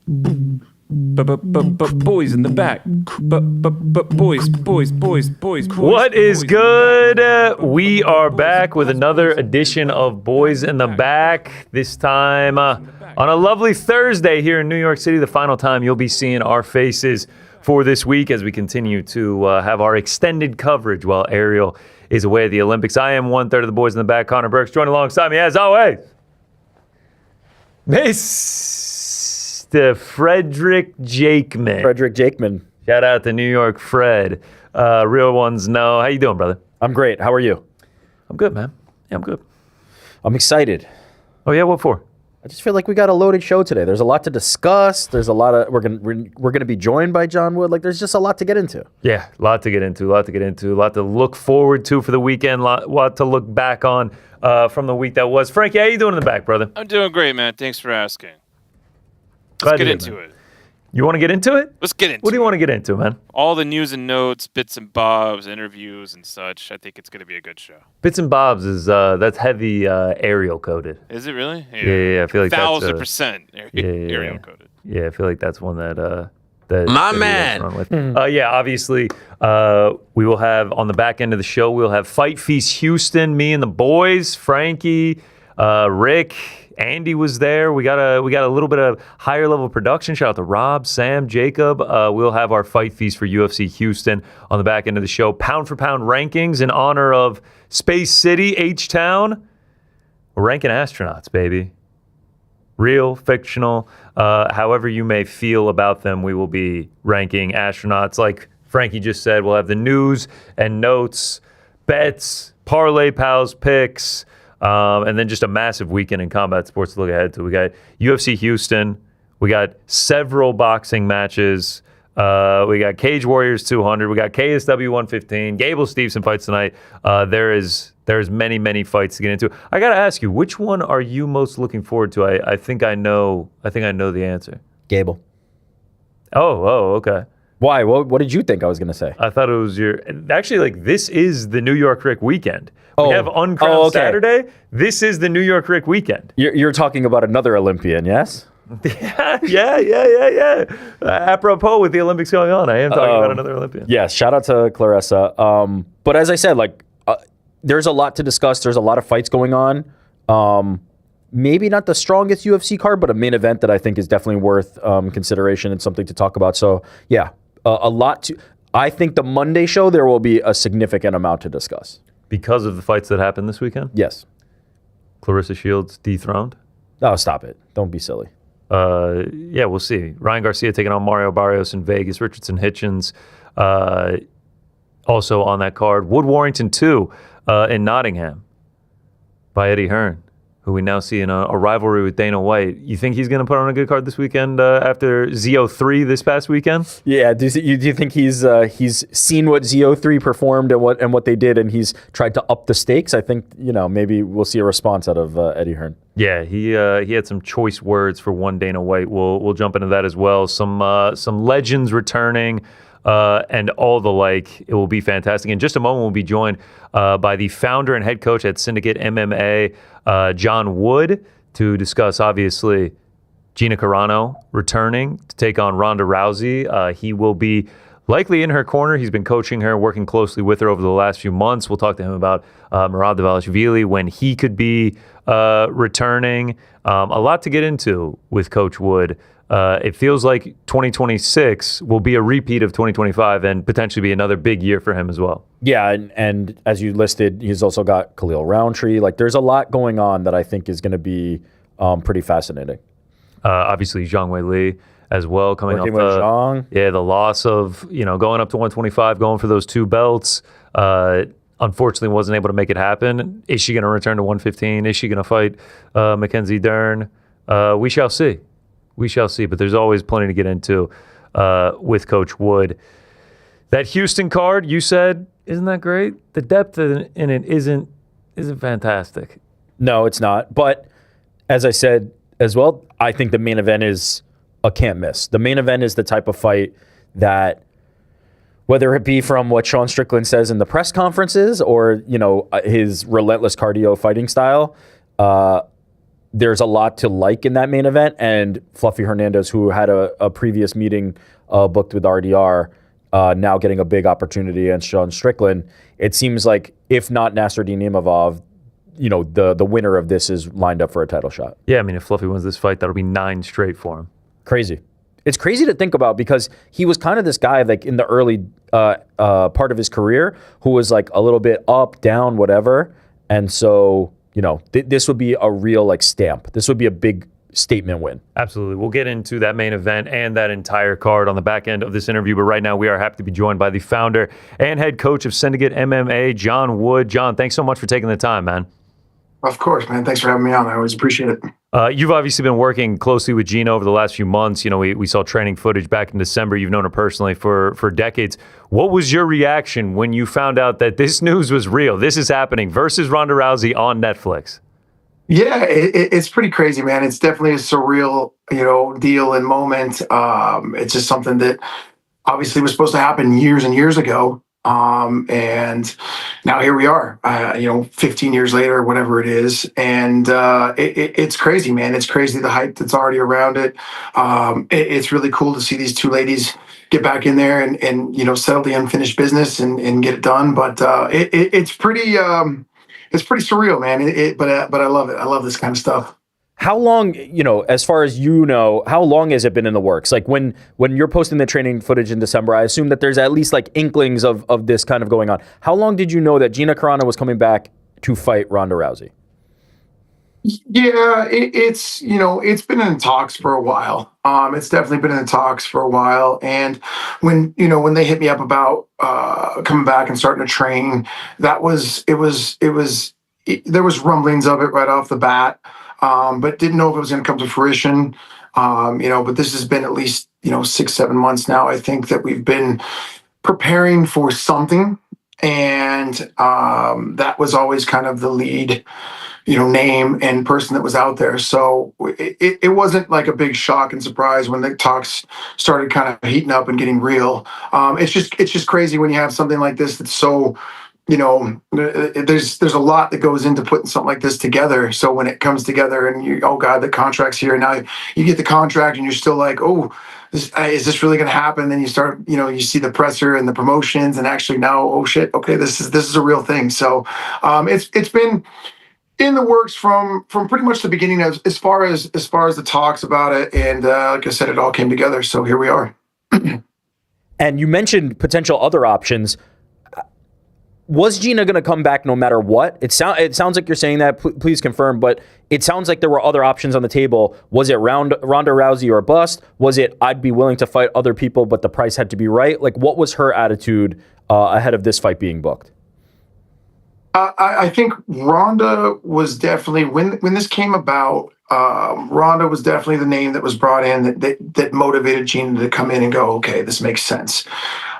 Boys in the back. Boys. What is good? We are back with another edition of Boys in the Back. This time on a lovely Thursday here in New York City. The final time you'll be seeing our faces for this week as we continue to have our extended coverage while Ariel is away at the Olympics. I am one-third of the Boys in the Back. Connor Burks joined alongside me as always. Mr. Frederick Jakeman. Frederick Jakeman. Shout out to New York Fred. Real ones know. How you doing, brother? I'm great. How are you? I'm good, man. Yeah, I'm good. I'm excited. Oh, yeah? What for? I just feel like we got a loaded show today. There's a lot to discuss. There's a lot of we're gonna be joined by John Wood. Like, there's just a lot to get into. Yeah, a lot to get into. A lot to look forward to for the weekend. Lot to look back on from the week that was. Frankie, how you doing in the back, brother? I'm doing great, man. Thanks for asking. Glad Let's to get hear, into man. it. You want to get into it? Let's get into it. What do you want to get into, man? All the news and notes, bits and bobs, interviews and such. I think it's going to be a good show. Bits and bobs is that's heavy Ariel coded. Is it really? Yeah. I feel like 1,000% Yeah. Ariel coded. Yeah, I feel like that's one that My that man. we have to run with. Yeah, obviously, we will have on the back end of the show. We'll have Fight Feast Houston. Me and the boys, Frankie, Rick, Andy was there. We got a little bit of higher level production. Shout out to Rob, Sam, Jacob. We'll have our Fight Feast for UFC Houston on the back end of the show. Pound for pound rankings in honor of Space City, H-Town. We're ranking astronauts, baby. Real, fictional, however you may feel about them, we will be ranking astronauts. Like Frankie just said, we'll have the news and notes, bets, parlay pals picks, and then just a massive weekend in combat sports to look ahead to. We got UFC Houston. We got several boxing matches. We got Cage Warriors 200. We got KSW 115. Gable Steveson fights tonight. There's many fights to get into. I got to ask you, which one are you most looking forward to? I think I know the answer. Gable. Oh, okay. Why? What did you think I was gonna say? I thought it was actually, like, this is the New York Rick weekend. We have Uncrowned okay. Saturday. This is the New York Rick weekend. You're talking about another Olympian, yes? Yeah. Apropos with the Olympics going on, I am talking about another Olympian. Yes. Shout out to Clarissa. But as I said, like, there's a lot to discuss. There's a lot of fights going on. Maybe not the strongest UFC card, but a main event that I think is definitely worth consideration and something to talk about. So yeah, a lot to. I think the Monday show there will be a significant amount to discuss Because of the fights that happened this weekend? Yes. Clarissa Shields dethroned? Oh, stop it! Don't be silly. Yeah, we'll see. Ryan Garcia taking on Mario Barrios in Vegas. Richardson Hitchens also on that card. Wood Warrington 2 in Nottingham by Eddie Hearn, who we now see in a rivalry with Dana White. You think he's going to put on a good card this weekend after ZO3 this past weekend? Yeah. Do you think he's seen what ZO3 performed and what they did, and he's tried to up the stakes? I think maybe we'll see a response out of Eddie Hearn. Yeah, he had some choice words for one Dana White. We'll jump into that as well. Some legends returning. And all the like. It will be fantastic. In just a moment, we'll be joined by the founder and head coach at Syndicate MMA, John Wood, to discuss, obviously, Gina Carano returning to take on Ronda Rousey. He will be likely in her corner. He's been coaching her, working closely with her over the last few months. We'll talk to him about Murad Dvalishvili, when he could be returning. A lot to get into with Coach Wood. It feels like 2026 will be a repeat of 2025 and potentially be another big year for him as well. Yeah, and as you listed, he's also got Khalil Roundtree. Like, there's a lot going on that I think is going to be pretty fascinating. Obviously, Zhang Wei Li as well, coming Working off with Zhang. the loss of, going up to 125, going for those two belts. Unfortunately, wasn't able to make it happen. Is she going to return to 115? Is she going to fight Mackenzie Dern? We shall see. We shall see, but there's always plenty to get into with Coach Wood. That Houston card, you said, isn't that great? The depth in it isn't fantastic. No, it's not. But as I said as well, I think the main event is a can't miss. The main event is the type of fight that, whether it be from what Sean Strickland says in the press conferences or his relentless cardio fighting style, there's a lot to like in that main event. And Fluffy Hernandez, who had a previous meeting booked with RDR, now getting a big opportunity against Sean Strickland. It seems like if not Nasruddin Imavov, the winner of this is lined up for a title shot. Yeah, I mean, if Fluffy wins this fight, that'll be 9 straight for him. Crazy. It's crazy to think about because he was kind of this guy like in the early part of his career who was like a little bit up, down, whatever. And so, this would be a real like stamp. This would be a big statement win. Absolutely. We'll get into that main event and that entire card on the back end of this interview. But right now, we are happy to be joined by the founder and head coach of Syndicate MMA, John Wood. John, thanks so much for taking the time, man. Of course, man. Thanks for having me on. I always appreciate it. You've obviously been working closely with Gina over the last few months. We saw training footage back in December. You've known her personally for decades. What was your reaction when you found out that this news was real? This is happening versus Ronda Rousey on Netflix. Yeah, it's pretty crazy, man. It's definitely a surreal, deal and moment. It's just something that obviously was supposed to happen years and years ago. And now here we are, 15 years later, whatever it is. And it's crazy, man. It's crazy, the hype that's already around it. It's really cool to see these two ladies get back in there and settle the unfinished business and get it done. But it's pretty surreal, man. But I love it. I love this kind of stuff. How long, as far as how long has it been in the works? Like when you're posting the training footage in December, I assume that there's at least like inklings of this kind of going on. How long did you know that Gina Carano was coming back to fight Ronda Rousey? Yeah, it's been in talks for a while. It's definitely been in the talks for a while. And when they hit me up about coming back and starting to train, there was rumblings of it right off the bat. But didn't know if it was going to come to fruition. But this has been at least 6-7 months now. I think that we've been preparing for something, and that was always kind of the lead name and person that was out there. So it wasn't like a big shock and surprise when the talks started kind of heating up and getting real. It's just crazy when you have something like this that's so, there's a lot that goes into putting something like this together. So when it comes together and oh God, the contract's here. Now you get the contract and you're still like, oh, is this really going to happen? Then you start, you see the presser and the promotions and actually now, oh shit, okay, this is a real thing. So it's been in the works from pretty much the beginning as far as the talks about it. And like I said, it all came together. So here we are. And you mentioned potential other options. Was Gina going to come back no matter what? It sounds like you're saying that. Please confirm. But it sounds like there were other options on the table. Was it Ronda Rousey or bust? Was it I'd be willing to fight other people, but the price had to be right? Like, what was her attitude ahead of this fight being booked? I think Ronda was definitely when this came about. Ronda was definitely the name that was brought in that motivated Gina to come in and go, okay, this makes sense.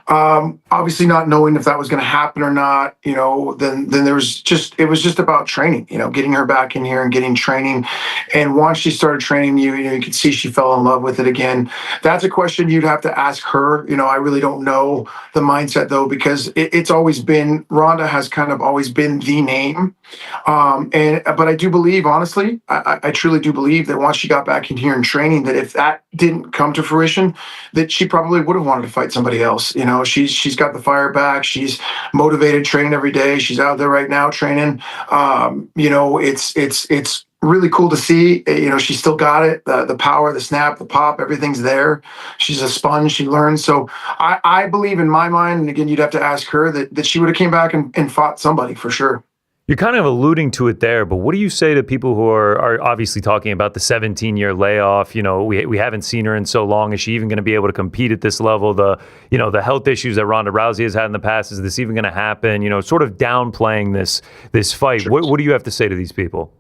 Obviously not knowing if that was going to happen or not, then it was just about training, getting her back in here and getting training. And once she started training, you could see she fell in love with it again. That's a question you'd have to ask her. I really don't know the mindset though, because it's always been, Ronda has kind of always been the name. But I do believe, honestly, I truly do believe that once she got back in here and training, that if that didn't come to fruition, that she probably would have wanted to fight somebody else. She's got the fire back. She's motivated, training every day. She's out there right now training. It's really cool to see. She's still got it. The power, the snap, the pop, everything's there. She's a sponge. She learns. So I believe in my mind, and again, you'd have to ask her that she would have came back and fought somebody for sure. You're kind of alluding to it there, but what do you say to people who are obviously talking about the 17-year layoff? We haven't seen her in so long. Is she even going to be able to compete at this level? The health issues that Ronda Rousey has had in the past, is this even going to happen? Sort of downplaying this fight. Sure. What do you have to say to these people?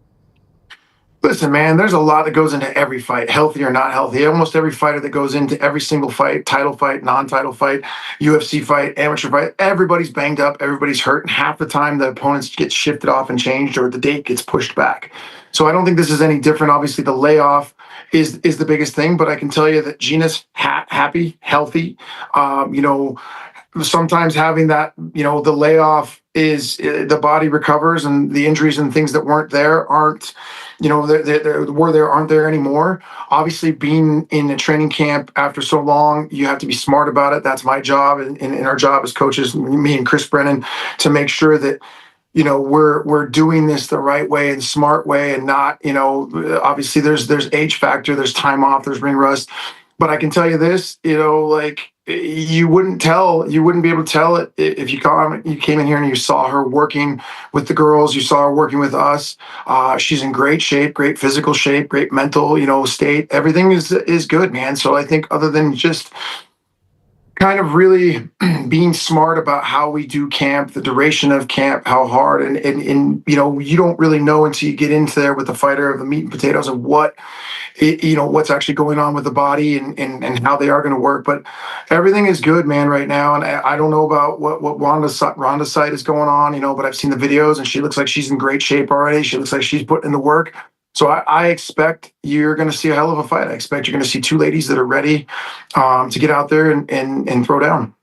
Listen, man, there's a lot that goes into every fight, healthy or not healthy. Almost every fighter that goes into every single fight, title fight, non-title fight, UFC fight, amateur fight, everybody's banged up, everybody's hurt, and half the time the opponents get shifted off and changed or the date gets pushed back. So I don't think this is any different. Obviously, the layoff is the biggest thing, but I can tell you that Gina's happy, healthy, sometimes having that, the layoff is the body recovers and the injuries and things that weren't there aren't, were there aren't there anymore. Obviously, being in a training camp after so long, you have to be smart about it. That's my job and our job as coaches, me and Chris Brennan, to make sure that we're doing this the right way and smart way, and not, obviously there's age factor, there's time off, there's ring rust. But I can tell you this, like, you wouldn't be able to tell it if you came in here and you saw her working with the girls, you saw her working with us. She's in great shape, great physical shape, great mental, state. Everything is good, man. So I think, other than just kind of really being smart about how we do camp, the duration of camp, how hard, and you don't really know until you get into there with the fighter of the meat and potatoes of what's actually going on with the body and how they are going to work. But everything is good, man, right now. And I don't know about what Rhonda's side is going on, but I've seen the videos and she looks like she's in great shape already. She looks like she's putting in the work. So I expect you're going to see a hell of a fight. I expect you're going to see two ladies that are ready to get out there and throw down.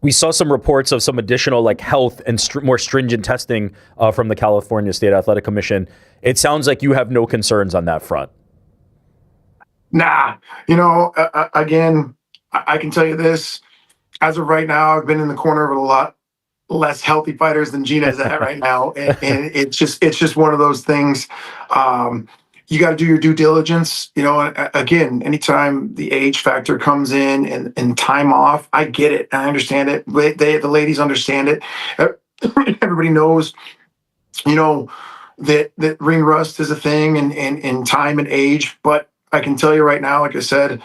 We saw some reports of some additional health and more stringent testing from the California State Athletic Commission. It sounds like you have no concerns on that front. Nah, again, I can tell you this. As of right now, I've been in the corner of a lot less healthy fighters than Gina is at right now, and it's just one of those things. You got to do your due diligence. Again, anytime the age factor comes in and time off, I get it. I understand it. The ladies understand it. Everybody knows, that ring rust is a thing and time and age. But I can tell you right now, like I said,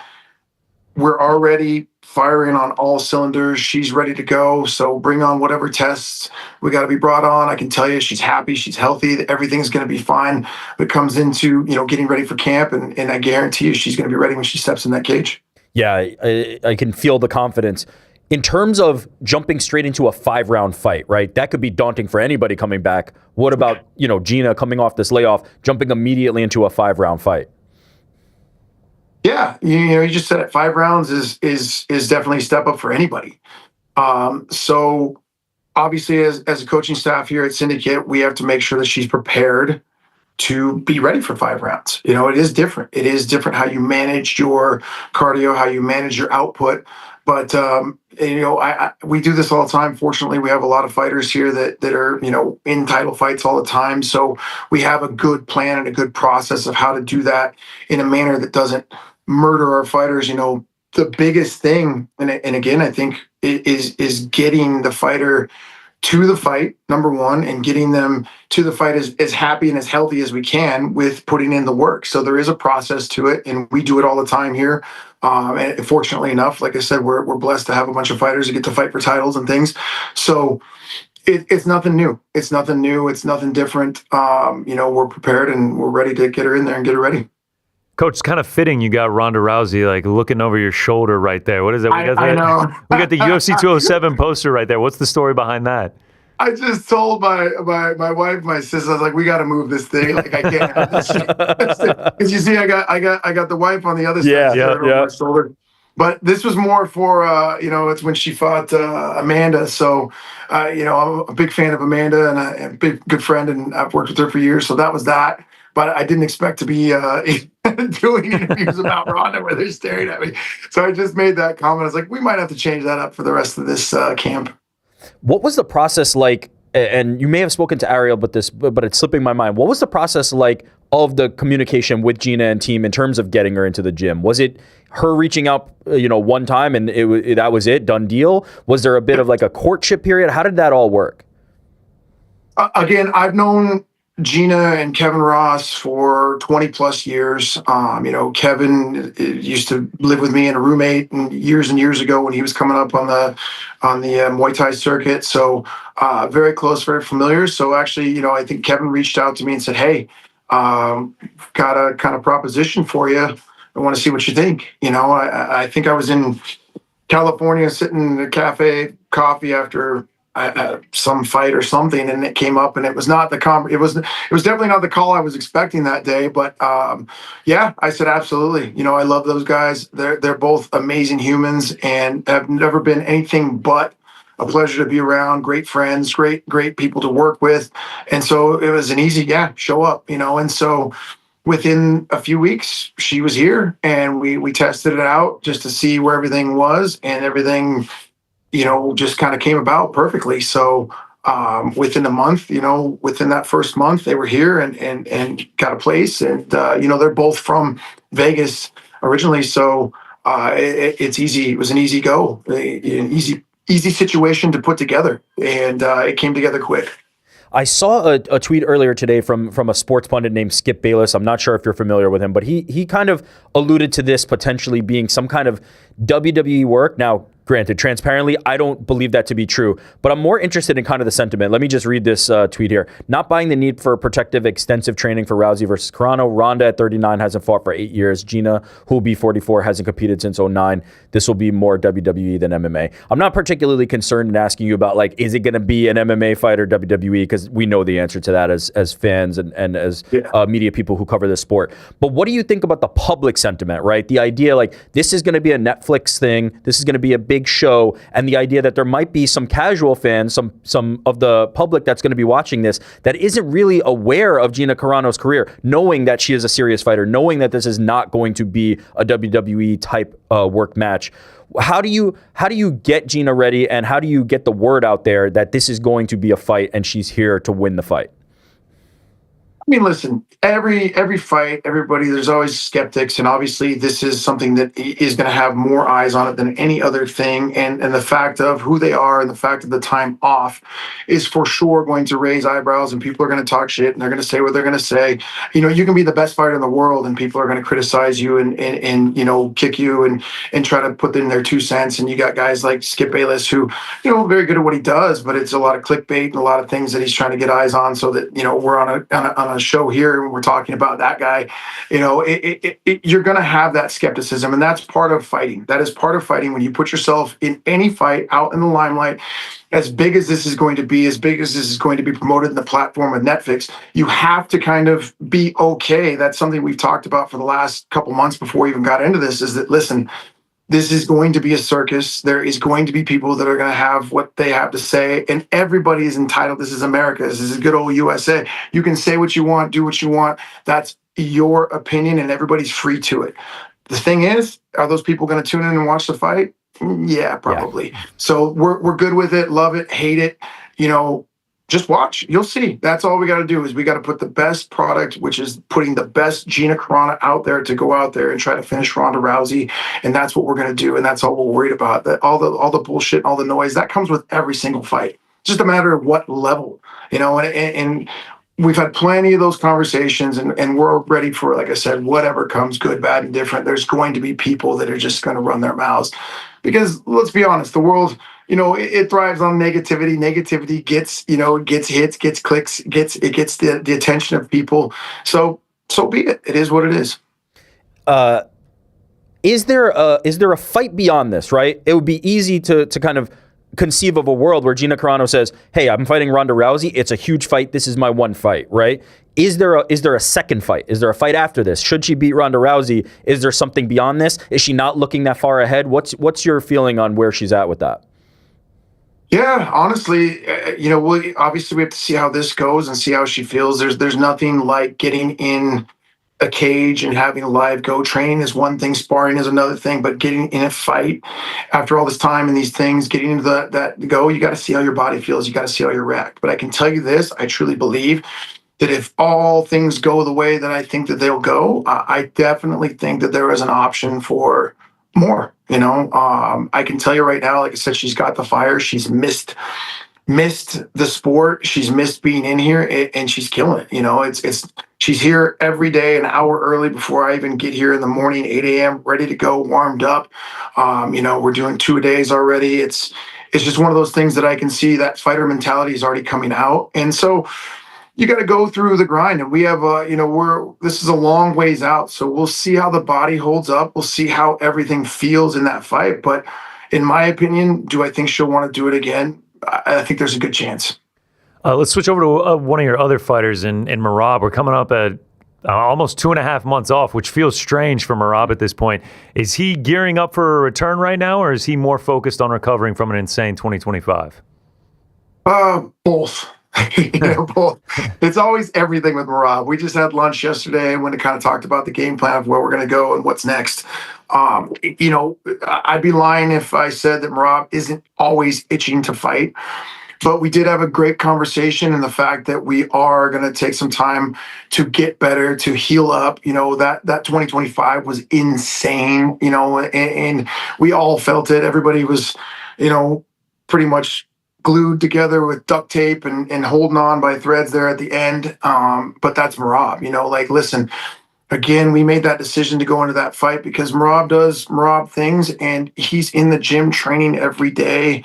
we're already firing on all cylinders. She's ready to go. So bring on whatever tests we got to be brought on. I can tell you she's happy. She's healthy. Everything's going to be fine. It comes into, getting ready for camp. And I guarantee you she's going to be ready when she steps in that cage. Yeah, I can feel the confidence. In terms of jumping straight into a 5-round fight, right? That could be daunting for anybody coming back. What about, Gina coming off this layoff, jumping immediately into a 5-round fight? Yeah, you just said it. 5 rounds is definitely a step up for anybody. So obviously, as a coaching staff here at Syndicate, we have to make sure that she's prepared to be ready for 5 rounds. It is different. It is different how you manage your cardio, how you manage your output. But we do this all the time. Fortunately, we have a lot of fighters here that are in title fights all the time. So we have a good plan and a good process of how to do that in a manner that doesn't murder our fighters. The biggest thing, and again, I think is getting the fighter to the fight, number one, and getting them to the fight as happy and as healthy as we can with putting in the work. So there is a process to it, and we do it all the time here. And fortunately enough, like I said, we're blessed to have a bunch of fighters that get to fight for titles and things. So it's nothing new. It's nothing new. It's nothing different. We're prepared and we're ready to get her in there and get her ready. Coach, it's kind of fitting you got Ronda Rousey looking over your shoulder right there. What is that? I know. We got the UFC 207 poster right there. What's the story behind that? I just told my wife, my sister, I was like, we got to move this thing. I can't have this shit. Because you see, I got the wife on the other side over my shoulder. But this was more for it's when she fought Amanda. So I'm a big fan of Amanda and a big good friend, and I've worked with her for years. So that was that. But I didn't expect to be doing interviews about Ronda where they're staring at me. So I just made that comment. I was like, we might have to change that up for the rest of this camp. What was the process like? And you may have spoken to Ariel, but it's slipping my mind. What was the process like of the communication with Gina and team in terms of getting her into the gym? Was it her reaching out, one time and that was it, done deal? Was there a bit of a courtship period? How did that all work? Again, I've known Gina and Kevin Ross for 20 plus years. Kevin used to live with me and a roommate years ago when he was coming up on the Muay Thai circuit. So very close, very familiar. So actually, I think Kevin reached out to me and said, hey, got a kind of proposition for you. I want to see what you think. I think I was in California sitting in a cafe, coffee after some fight or something, and it came up, and it was not the it was definitely not the call I was expecting that day. But I said absolutely. I love those guys. They're both amazing humans and have never been anything but a pleasure to be around, great friends, great people to work with. And so it was an easy, show up, and so within a few weeks, she was here, and we tested it out just to see where everything was, and everything, just kind of came about perfectly. So within a month, within that first month, they were here and got a place, and they're both from Vegas originally, so it's easy. It was an easy go, an easy situation to put together, and it came together quick. I saw a tweet earlier today from a sports pundit named Skip Bayless. I'm not sure if you're familiar with him, but he kind of alluded to this potentially being some kind of WWE work. Now, granted, transparently, I don't believe that to be true, but I'm more interested in kind of the sentiment. Let me just read this tweet here. Not buying the need for protective, extensive training for Rousey versus Carano. Ronda at 39 hasn't fought for 8 years. Gina, who will be 44, hasn't competed since 09. This will be more WWE than MMA. I'm not particularly concerned in asking you about, like, is it going to be an MMA fight or WWE? Because we know the answer to that as fans and as media people who cover this sport. But what do you think about the public sentiment, right? The idea, like, this is going to be a Netflix thing. This is going to be a big show, and the idea that there might be some casual fans, some of the public that's going to be watching this that isn't really aware of Gina Carano's career, knowing that she is a serious fighter, knowing that this is not going to be a WWE type work match. How do you get Gina ready, and how do you get the word out there that this is going to be a fight and she's here to win the fight? I mean, listen, every fight, everybody, there's always skeptics, and obviously this is something that is going to have more eyes on it than any other thing, and the fact of who they are and the fact of the time off is for sure going to raise eyebrows, and people are going to talk shit, and they're going to say what they're going to say. You can be the best fighter in the world, and people are going to criticize you and kick you and try to put in their 2 cents, and you got guys like Skip Bayless who, very good at what he does, but it's a lot of clickbait and a lot of things that he's trying to get eyes on, so that, we're on a show here and we're talking about that guy. You're going to have that skepticism, and that's part of fighting. That is part of fighting when you put yourself in any fight out in the limelight. As big as this is going to be, as big as this is going to be promoted in the platform of Netflix, you have to kind of be okay. That's something we've talked about for the last couple months before we even got into this, is that, listen, this is going to be a circus. There is going to be people that are going to have what they have to say, and everybody is entitled. This is America. This is good old USA. You can say what you want, do what you want. That's your opinion, and everybody's free to it. The thing is, are those people going to tune in and watch the fight? Yeah, probably. Yeah. So we're good with it. Love it, hate it. Just watch. You'll see. That's all we got to do, is we got to put the best product, which is putting the best Gina Carano out there, to go out there and try to finish Ronda Rousey. And that's what we're going to do. And that's all we're worried about. That all the bullshit and all the noise that comes with every single fight. Just a matter of what level, and we've had plenty of those conversations, and we're ready for, like I said, whatever comes, good, bad, and different. There's going to be people that are just going to run their mouths, because let's be honest, the world, it thrives on negativity. Negativity gets hits, gets clicks, gets the attention of people. So be it. It is what it is. Is there a fight beyond this, right? It would be easy to kind of conceive of a world where Gina Carano says, hey, I'm fighting Ronda Rousey. It's a huge fight. This is my one fight, right? Is there a second fight? Is there a fight after this? Should she beat Ronda Rousey? Is there something beyond this? Is she not looking that far ahead? What's your feeling on where she's at with that? Yeah, honestly, obviously we have to see how this goes and see how she feels. There's nothing like getting in a cage and having live go. Training is one thing, sparring is another thing, but getting in a fight after all this time and these things, getting into that go, you got to see how your body feels. You got to see how you react. But I can tell you this, I truly believe that if all things go the way that I think that they'll go, I definitely think that there is an option for more. I can tell you right now, like I said, she's got the fire. She's missed the sport. She's missed being in here, and she's killing it. She's here every day, an hour early before I even get here in the morning, 8 a.m., ready to go, warmed up. We're doing 2 days already. It's just one of those things that I can see that fighter mentality is already coming out. And so you got to go through the grind, and we have this is a long ways out. So we'll see how the body holds up. We'll see how everything feels in that fight. But in my opinion, do I think she'll want to do it again? I think there's a good chance. Let's switch over to one of your other fighters in Merab. We're coming up at almost 2.5 months off, which feels strange for Merab at this point. Is he gearing up for a return right now, or is he more focused on recovering from an insane 2025? Both. Both. It's always everything with Merab. We just had lunch yesterday when it kind of talked about the game plan of where we're going to go and what's next. I'd be lying if I said that Merab isn't always itching to fight. But we did have a great conversation, and the fact that we are going to take some time to get better, to heal up. That 2025 was insane, and we all felt it. Everybody was, pretty much glued together with duct tape and holding on by threads there at the end. But that's Merab, listen, again, we made that decision to go into that fight because Merab does Merab things, and he's in the gym training every day,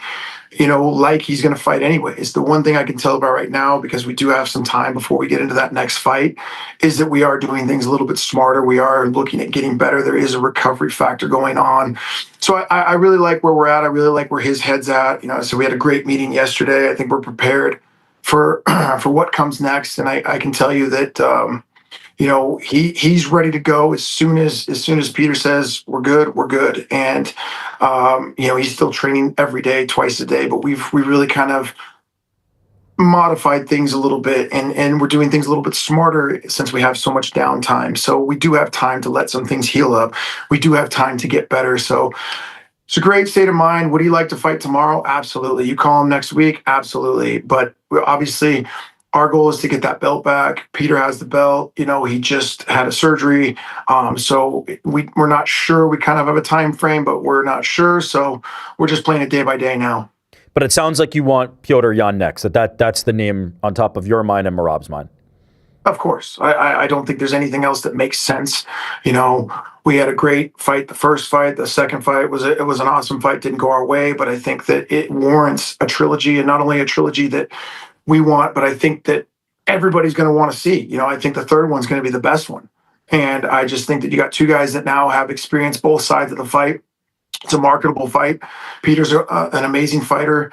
like he's going to fight anyways. The one thing I can tell about right now, because we do have some time before we get into that next fight, is that we are doing things a little bit smarter. We are looking at getting better. There is a recovery factor going on. So I really like where we're at. I really like where his head's at. So we had a great meeting yesterday. I think we're prepared for for what comes next. And I can tell you that he's ready to go as soon as Peter says we're good. And he's still training every day, twice a day, but we really kind of modified things a little bit, and we're doing things a little bit smarter since we have so much downtime. So we do have time to let some things heal up. We do have time to get better. So it's a great state of mind. Would he like to fight tomorrow? Absolutely. You call him next week? Absolutely. But obviously, our goal is to get that belt back. Peter has the belt. He just had a surgery. So we're not sure. We kind of have a time frame, but we're not sure. So we're just playing it day by day now. But it sounds like you want Petr Yan next. That's the name on top of your mind and Merab's mind. Of course. I don't think there's anything else that makes sense. We had a great fight. The first fight, the second fight was an awesome fight. Didn't go our way, but I think that it warrants a trilogy, and not only a trilogy that we want, but I think that everybody's going to want to see. I think the third one's going to be the best one. And I just think that you got two guys that now have experienced both sides of the fight. It's a marketable fight. Peter's an amazing fighter,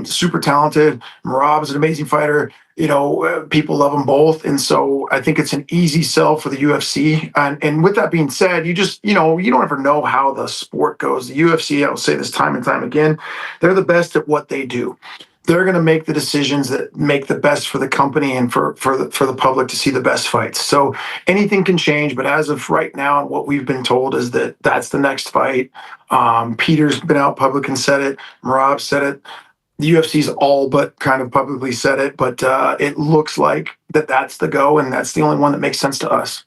super talented. Merab's an amazing fighter. People love them both. And so I think it's an easy sell for the UFC. And with that being said, you just, you don't ever know how the sport goes. The UFC, I'll say this time and time again, they're the best at what they do. They're going to make the decisions that make the best for the company and for the public to see the best fights. So anything can change, but as of right now, what we've been told is that that's the next fight. Peter's been out public and said it. Merab said it. The UFC's all but kind of publicly said it, but it looks like that's the go, and that's the only one that makes sense to us.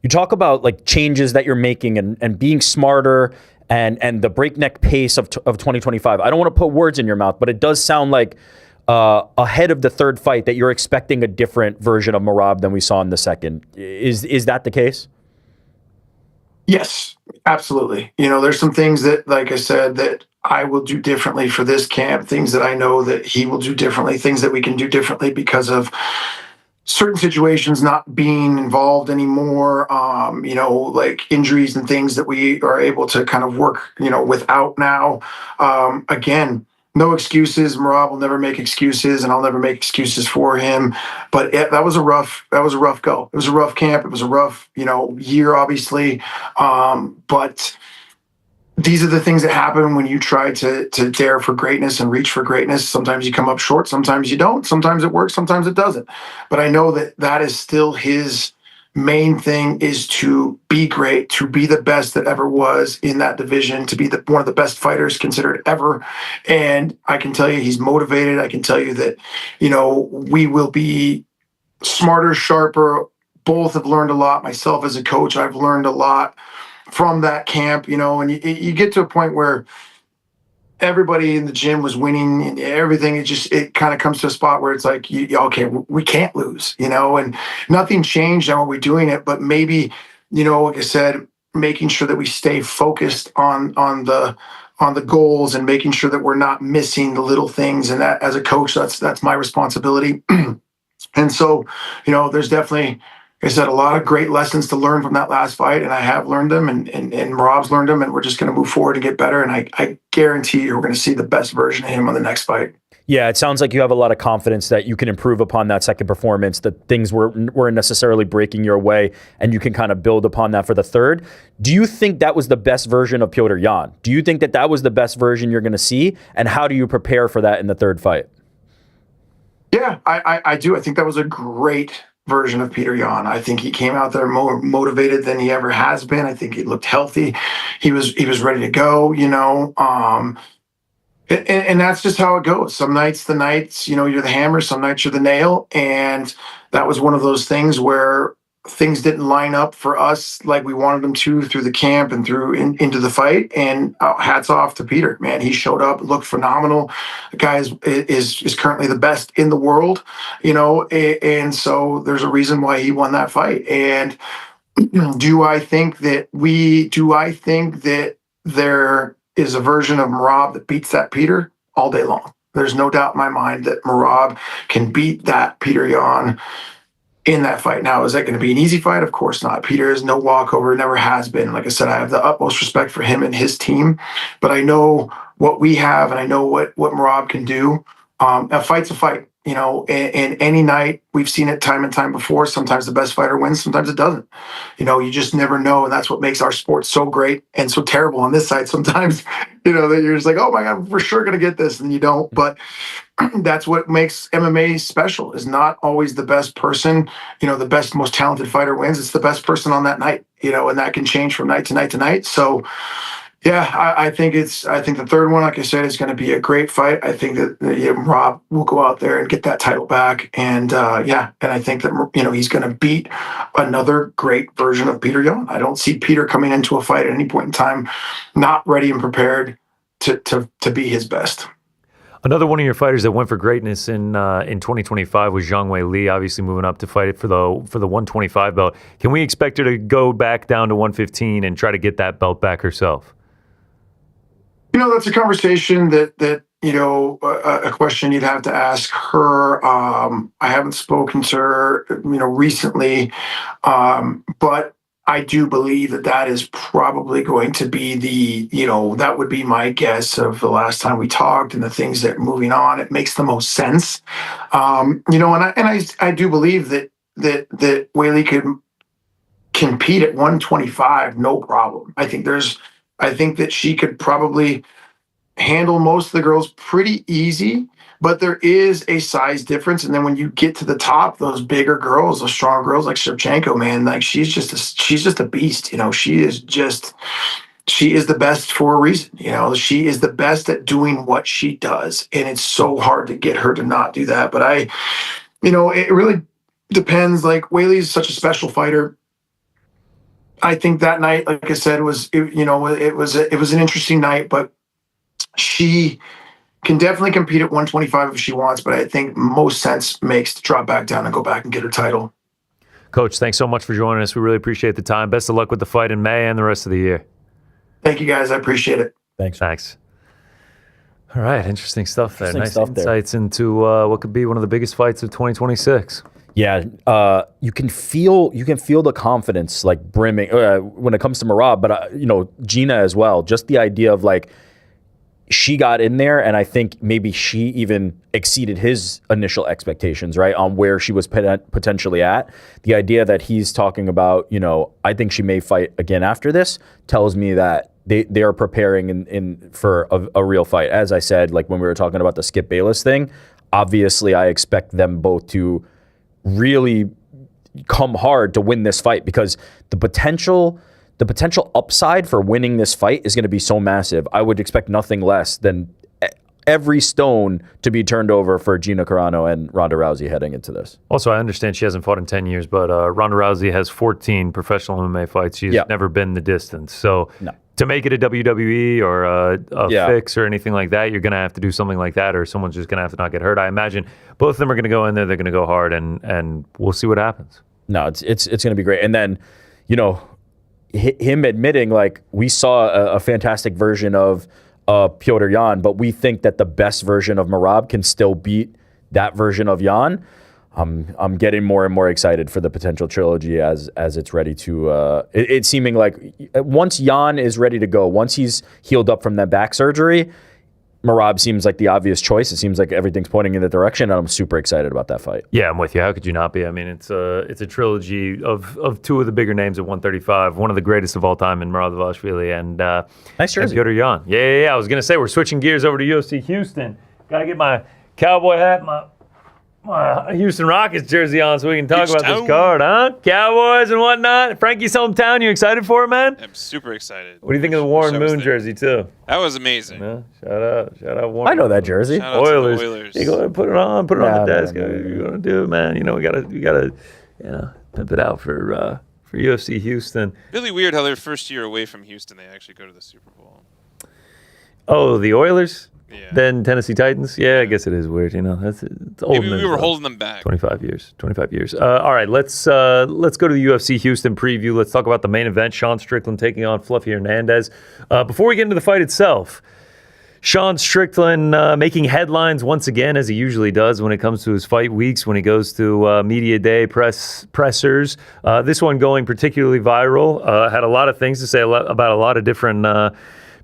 You talk about like changes that you're making and being smarter and the breakneck pace of 2025. I don't want to put words in your mouth, but it does sound like ahead of the third fight that you're expecting a different version of Merab than we saw in the second. Is that the case? Yes, absolutely. There's some things that, like I said, that I will do differently for this camp, things that I know that he will do differently, things that we can do differently because of certain situations not being involved anymore, like injuries and things that we are able to kind of work, without now. Again, no excuses. Merab will never make excuses, and I'll never make excuses for him. But that was a rough go. It was a rough camp. It was a rough, year, obviously. But these are the things that happen when you try to dare for greatness and reach for greatness. Sometimes you come up short, sometimes you don't. Sometimes it works, sometimes it doesn't. But I know that is still his main thing, is to be great, to be the best that ever was in that division, to be one of the best fighters considered ever. And I can tell you he's motivated. I can tell you that, we will be smarter, sharper. Both have learned a lot. Myself as a coach, I've learned a lot from that camp, and you get to a point where everybody in the gym was winning and everything. It kind of comes to a spot where it's like, okay, we can't lose, and nothing changed on what we're doing it. But maybe, like I said, making sure that we stay focused on the goals and making sure that we're not missing the little things. And that, as a coach, that's my responsibility. And so, there's definitely, like I said, a lot of great lessons to learn from that last fight, and I have learned them, and Merab's learned them, and we're just going to move forward and get better. And I guarantee you we're going to see the best version of him on the next fight. Yeah, it sounds like you have a lot of confidence that you can improve upon that second performance, that things weren't necessarily breaking your way, and you can kind of build upon that for the third. Do you think that was the best version of Petr Yan? Do you think that that was the best version you're going to see? And how do you prepare for that in the third fight? Yeah, I do. I think that was a great version of Petr Yan. I think he came out there more motivated than he ever has been. I think he looked healthy. He was ready to go, you know. And that's just how it goes. Some nights, you're the hammer. Some nights you're the nail. And that was one of those things where things didn't line up for us like we wanted them to through the camp and into the fight. And hats off to Peter, man. He showed up, looked phenomenal. The guy is currently the best in the world, you know. And so there's a reason why he won that fight. And do I think that there is a version of Merab that beats that Peter? All day long. There's no doubt in my mind that Merab can beat that Petr Yan in that fight. Now, is that going to be an easy fight? Of course not. Peter is no walkover, never has been. Like I said, I have the utmost respect for him and his team, but I know what we have and I know what Merab can do. A fight's a fight. You know, and any night, we've seen it time and time before. Sometimes the best fighter wins, sometimes it doesn't. You know, you just never know. And that's what makes our sport so great and so terrible on this side. Sometimes, you know, that you're just like, oh my God, we're sure going to get this. And you don't. But that's what makes MMA special, is not always the best person, you know, the best, most talented fighter wins. It's the best person on that night, you know, and that can change from night to night to night. So, yeah, I think the third one, like I said, is going to be a great fight. I think that Rob will go out there and get that title back, and and I think that, you know, he's going to beat another great version of Petr Yan. I don't see Peter coming into a fight at any point in time not ready and prepared to be his best. Another one of your fighters that went for greatness in 2025 was Zhang Weili, obviously moving up to fight it for the 125 belt. Can we expect her to go back down to 115 and try to get that belt back herself? You know, that's a conversation that you know, a question you'd have to ask her. I haven't spoken to her, you know, recently, but I do believe that is probably going to be that would be my guess of the last time we talked and the things that are moving on. It makes the most sense, you know, and I do believe that Weili could compete at 125, no problem. I think that she could probably handle most of the girls pretty easy, but there is a size difference. And then when you get to the top, those bigger girls, those strong girls like Shevchenko, man, like she's just a beast. You know, she is the best for a reason. You know, she is the best at doing what she does. And it's so hard to get her to not do that. But it really depends. Like, Weili's such a special fighter. I think that night, like I said, it was an interesting night, but she can definitely compete at 125 if she wants, but I think most sense makes to drop back down and go back and get her title. Coach, thanks so much for joining us. We really appreciate the time. Best of luck with the fight in May and the rest of the year. Thank you, guys. I appreciate it. Thanks. All right, interesting stuff there. Nice stuff insights into what could be one of the biggest fights of 2026. Yeah, you can feel the confidence like brimming when it comes to Merab, but you know, Gina as well. Just the idea of like, she got in there, and I think maybe she even exceeded his initial expectations, right, on where she was potentially at. The idea that he's talking about, you know, I think she may fight again after this, tells me that they are preparing for a real fight. As I said, like when we were talking about the Skip Bayless thing, obviously I expect them both to really come hard to win this fight, because the potential upside for winning this fight is going to be so massive. I would expect nothing less than every stone to be turned over for Gina Carano and Ronda Rousey heading into this. Also, I understand she hasn't fought in 10 years, but Ronda Rousey has 14 professional MMA fights. She's never been the distance. So to make it a WWE or a fix or anything like that, you're going to have to do something like that, or someone's just going to have to not get hurt. I imagine both of them are going to go in there. They're going to go hard, and we'll see what happens. No, it's going to be great. And then, you know, him admitting, like, we saw a fantastic version of Petr Yan, but we think that the best version of Merab can still beat that version of Yan. I'm getting more and more excited for the potential trilogy as it's ready to. It's seeming like once Yan is ready to go, once he's healed up from that back surgery, Merab seems like the obvious choice. It seems like everything's pointing in that direction, and I'm super excited about that fight. Yeah, I'm with you. How could you not be? I mean, it's a trilogy of two of the bigger names at 135. One of the greatest of all time in Merab and Nice jersey. Piotr Jan. Yeah. I was gonna say we're switching gears over to UFC Houston. Gotta get my cowboy hat, my Houston Rockets jersey on so we can talk about this card, huh? Cowboys and whatnot. Frankie's hometown. You excited for it, man? I'm super excited. What do you think of the Warren Moon jersey too? That was amazing. Yeah, shout out Warren. I know that jersey. Shout out to the Oilers. Oilers. You go ahead and put it on the desk. No. You're gonna do it, man. You know we gotta pimp it out for UFC Houston. Really weird how their first year away from Houston, they actually go to the Super Bowl. Oh, the Oilers. Yeah. Then Tennessee Titans. Yeah, I guess it is weird. You know, it's old. Maybe we were holding them back. 25 years. All right, let's go to the UFC Houston preview. Let's talk about the main event. Sean Strickland taking on Fluffy Hernandez. Before we get into the fight itself, Sean Strickland making headlines once again, as he usually does when it comes to his fight weeks, when he goes to media day pressers. This one going particularly viral. Had a lot of things to say about a lot of different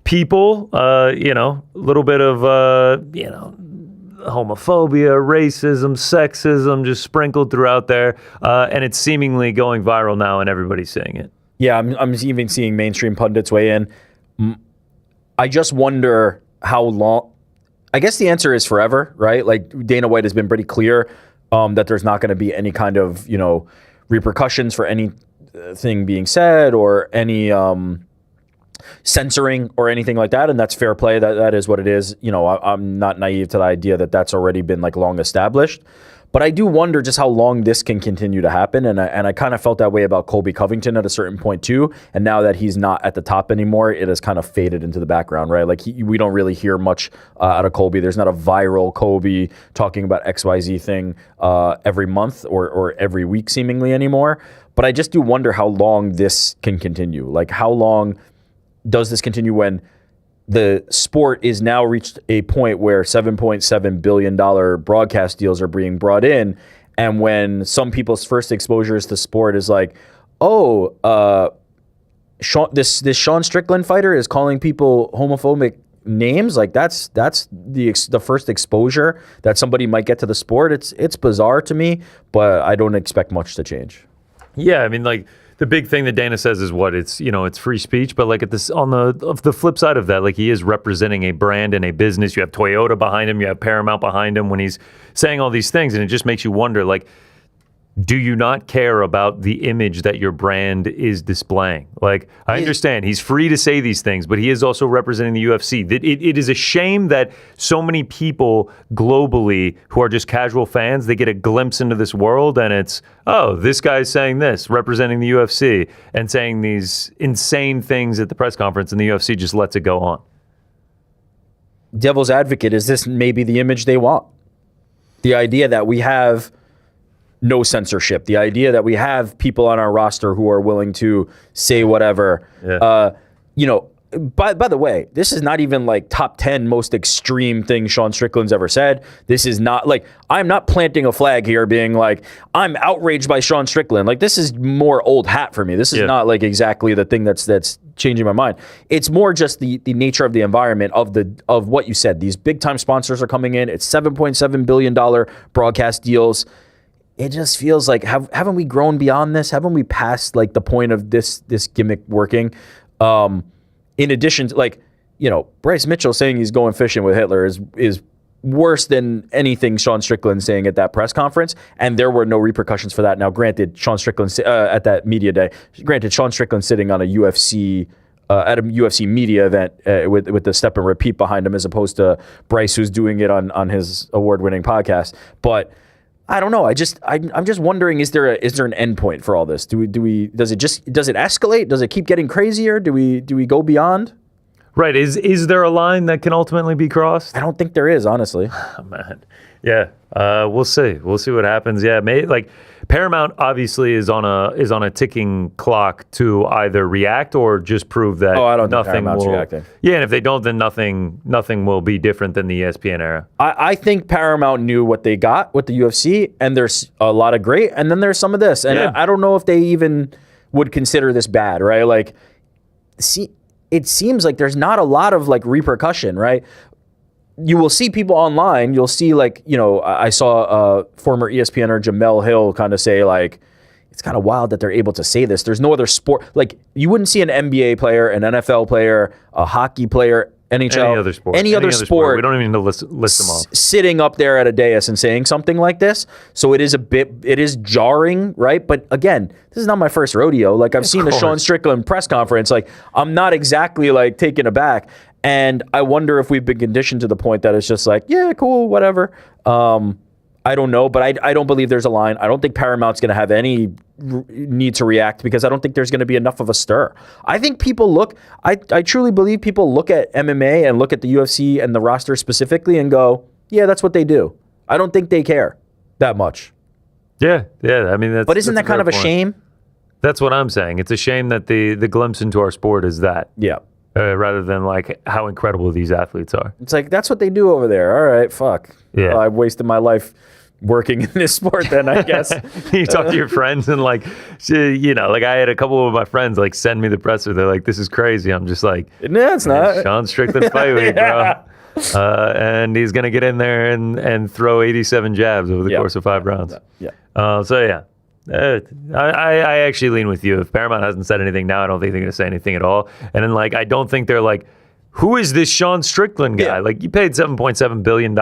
people, a little bit of, homophobia, racism, sexism just sprinkled throughout there. And it's seemingly going viral now and everybody's seeing it. Yeah, I'm even seeing mainstream pundits weigh in. I just wonder how long. I guess the answer is forever, right? Like Dana White has been pretty clear that there's not going to be any kind of, repercussions for anything being said or any censoring or anything like that, and that's fair play. That is what it is. I'm not naive to the idea that that's already been like long established, but I do wonder just how long this can continue to happen. And I kind of felt that way about Colby Covington at a certain point too. And now that he's not at the top anymore, it has kind of faded into the background, right? Like we don't really hear much out of Colby. There's not a viral Colby talking about XYZ thing every month or every week seemingly anymore. But I just do wonder how long this can continue. Like how long does this continue when the sport is now reached a point where $7.7 billion broadcast deals are being brought in, and when some people's first exposures to sport is like, this Sean Strickland fighter is calling people homophobic names, like that's the first exposure that somebody might get to the sport. It's bizarre to me, but I don't expect much to change. Yeah, I mean, like the big thing that Dana says is what it's free speech, but like on the flip side of that, like he is representing a brand and a business. You have Toyota behind him, you have Paramount behind him when he's saying all these things, and it just makes you wonder, like, do you not care about the image that your brand is displaying? Like, I understand he's free to say these things, but he is also representing the UFC. It is a shame that so many people globally who are just casual fans, they get a glimpse into this world and it's, this guy's saying this, representing the UFC and saying these insane things at the press conference, and the UFC just lets it go on. Devil's advocate, is this maybe the image they want? The idea that we have no censorship, the idea that we have people on our roster who are willing to say whatever. Yeah. By the way, this is not even like top 10 most extreme thing Sean Strickland's ever said. This is not like, I'm not planting a flag here being like, I'm outraged by Sean Strickland. Like, this is more old hat for me. This is not like exactly the thing that's changing my mind. It's more just the nature of the environment of what you said. These big time sponsors are coming in. It's $7.7 billion broadcast deals. It just feels like, haven't we grown beyond this? Haven't we passed like the point of this gimmick working? In addition to, like, Bryce Mitchell saying he's going fishing with Hitler is worse than anything Sean Strickland saying at that press conference, and there were no repercussions for that. Now, granted, Sean Strickland at that media day, Sean Strickland sitting on a UFC at a UFC media event with the step and repeat behind him, as opposed to Bryce, who's doing it on his award-winning podcast. But I don't know. I'm just wondering, is there an end point for all this? Does it escalate? Does it keep getting crazier? Do we go beyond? Right. Is there a line that can ultimately be crossed? I don't think there is, honestly. Oh, man. Yeah. We'll see. We'll see what happens. Yeah. Paramount obviously is on a ticking clock to either react or just prove that I don't think nothing Paramount's will. Reacting. Yeah, and if they don't, then nothing will be different than the ESPN era. I think Paramount knew what they got with the UFC, and there's a lot of great, and then there's some of this, and I don't know if they even would consider this bad, right? Like, see, it seems like there's not a lot of like repercussion, right? you will see people online. You'll see like, I saw former ESPNer Jamel Hill kind of say like, it's kind of wild that they're able to say this. There's no other sport. Like you wouldn't see an NBA player, an NFL player, a hockey player, NHL, any other sport. We don't even need to list them all. Sitting up there at a dais and saying something like this. So it is jarring, right? But again, this is not my first rodeo. Like I've seen the Sean Strickland press conference. Like I'm not exactly like taken aback. And I wonder if we've been conditioned to the point that it's just like, yeah, cool, whatever. I don't know, but I don't believe there's a line. I don't think Paramount's going to have any need to react because I don't think there's going to be enough of a stir. I think people I truly believe people look at MMA and look at the UFC and the roster specifically and go, yeah, that's what they do. I don't think they care that much. Yeah. I mean, but isn't that kind of a shame? That's what I'm saying. It's a shame that the glimpse into our sport is that. Yeah. Rather than like how incredible these athletes are. It's like, that's what they do over there. All right, fuck. Yeah. Well, I've wasted my life working in this sport then, I guess. You talk to your friends and like, like I had a couple of my friends like send me the presser. They're like, this is crazy. I'm just like, no, it's not. Sean Strickland fight week, bro. And he's going to get in there and throw 87 jabs over the course of 5 rounds. I actually lean with you. If Paramount hasn't said anything now, I don't think they're going to say anything at all. And then like, I don't think they're like, who is this Sean Strickland guy? Yeah. Like you paid $7.7 billion.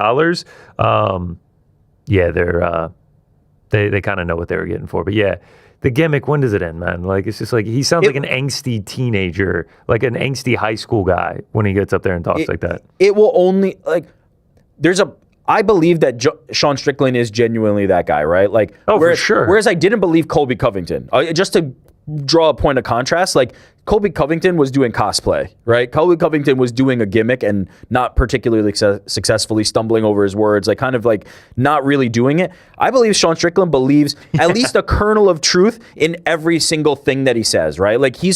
They kind of know what they were getting for. But yeah, the gimmick, when does it end, man? Like, it's just like, he sounds like an angsty teenager, like an angsty high school guy when he gets up there and talks like that. It will only, like, I believe that Sean Strickland is genuinely that guy, right? Like, for sure. Whereas I didn't believe Colby Covington. Just to draw a point of contrast, like Colby Covington was doing cosplay, right? Colby Covington was doing a gimmick and not particularly successfully, stumbling over his words, like kind of like not really doing it. I believe Sean Strickland believes at least a kernel of truth in every single thing that he says, right? Like he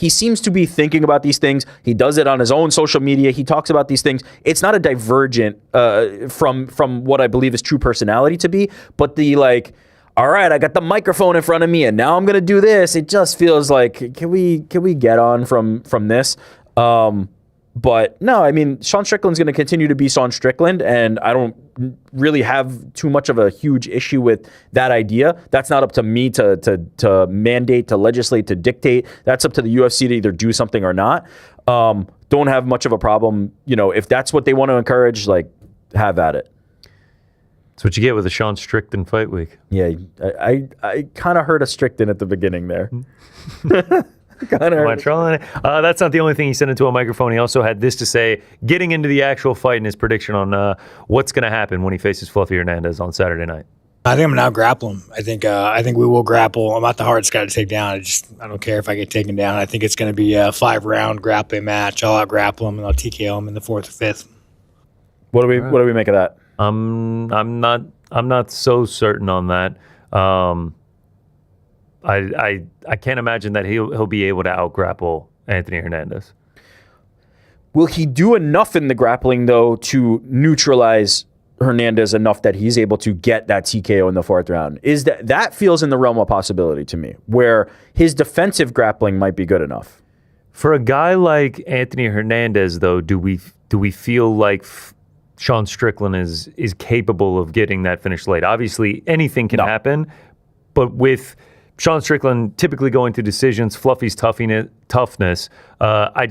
seems to be thinking about these things. He does it on his own social media. He talks about these things. It's not a divergent from what I believe his true personality to be, but the like, all right, I got the microphone in front of me and now I'm going to do this. It just feels like, can we get on from this? But no, I mean, Sean Strickland's going to continue to be Sean Strickland, and I don't really have too much of a huge issue with that idea. That's not up to me to mandate, to legislate, to dictate. That's up to the UFC to either do something or not. Don't have much of a problem. If that's what they want to encourage, like, have at it. That's what you get with a Sean Strickland fight week. Yeah, I kind of heard a Strickland at the beginning there. Am I trolling? That's not the only thing he said into a microphone. He also had this to say, getting into the actual fight and his prediction on what's going to happen when he faces Fluffy Hernandez on Saturday night. I think I'm going to grapple him. I think we will grapple. I'm not the hardest guy to take down. I don't care if I get taken down. I think it's going to be a 5-round grappling match. I'll grapple him and I'll TKO him in the 4th or 5th. What do we make of that? I'm not so certain on that. I can't imagine that he'll be able to out-grapple Anthony Hernandez. Will he do enough in the grappling, though, to neutralize Hernandez enough that he's able to get that TKO in the 4th round? That feels in the realm of possibility to me, where his defensive grappling might be good enough. For a guy like Anthony Hernandez, though, do we feel like Sean Strickland is capable of getting that finish late? Obviously, anything can happen, but with Sean Strickland typically going to decisions, Fluffy's toughness, I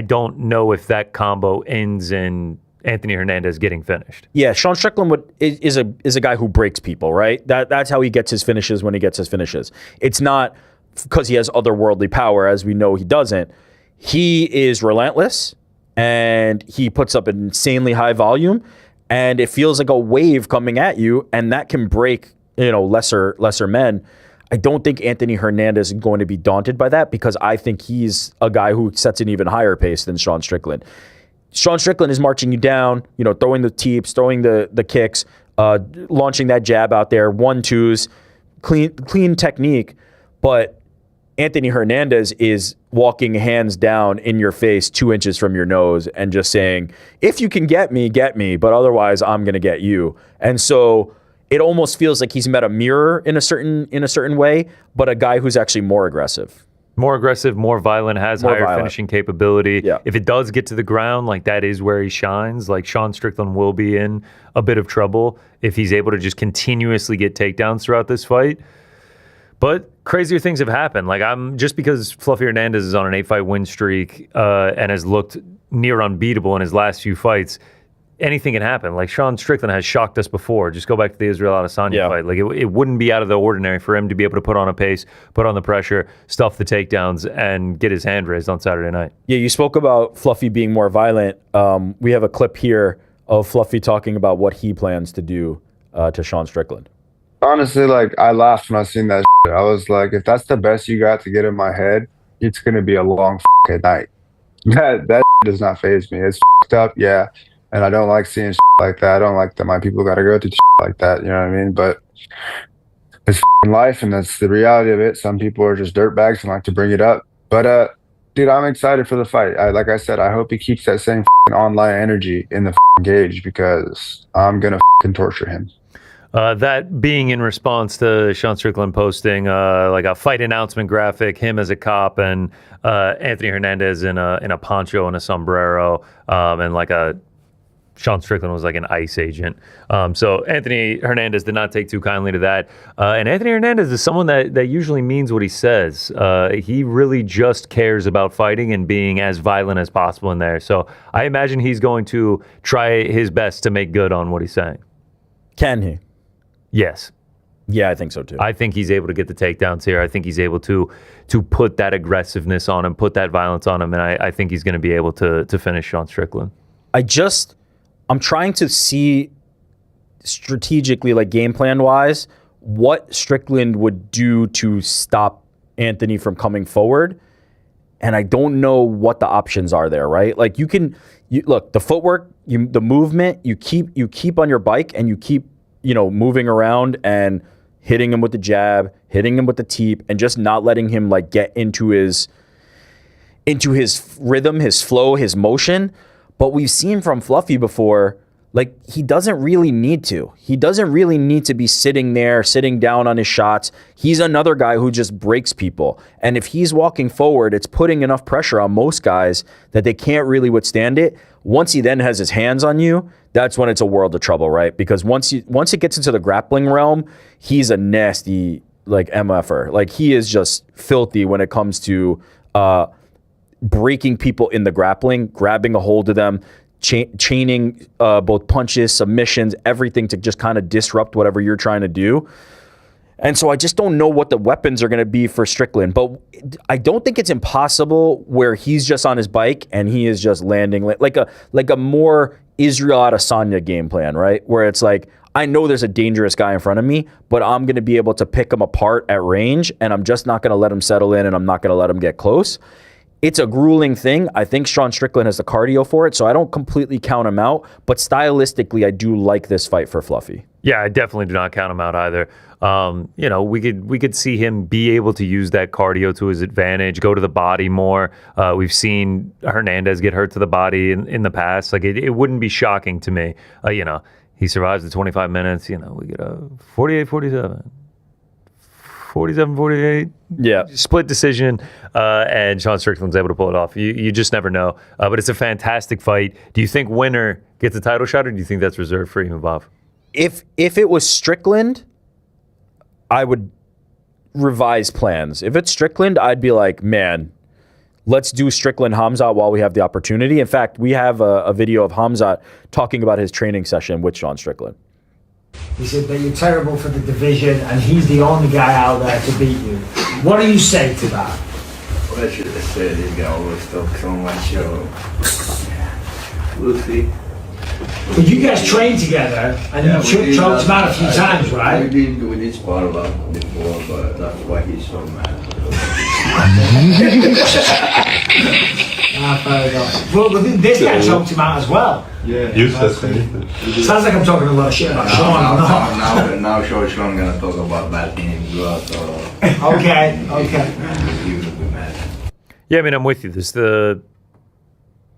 don't know if that combo ends in Anthony Hernandez getting finished. Yeah, Sean Strickland is a guy who breaks people, right? That's how he gets his finishes when he gets his finishes. It's not because he has otherworldly power, as we know he doesn't. He is relentless, and he puts up an insanely high volume, and it feels like a wave coming at you, and that can break, lesser men. I don't think Anthony Hernandez is going to be daunted by that, because I think he's a guy who sets an even higher pace than Sean Strickland. Sean Strickland is marching you down, throwing the teeps, throwing the kicks, launching that jab out there, 1-2s, clean technique, but Anthony Hernandez is walking hands down in your face 2 inches from your nose and just saying, if you can get me, but otherwise I'm going to get you. And so it almost feels like he's met a mirror in a certain way, but a guy who's actually more aggressive. More aggressive, more violent, has More higher violent. finishing capability. Yeah. If it does get to the ground, like that is where he shines. Like Sean Strickland will be in a bit of trouble if he's able to just continuously get takedowns throughout this fight. But crazier things have happened. Like just because Fluffy Hernandez is on an 8-fight win streak and has looked near unbeatable in his last few fights, anything can happen. Like Sean Strickland has shocked us before. Just go back to the Israel Adesanya fight. Like it wouldn't be out of the ordinary for him to be able to put on a pace, put on the pressure, stuff the takedowns, and get his hand raised on Saturday night. Yeah, you spoke about Fluffy being more violent. We have a clip here of Fluffy talking about what he plans to do to Sean Strickland. Honestly, like, I laughed when I seen that shit. I was like, if that's the best you got to get in my head, it's going to be a long night. That does not faze me. It's up, yeah. And I don't like seeing like that. I don't like that my people got to go through like that. You know what I mean? But it's life, and that's the reality of it. Some people are just dirtbags and like to bring it up. But, dude, I'm excited for the fight. Like I said, I hope he keeps that same online energy in the cage, because I'm going to torture him. That being in response to Sean Strickland posting like a fight announcement graphic, him as a cop and Anthony Hernandez in a poncho and a sombrero, and like Sean Strickland was like an ICE agent. So Anthony Hernandez did not take too kindly to that. And Anthony Hernandez is someone that usually means what he says. He really just cares about fighting and being as violent as possible in there. So I imagine he's going to try his best to make good on what he's saying. Can he? Yes. Yeah, I think so too. I think he's able to get the takedowns here. I think he's able to put that aggressiveness on him, put that violence on him, and I think he's going to be able to finish Sean Strickland. I'm trying to see strategically, like game plan wise, what Strickland would do to stop Anthony from coming forward. And I don't know what the options are there, right? Like you look, the footwork, the movement, you keep on your bike and you keep, moving around and hitting him with the jab, hitting him with the teep, and just not letting him like get into his rhythm, his flow, his motion. But we've seen from Fluffy before, like he doesn't really need to. He doesn't really need to be sitting down on his shots. He's another guy who just breaks people. And if he's walking forward, it's putting enough pressure on most guys that they can't really withstand it. Once he then has his hands on you, that's when it's a world of trouble, right? Because once it gets into the grappling realm, he's a nasty like MFer. Like he is just filthy when it comes to breaking people in the grappling, grabbing a hold of them, chaining both punches, submissions, everything to just kind of disrupt whatever you're trying to do. And so I just don't know what the weapons are going to be for Strickland. But I don't think it's impossible where he's just on his bike and he is just landing like a more Israel Adesanya game plan, right? Where it's like, I know there's a dangerous guy in front of me, but I'm going to be able to pick him apart at range, and I'm just not going to let him settle in, and I'm not going to let him get close. It's a grueling thing. I think Sean Strickland has the cardio for it, so I don't completely count him out. But stylistically, I do like this fight for Fluffy. Yeah, I definitely do not count him out either. We could see him be able to use that cardio to his advantage, go to the body more. We've seen Hernandez get hurt to the body in the past. Like it wouldn't be shocking to me. He survives the 25 minutes. We get a 48-47. 47-48. Yeah. Split decision, and Sean Strickland's able to pull it off. You just never know. But it's a fantastic fight. Do you think winner gets a title shot, or do you think that's reserved for Imavov? If it was Strickland, I would revise plans. If it's Strickland, I'd be like, man, let's do Strickland Hamzat while we have the opportunity. In fact, we have a video of Hamzat talking about his training session with Sean Strickland. He said that you're terrible for the division and he's the only guy out there to beat you. What do you say to that? What I should have said, this guy always talks so much. We'll see. But you guys trained together and you choked him out a few times, right? We did spar a lot before, but that's why he's so mad. Fair enough. Well, this guy choked him out as well. Yeah. Sounds like I'm talking a lot of shit about Sean. Now Sean gonna talk about bad things as well, so... Okay. He will be mad. Yeah, I mean, I'm with you. This the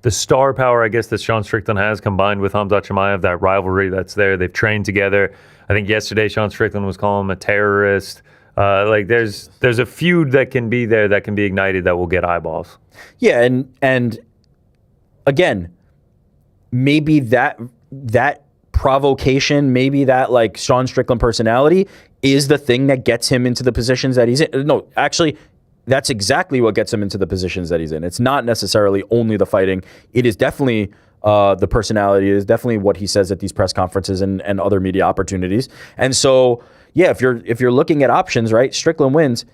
star power, I guess, that Sean Strickland has, combined with Hamzat Chimaev, that rivalry that's there. They've trained together. I think yesterday Sean Strickland was calling him a terrorist. Like there's a feud that can be there that can be ignited that will get eyeballs. Yeah, and again, maybe that provocation, maybe that like Sean Strickland personality is the thing that gets him into the positions that he's in. No, actually, that's exactly what gets him into the positions that he's in. It's not necessarily only the fighting. It is definitely the personality. It is definitely what he says at these press conferences and other media opportunities. And so, yeah, if you're looking at options, right, Strickland wins.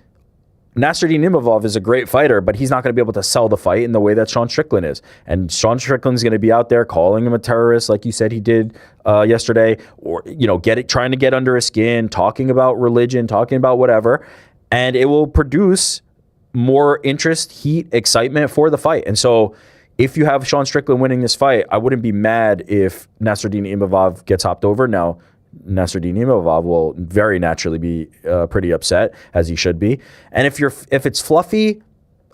Nasruddin Imavov is a great fighter, but he's not going to be able to sell the fight in the way that Sean Strickland is. And Sean Strickland's going to be out there calling him a terrorist, like you said he did yesterday, or trying to get under his skin, talking about religion, talking about whatever, and it will produce more interest, heat, excitement for the fight. And so, if you have Sean Strickland winning this fight, I wouldn't be mad if Nasruddin Imavov gets hopped over. Now, Nasruddin Imavov will very naturally be pretty upset, as he should be. And if it's fluffy,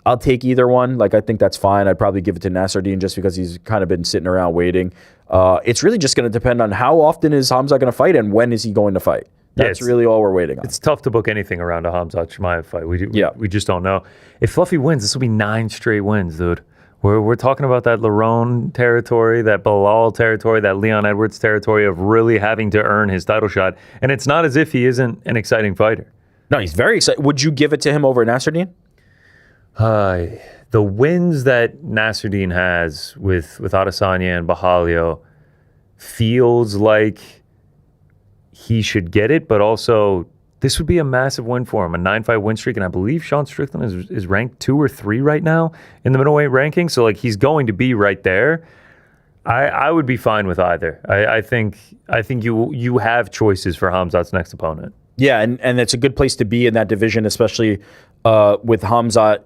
I'll take either one. Like, I think that's fine. I'd probably give it to Nasruddin just because he's kind of been sitting around waiting. It's really just going to depend on how often is Khamzat going to fight and when is he going to fight. That's really all we're waiting on. It's tough to book anything around a Khamzat Chimaev fight. We just don't know. If Fluffy wins, this will be 9 straight wins, dude. We're talking about that Lerone territory, that Bilal territory, that Leon Edwards territory of really having to earn his title shot. And it's not as if he isn't an exciting fighter. No, he's very excited. Would you give it to him over Nasruddin? The wins that Nasruddin has with Adesanya and Bahalio feels like he should get it, but also this would be a massive win for him, a 9-fight win streak, and I believe Sean Strickland is ranked 2 or 3 right now in the middleweight ranking, so like he's going to be right there. I would be fine with either. I think you have choices for Khamzat's next opponent. Yeah, and it's a good place to be in that division, especially with Khamzat,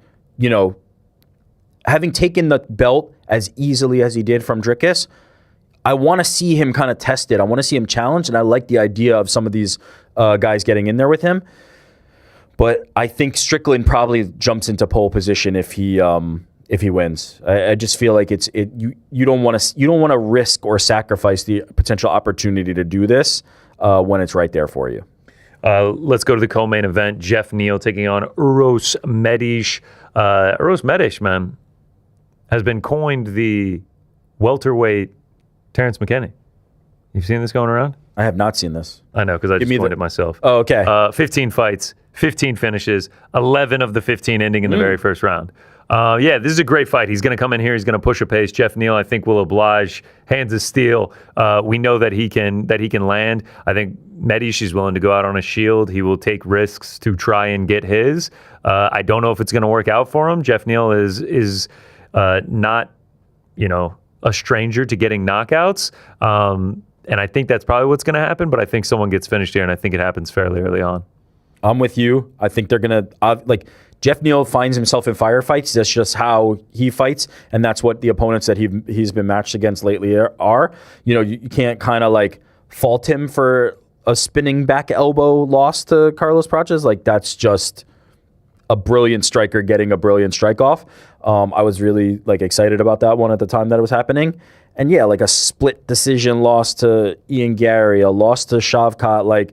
having taken the belt as easily as he did from Dricus. I want to see him kind of tested. I want to see him challenged, and I like the idea of some of these guys getting in there with him. But I think Strickland probably jumps into pole position if he wins. I just feel like you don't want to risk or sacrifice the potential opportunity to do this when it's right there for you. Let's go to the co-main event. Jeff Neal taking on Uros Medic. Uros Medic, man, has been coined the welterweight Terrence McKinney. You've seen this going around? I have not seen this. I know, because I just coined it myself. Oh, okay. 15 fights, 15 finishes, 11 of the 15 ending in the very first round. This is a great fight. He's going to come in here. He's going to push a pace. Jeff Neal, I think, will oblige. Hands of steel. We know that he can land. I think Medic is willing to go out on a shield. He will take risks to try and get his. I don't know if it's going to work out for him. Jeff Neal is not, a stranger to getting knockouts. And I think that's probably what's going to happen, but I think someone gets finished here, and I think it happens fairly early on. I'm with you. I think they're going to, Jeff Neal finds himself in firefights. That's just how he fights, and that's what the opponents that he's been matched against lately are. You can't kind of, fault him for a spinning back elbow loss to Carlos Prates. That's just a brilliant striker getting a brilliant strike off. I was really excited about that one at the time that it was happening. And yeah, a split decision loss to Ian Gary, a loss to Shavkat.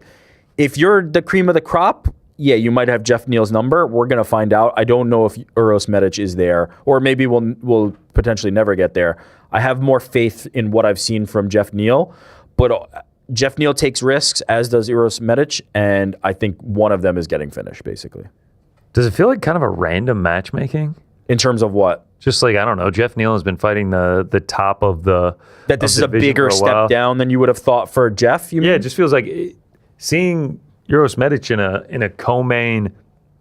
If you're the cream of the crop, yeah, you might have Jeff Neal's number. We're going to find out. I don't know if Uros Medic is there, or maybe we'll potentially never get there. I have more faith in what I've seen from Jeff Neal, but Jeff Neal takes risks, as does Uros Medic, and I think one of them is getting finished, basically. Does it feel like kind of a random matchmaking? In terms of what? Just I don't know. Jeff Neal has been fighting the top of the that this is a bigger step down than you would have thought for Jeff. You mean? Yeah, it just feels like seeing Uros Medic in a co-main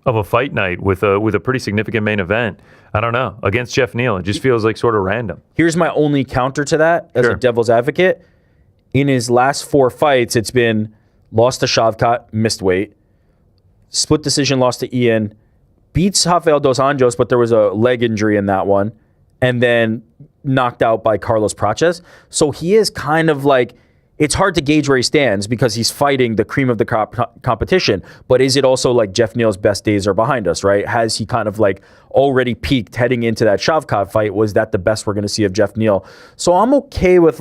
of a fight night with a pretty significant main event. I don't know, against Jeff Neal. It just feels like sort of random. Here's my only counter to that as a devil's advocate. In his last 4 fights, it's been lost to Shavkat, missed weight, split decision loss to Ian, beats Rafael Dos Anjos, but there was a leg injury in that one, and then knocked out by Carlos Prates. So he is kind of it's hard to gauge where he stands because he's fighting the cream of the competition. But is it also Jeff Neal's best days are behind us, right? Has he kind of already peaked heading into that Shavkat fight? Was that the best we're going to see of Jeff Neal? So I'm okay with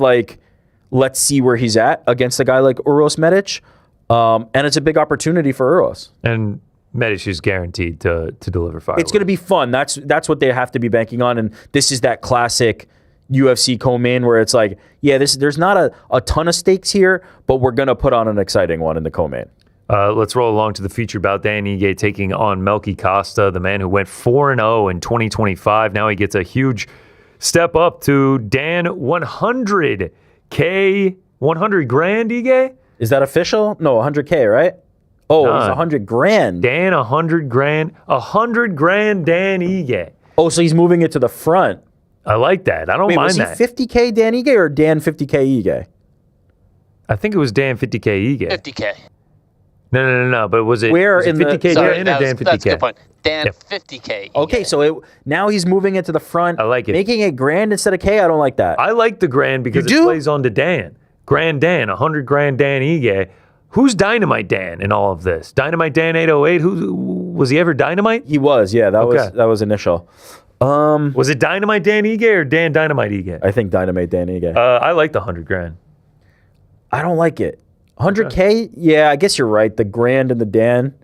let's see where he's at against a guy like Uros Medic. And it's a big opportunity for Uros. And Medish is guaranteed to deliver fire. It's going to be fun. That's what they have to be banking on. And this is that classic UFC co-main where it's like, yeah, there's not a ton of stakes here, but we're going to put on an exciting one in the co-main. Let's roll along to the feature bout. Dan Ige taking on Melky Costa, the man who went 4-0 in 2025. Now he gets a huge step up to Dan 100K, 100 grand, Ige? Is that official? No, 100K, right? Oh, it's 100 grand. Dan 100 grand. 100 grand Dan Ige. Oh, so he's moving it to the front. I like that. I don't mind was that. He 50K Dan Ige or Dan 50K Ige? I think it was Dan 50K Ige. 50K. No. But was it Where was it in the- 50K Sorry, Dan or Dan 50K? that's a good point. Dan Yeah. 50K. Okay, so now he's moving it to the front. I like it. Making it grand instead of K, I don't like that. I like the grand because You it do? plays on to Dan. Grand Dan, 100 grand Dan Ige. Who's Dynamite Dan in all of this? Dynamite Dan 808? Who was he ever Dynamite? He was, yeah. That was initial. Was it Dynamite Dan Ige or Dan Dynamite Ige? I think Dynamite Dan Ige. I like the 100 grand. I don't like it. 100K? Yeah, I guess you're right. The grand and the Dan.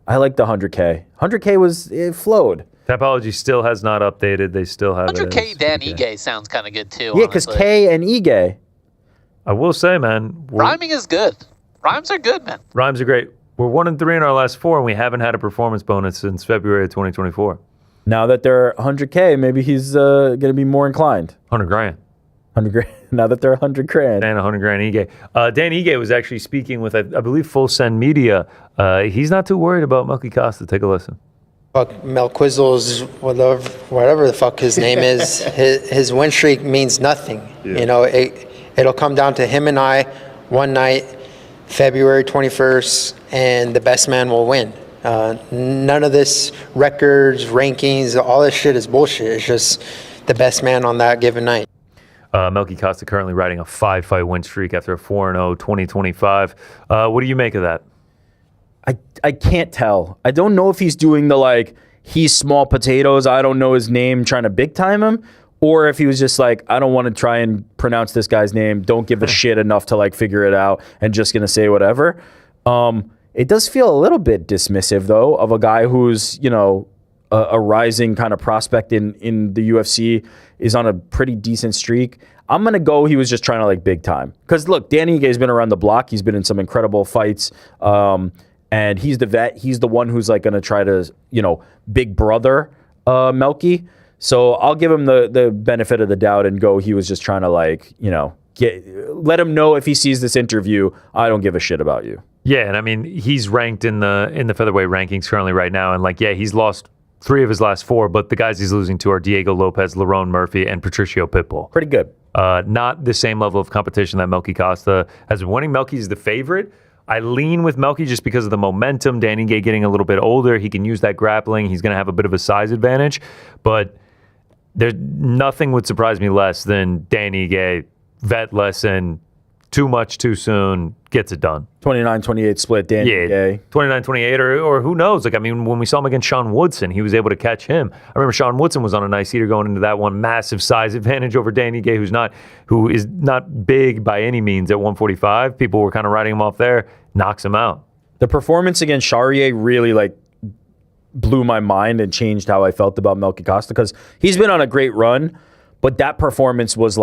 I like the 100K. 100K it flowed. Tapology still has not updated. They still have 100K it. Dan Ige sounds kind of good too. Yeah, because honestly. K and Ige. I will say, man, Rhyming is good. Rhymes are good, man. rhymes are great. We're 1-3 in our last 4, and we haven't had a performance bonus since February of 2024. Now that they're 100K, maybe he's going to be more inclined. 100 grand. 100 grand. Now that they're 100 grand. Dan 100 grand Ige. Dan Ige was actually speaking with, I believe, Full Send Media. He's not too worried about Melky Costa. Take a listen. Fuck Melquizzle's whatever the fuck his name is. His win streak means nothing. Yeah. You know, it'll come down to him and I one night, February 21st, and the best man will win. None of this records, rankings, all this shit is bullshit. It's just the best man on that given night. Melky Costa currently riding a 5-fight win streak after a 4-0 2025. What do you make of that? I can't tell. I don't know if he's doing he's small potatoes, I don't know his name, trying to big time him, or if he was just like, I don't want to try and pronounce this guy's name, don't give a shit enough to figure it out and just going to say whatever. It does feel a little bit dismissive, though, of a guy who's, a rising kind of prospect in the UFC, is on a pretty decent streak. I'm going to go he was just trying to big time. Because look, Dan Ige has been around the block. He's been in some incredible fights. And he's the vet. He's the one who's going to try to, big brother Melky. So I'll give him the benefit of the doubt and go he was just trying to let him know if he sees this interview, I don't give a shit about you. Yeah, and I mean, he's ranked in the featherweight rankings currently right now, and he's lost 3 of his last 4, but the guys he's losing to are Diego Lopez, Lerone Murphy, and Patricio Pitbull. Pretty good. Not the same level of competition that Melky Costa has been winning. Melky's the favorite. I lean with Melky just because of the momentum. Dan Ige getting a little bit older. He can use that grappling. He's going to have a bit of a size advantage, but there's nothing would surprise me less than Dan Ige, vet lesson, too much too soon, gets it done. 29-28 split, Dan Ige. 29-28 or who knows? When we saw him against Sean Woodson, he was able to catch him. I remember Sean Woodson was on a nice heater going into that one, massive size advantage over Dan Ige, who is not big by any means at 145. People were kind of riding him off there, knocks him out. The performance against Charrier really blew my mind and changed how I felt about Melky Costa, because he's been on a great run, but that performance was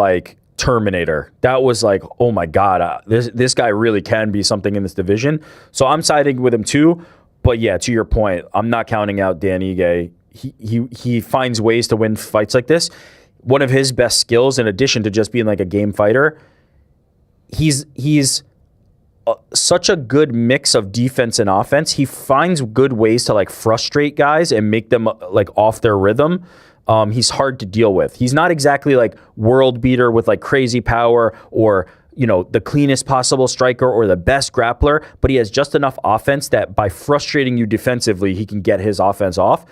Terminator. That was oh my God, this guy really can be something in this division. So I'm siding with him too. But yeah, to your point, I'm not counting out Dan Ige. He finds ways to win fights like this. One of his best skills, in addition to just being a game fighter, he's such a good mix of defense and offense. He finds good ways to frustrate guys and make them off their rhythm. He's hard to deal with. He's not exactly world beater with crazy power or the cleanest possible striker or the best grappler, but he has just enough offense that by frustrating you defensively, he can get his offense off.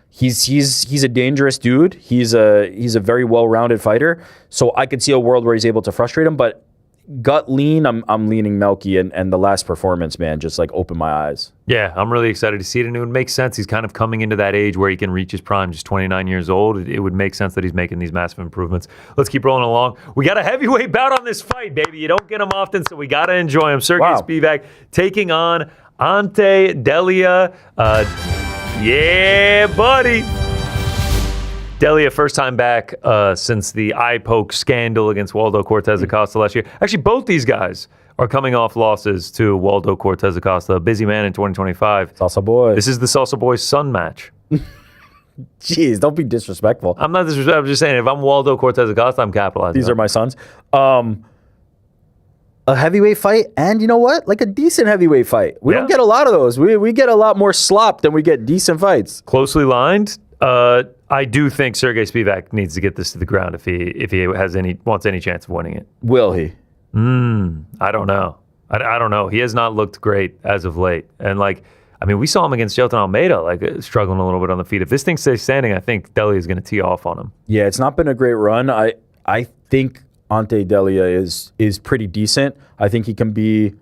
He's a dangerous dude. He's a very well-rounded fighter. So I could see a world where he's able to frustrate him, but gut lean, I'm leaning Melky, and the last performance, man, just opened my eyes. Yeah, I'm really excited to see it, and it would make sense. He's kind of coming into that age where he can reach his prime, just 29 years old. It would make sense that he's making these massive improvements. Let's keep rolling along. We got a heavyweight bout on this fight, baby. You don't get them often, so we got to enjoy him. Sergey Spivak taking on Ante Delia. Yeah, buddy. Delia, first time back since the eye poke scandal against Waldo Cortez Acosta last year. Actually, both these guys are coming off losses to Waldo Cortez Acosta, a busy man in 2025. Salsa boy. This is the Salsa Boys son match. Jeez, don't be disrespectful. I'm not disrespectful. I'm just saying, if I'm Waldo Cortez Acosta, I'm capitalizing. These are my sons. A heavyweight fight, and you know what? Like a decent heavyweight fight. We don't get a lot of those. We get a lot more slop than we get decent fights. Closely lined. I do think Sergey Spivak needs to get this to the ground if he has wants any chance of winning it. Will he? I don't know. I don't know. He has not looked great as of late. And we saw him against Jelton Almeida, struggling a little bit on the feet. If this thing stays standing, I think Delia is going to tee off on him. Yeah, it's not been a great run. I think Ante Delia is pretty decent. I think he can be.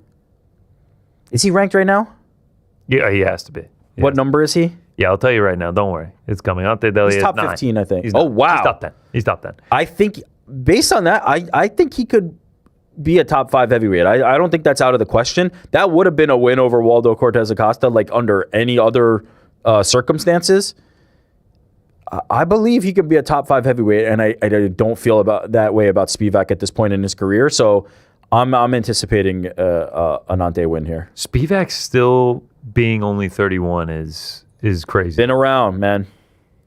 Is he ranked right now? Yeah, he has to be. What number is he? Yeah, I'll tell you right now. Don't worry. It's coming. Ante Delia He's top is 15, I think. Oh, wow. He's top 10. I think, based on that, I think he could be a top 5 heavyweight. I don't think that's out of the question. That would have been a win over Waldo Cortez Acosta, under any other circumstances. I believe he could be a top 5 heavyweight, and I don't feel that way about Spivak at this point in his career. So I'm anticipating an Ante win here. Spivak still being only 31 is crazy. Been around, man.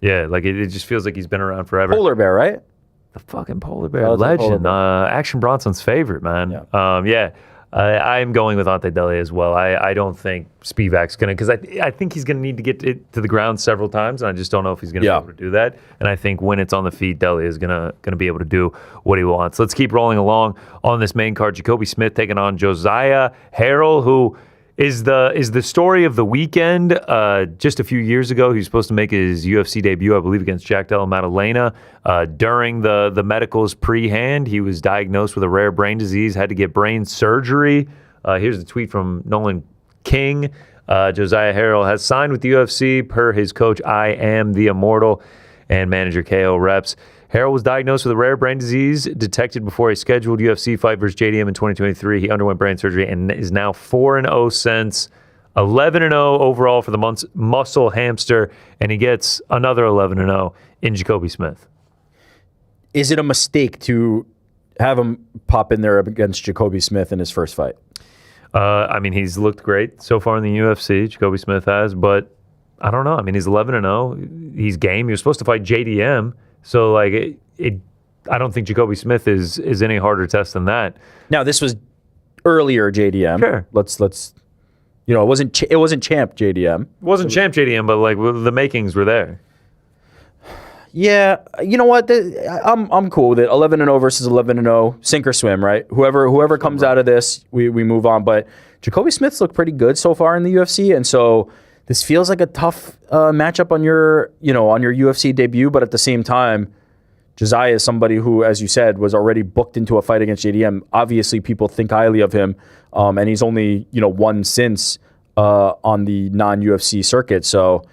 Yeah, it just feels like he's been around forever. Polar bear, right? The fucking polar bear legend. Action Bronson's favorite, man. Yeah. I'm going with Ante Delia as well. I don't think Spivak's going to, because I think he's going to need to get it to the ground several times, and I just don't know if he's going to be able to do that. And I think when it's on the feet, Delia is going to be able to do what he wants. Let's keep rolling along on this main card. Jacoby Smith taking on Josiah Harrell, who is the story of the weekend. Just a few years ago, he was supposed to make his UFC debut, I believe, against Jack Della Maddalena. During the medicals pre-hand, he was diagnosed with a rare brain disease, had to get brain surgery. Here's the tweet from Nolan King. Josiah Harrell has signed with the UFC per his coach, I Am the Immortal, and manager KO Reps. Harrell was diagnosed with a rare brain disease detected before a scheduled UFC fight versus JDM in 2023. He underwent brain surgery and is now 4-0 since, 11-0 overall for the muscle hamster, and he gets another 11-0 in Jacoby Smith. Is it a mistake to have him pop in there against Jacoby Smith in his first fight? He's looked great so far in the UFC, Jacoby Smith has, but I don't know. He's 11-0. He's game. He was supposed to fight JDM. So I don't think Jacoby Smith is any harder test than that. Now this was earlier JDM. Sure. Let's it wasn't champ JDM. It wasn't champ JDM, but the makings were there. Yeah, you know what? I'm cool with it. 11-0 versus 11-0, sink or swim, right? Whoever comes out of this, we move on. But Jacoby Smith's looked pretty good so far in the UFC, and so this feels like a tough matchup on your UFC debut, but at the same time, Josiah is somebody who, as you said, was already booked into a fight against JDM. Obviously, people think highly of him, and he's only won since on the non-UFC circuit. So,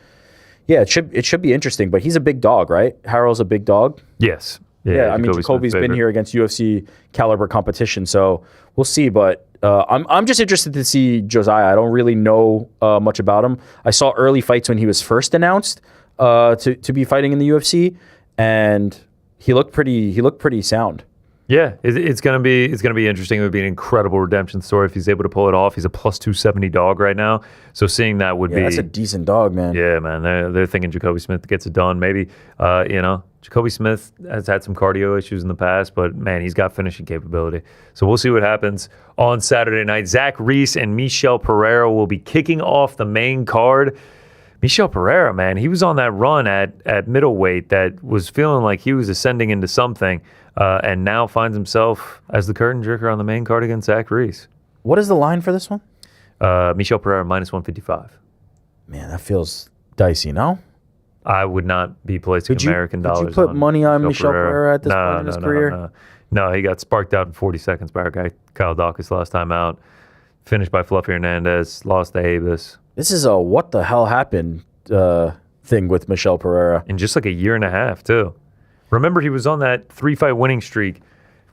yeah, it should be interesting. But he's a big dog, right? Harrell's a big dog. Yes. Yeah, Jacoby's been here against UFC caliber competition, so we'll see. But I'm just interested to see Josiah. I don't really know much about him. I saw early fights when he was first announced to be fighting in the UFC, and he looked pretty sound. Yeah, it's gonna be interesting. It would be an incredible redemption story if he's able to pull it off. He's a plus 270 dog right now, so seeing that would be that's a decent dog, man. Yeah, man. They're thinking Jacoby Smith gets it done. Maybe Jacoby Smith has had some cardio issues in the past, but man, he's got finishing capability. So we'll see what happens on Saturday night. Zach Reese and Michel Pereira will be kicking off the main card. Michel Pereira, man, he was on that run at middleweight that was feeling like he was ascending into something, and now finds himself as the curtain jerker on the main card against Zach Reese. What is the line for this one? Michel Pereira minus 155. Man, that feels dicey, no? I would not be placing American dollars. Could you put money on Michel Pereira at this point in his career? No, he got sparked out in 40 seconds by our guy Kyle Dawkins last time out. Finished by Fluffy Hernandez, lost to Avis. This is a what the hell happened thing with Michel Pereira. In just like a year and a half, too. Remember, he was on that 3-fight winning streak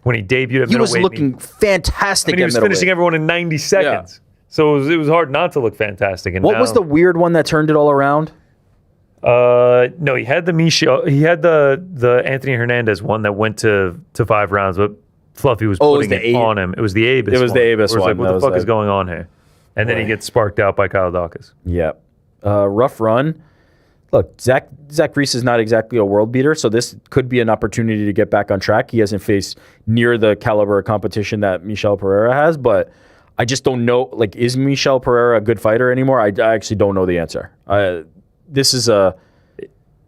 when he debuted at middleweight. He was looking fantastic at middleweight. He was finishing everyone in 90 seconds. So it was hard not to look fantastic. And What was the weird one that turned it all around? No, he had the Anthony Hernandez one that went to 5 rounds, but Fluffy was putting it on him. It was the Abus. It was the Abus one. Like, what the fuck is going on here? And then he gets sparked out by Kyle Dawkins. Yep. Rough run. Look, Zach Reese is not exactly a world beater, so this could be an opportunity to get back on track. He hasn't faced near the caliber of competition that Michel Pereira has, but I just don't know. Like, is Michel Pereira a good fighter anymore? I actually don't know the answer.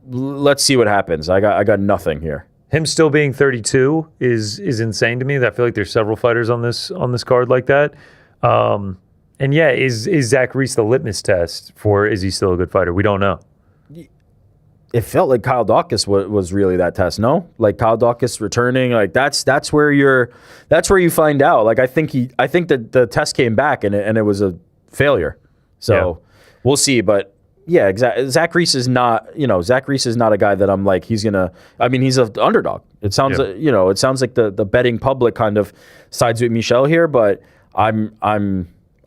Let's see what happens. I got nothing here. Him still being 32 is insane to me. I feel like there's several fighters on this card like that. And yeah, is Zach Reese the litmus test for is he still a good fighter? We don't know. It felt like Kyle Dawkins was really that test. No, like Kyle Dawkins returning, like that's where you find out. Like I think that the test came back and it was a failure. So we'll see. But yeah, exactly. Zach Reese is not a guy that I'm like he's gonna. I mean, he's an underdog. It sounds it sounds like the betting public kind of sides with Michel here, but I'm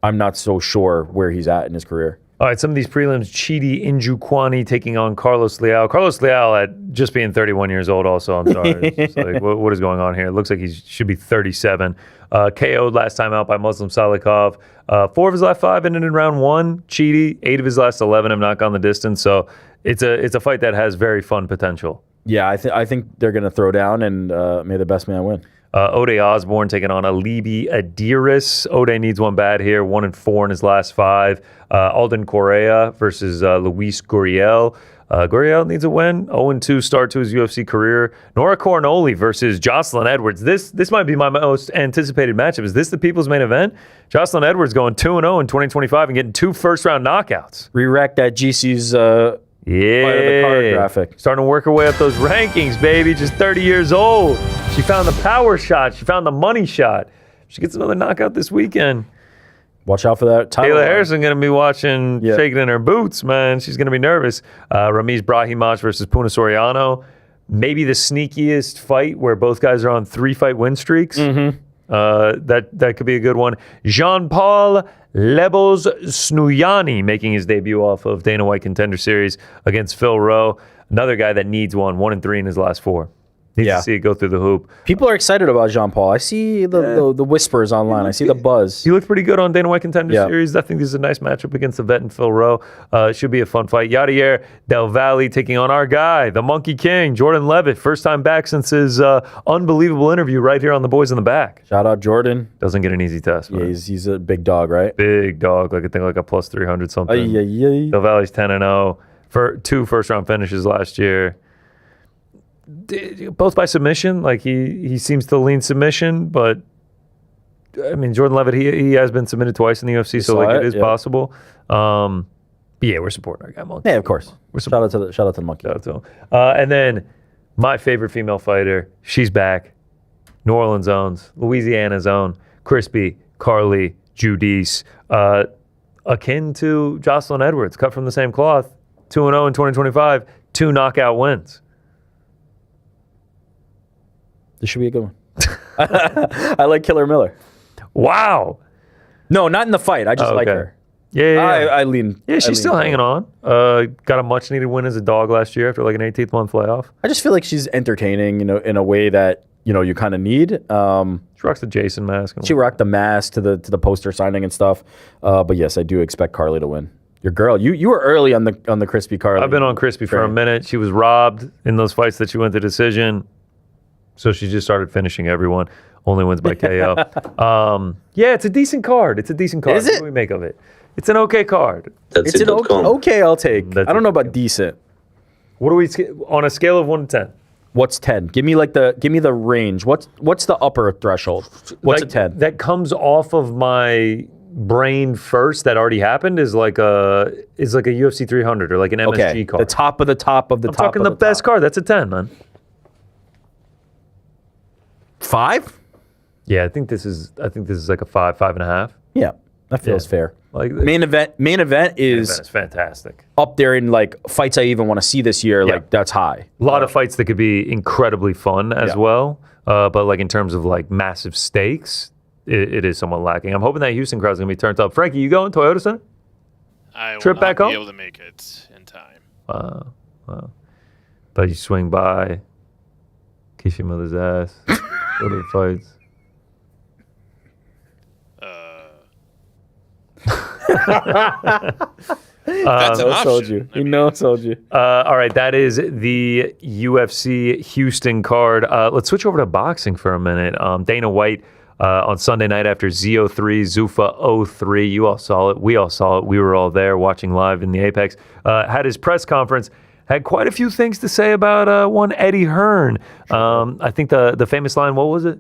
not so sure where he's at in his career. All right, some of these prelims, Chidi Njukwani taking on Carlos Leal. Carlos Leal at just being 31 years old also, I'm sorry. It's like, what is going on here? It looks like he should be 37. KO'd last time out by Muslim Salikov. 4 of his last 5 ended in round 1. Chidi, 8 of his last 11 have not gone the distance. So it's a fight that has very fun potential. Yeah, I think they're going to throw down and may the best man win. Ode Osborne taking on Alibi Adiris. Ode needs one bad here, 1-4 in his last 5. Alden Correa versus Luis Gurriel. Gurriel needs a win, 0-2 start to his UFC career. Nora Cornoli versus Jocelyn Edwards. This might be my most anticipated matchup. Is this the people's main event? Jocelyn Edwards going 2-0 in 2025 and getting 2 first-round knockouts. Re-rack that GC's yeah, fight of the card graphic. Starting to work her way up those rankings, baby. Just 30 years old. She found the power shot. She found the money shot. She gets another knockout this weekend. Watch out for that. Taylor Harrison going to be watching, shaking in her boots, man. She's going to be nervous. Ramiz Brahimaj versus Puna Soriano. Maybe the sneakiest fight where both guys are on 3-fight win streaks. Mm-hmm. That could be a good one. Jean-Paul Lebos Snuyani making his debut off of Dana White Contender Series against Phil Rowe. Another guy that needs one, 1-3 in his last 4. Needs to see it go through the hoop. People are excited about Jean-Paul. I see the whispers online. I see the buzz. He looked pretty good on Dana White Contender Series. I think this is a nice matchup against the vet and Phil Rowe. It should be a fun fight. Yadier Del Valle taking on our guy, the Monkey King, Jordan Levitt. First time back since his unbelievable interview right here on The Boys in the Back. Shout out Jordan. Doesn't get an easy test. Yeah, he's a big dog, right? Big dog. Like I think like a plus 300 something. Del Valle's 10-0 for 2 first-round finishes last year. Both by submission. Like he seems to lean submission, but I mean Jordan Levitt he has been submitted twice in the UFC, so like it is possible. But yeah, we're supporting our guy Monkey. Yeah, of course. Shout out to the Monkey. Shout out to him. And then my favorite female fighter, she's back. New Orleans owns, Louisiana's own, Crispy Carly Judice, akin to Jocelyn Edwards, cut from the same cloth. 2-0 in 2025, 2 knockout wins. This should be a good one. I like Killer Miller. Wow. No, not in the fight. I just like her. Yeah. I lean. Yeah, she's still hanging on. Got a much needed win as a dog last year after like an 18th month layoff. I just feel like she's entertaining, in a way that you kind of need. She rocks the Jason mask. She rocked the mask to the poster signing and stuff. But yes, I do expect Carly to win. Your girl, you were early on the Crispy Carly. I've been on Crispy for a minute. She was robbed in those fights that she went to decision. So she just started finishing everyone. Only wins by KO. Yeah, it's a decent card. Is it? What do we make of it? It's an okay card. It's an okay. I'll take. I don't know about decent. What do we on a scale of 1 to 10? What's 10? Give me the range. What's the upper threshold? What's a 10? That comes off of my brain first. That already happened is like a UFC 300 or like an MSG card. The top of the top of the I'm top. talking the best card. That's a 10, man. 5? Yeah, I think this is like a 5, 5.5. Yeah, that feels fair. Like main event is fantastic. Up there in like fights I even want to see this year. Like that's high. A lot of fights that could be incredibly fun as well. But like in terms of like massive stakes, it is somewhat lacking. I'm hoping that Houston crowd's going to be turned up. Frankie, you going Toyota Center? I Trip will back not home? be able to make it in time. Wow. But you swing by, kiss your mother's ass, go to the fights. That's an option. You know, told you. All right, that is the UFC Houston card. Let's switch over to boxing for a minute. Dana White on Sunday night after ZO3, Zuffa 03. You all saw it. We all saw it. We were all there watching live in the Apex. Had his press conference. Had quite a few things to say about one Eddie Hearn. I think the famous line, what was it?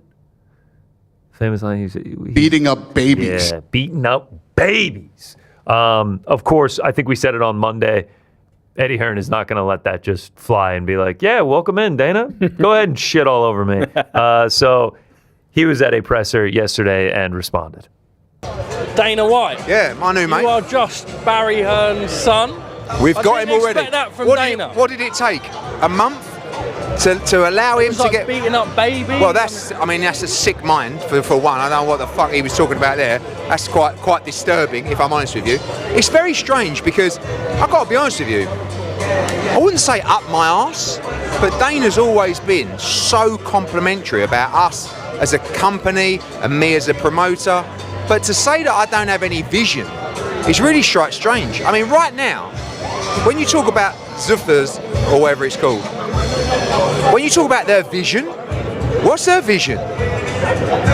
Famous line, he said, beating up babies. Yeah, beating up babies. Of course, I think we said it on Monday. Eddie Hearn is not going to let that just fly and be like, yeah, welcome in, Dana. Go ahead and shit all over me. So he was at a presser yesterday and responded. Dana White. Yeah, my new mate. You are just Barry Hearn's son. We've I got didn't him already. expect that from what Dana. What did it take? A month to allow him It's to like get beating up babies. Well, that's a sick mind for one. I don't know what the fuck he was talking about there. That's quite disturbing, if I'm honest with you. It's very strange because I've got to be honest with you. I wouldn't say up my arse, but Dana's always been so complimentary about us as a company and me as a promoter. But to say that I don't have any vision is really strange. I mean, right now, when you talk about Zuffers or whatever it's called, when you talk about their vision, what's their vision?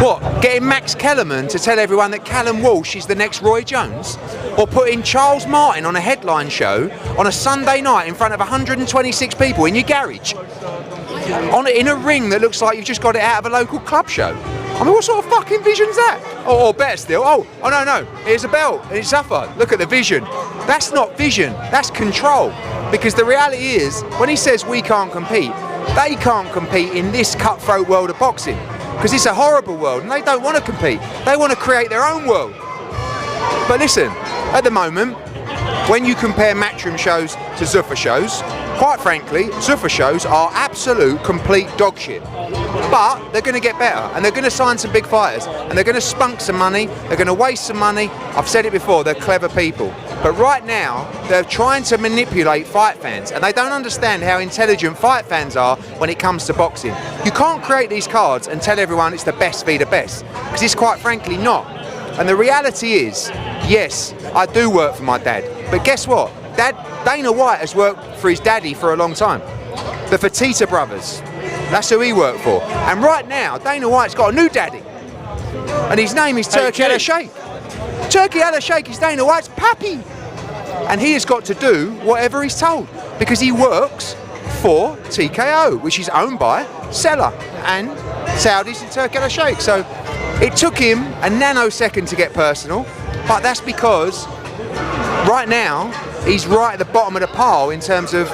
What, getting Max Kellerman to tell everyone that Callum Walsh is the next Roy Jones? Or putting Charles Martin on a headline show on a Sunday night in front of 126 people in your garage? In a ring that looks like you've just got it out of a local club show? I mean, what sort of fucking vision's that? Or better still, no, here's a belt and it's Zuffa. Look at the vision. That's not vision, that's control. Because the reality is, when he says we can't compete, they can't compete in this cutthroat world of boxing. Because it's a horrible world and they don't want to compete. They want to create their own world. But listen, at the moment, when you compare Matchroom shows to Zuffa shows, quite frankly, Zuffa shows are absolute, complete dog shit. But they're going to get better and they're going to sign some big fighters and they're going to spunk some money, they're going to waste some money. I've said it before, they're clever people. But right now, they're trying to manipulate fight fans and they don't understand how intelligent fight fans are when it comes to boxing. You can't create these cards and tell everyone it's the best v the best, because it's quite frankly not. And the reality is, yes, I do work for my dad, but guess what? Dana White has worked for his daddy for a long time. The Fertitta brothers, that's who he worked for. And right now, Dana White's got a new daddy. And his name is Turki Al Sheikh. Turki Al Sheikh is Dana White's pappy. And he has got to do whatever he's told because he works for TKO, which is owned by Seller and Saudis and Turki Al Sheikh. So it took him a nanosecond to get personal, but that's because right now, he's right at the bottom of the pile in terms of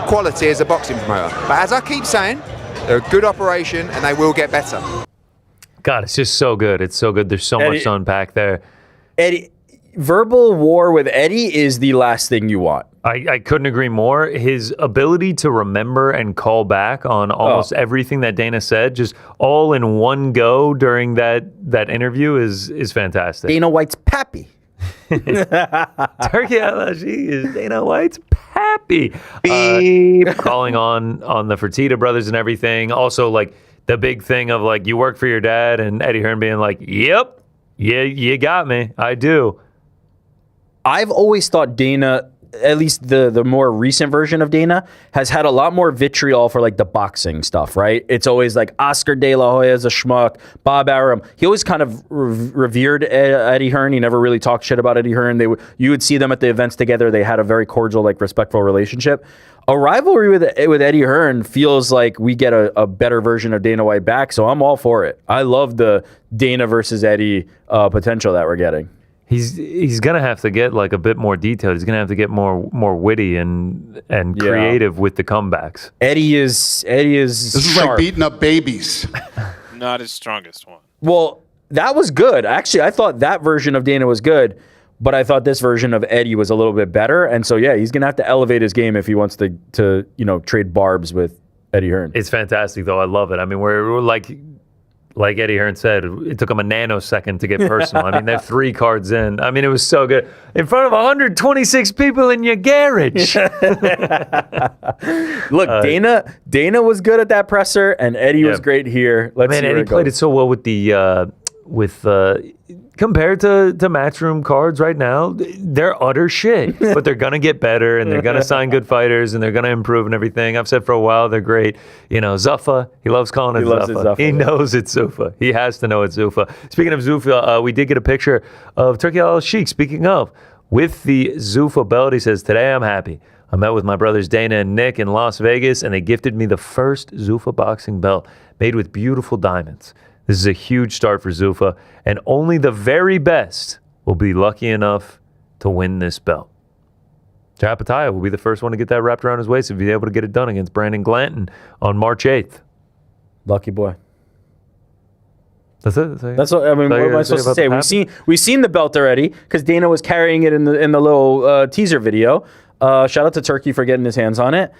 quality as a boxing promoter. But as I keep saying, they're a good operation and they will get better. God, it's just so good. It's so good. There's so much to unpack there. Eddie, verbal war with Eddie is the last thing you want. I couldn't agree more. His ability to remember and call back on almost everything that Dana said, just all in one go during that interview is fantastic. Dana White's pappy. Turki Al Sheikh is Dana White's pappy. Calling on the Fertitta brothers and everything. Also, like the big thing of like you work for your dad, and Eddie Hearn being like, "Yep, yeah, you got me. I do." I've always thought Dana, at least the more recent version of Dana, has had a lot more vitriol for like the boxing stuff, right? It's always like Oscar De La Hoya's a schmuck, Bob Arum. He always kind of revered Eddie Hearn. He never really talked shit about Eddie Hearn. You would see them at the events together. They had a very cordial, like respectful relationship. A rivalry with Eddie Hearn feels like we get a better version of Dana White back, so I'm all for it. I love the Dana versus Eddie potential that we're getting. He's gonna have to get like a bit more detailed. He's gonna have to get more witty and creative with the comebacks. Eddie is This is sharp. like beating up babies. Not his strongest one. Well, that was good. Actually, I thought that version of Dana was good, but I thought this version of Eddie was a little bit better. And so yeah, he's gonna have to elevate his game if he wants to trade barbs with Eddie Hearn. It's fantastic though. I love it. I mean, we're like like Eddie Hearn said, it took him a nanosecond to get personal. I mean, they're 3 cards in. I mean, it was so good. In front of 126 people in your garage. Look, Dana was good at that presser, and Eddie was great here. Let's see where Eddie it played goes. it so well with the compared to Matchroom cards right now, they're utter shit. But they're gonna get better, and they're gonna sign good fighters, and they're gonna improve and everything. I've said for a while they're great. You know, Zuffa, he loves calling it Zuffa. He knows it's Zuffa. He has to know it's Zuffa. Speaking of Zuffa, we did get a picture of Turkey Al Sheikh. Speaking of, with the Zuffa belt, he says, "Today I'm happy. I met with my brothers Dana and Nick in Las Vegas, and they gifted me the first Zuffa boxing belt made with beautiful diamonds. This is a huge start for Zuffa, and only the very best will be lucky enough to win this belt." Chapataya will be the first one to get that wrapped around his waist and be able to get it done against Brandon Glanton on March 8th. Lucky boy. That's it. That's what I mean. What am I supposed to say? We've seen the belt already because Dana was carrying it in the little teaser video. Shout out to Turkey for getting his hands on it.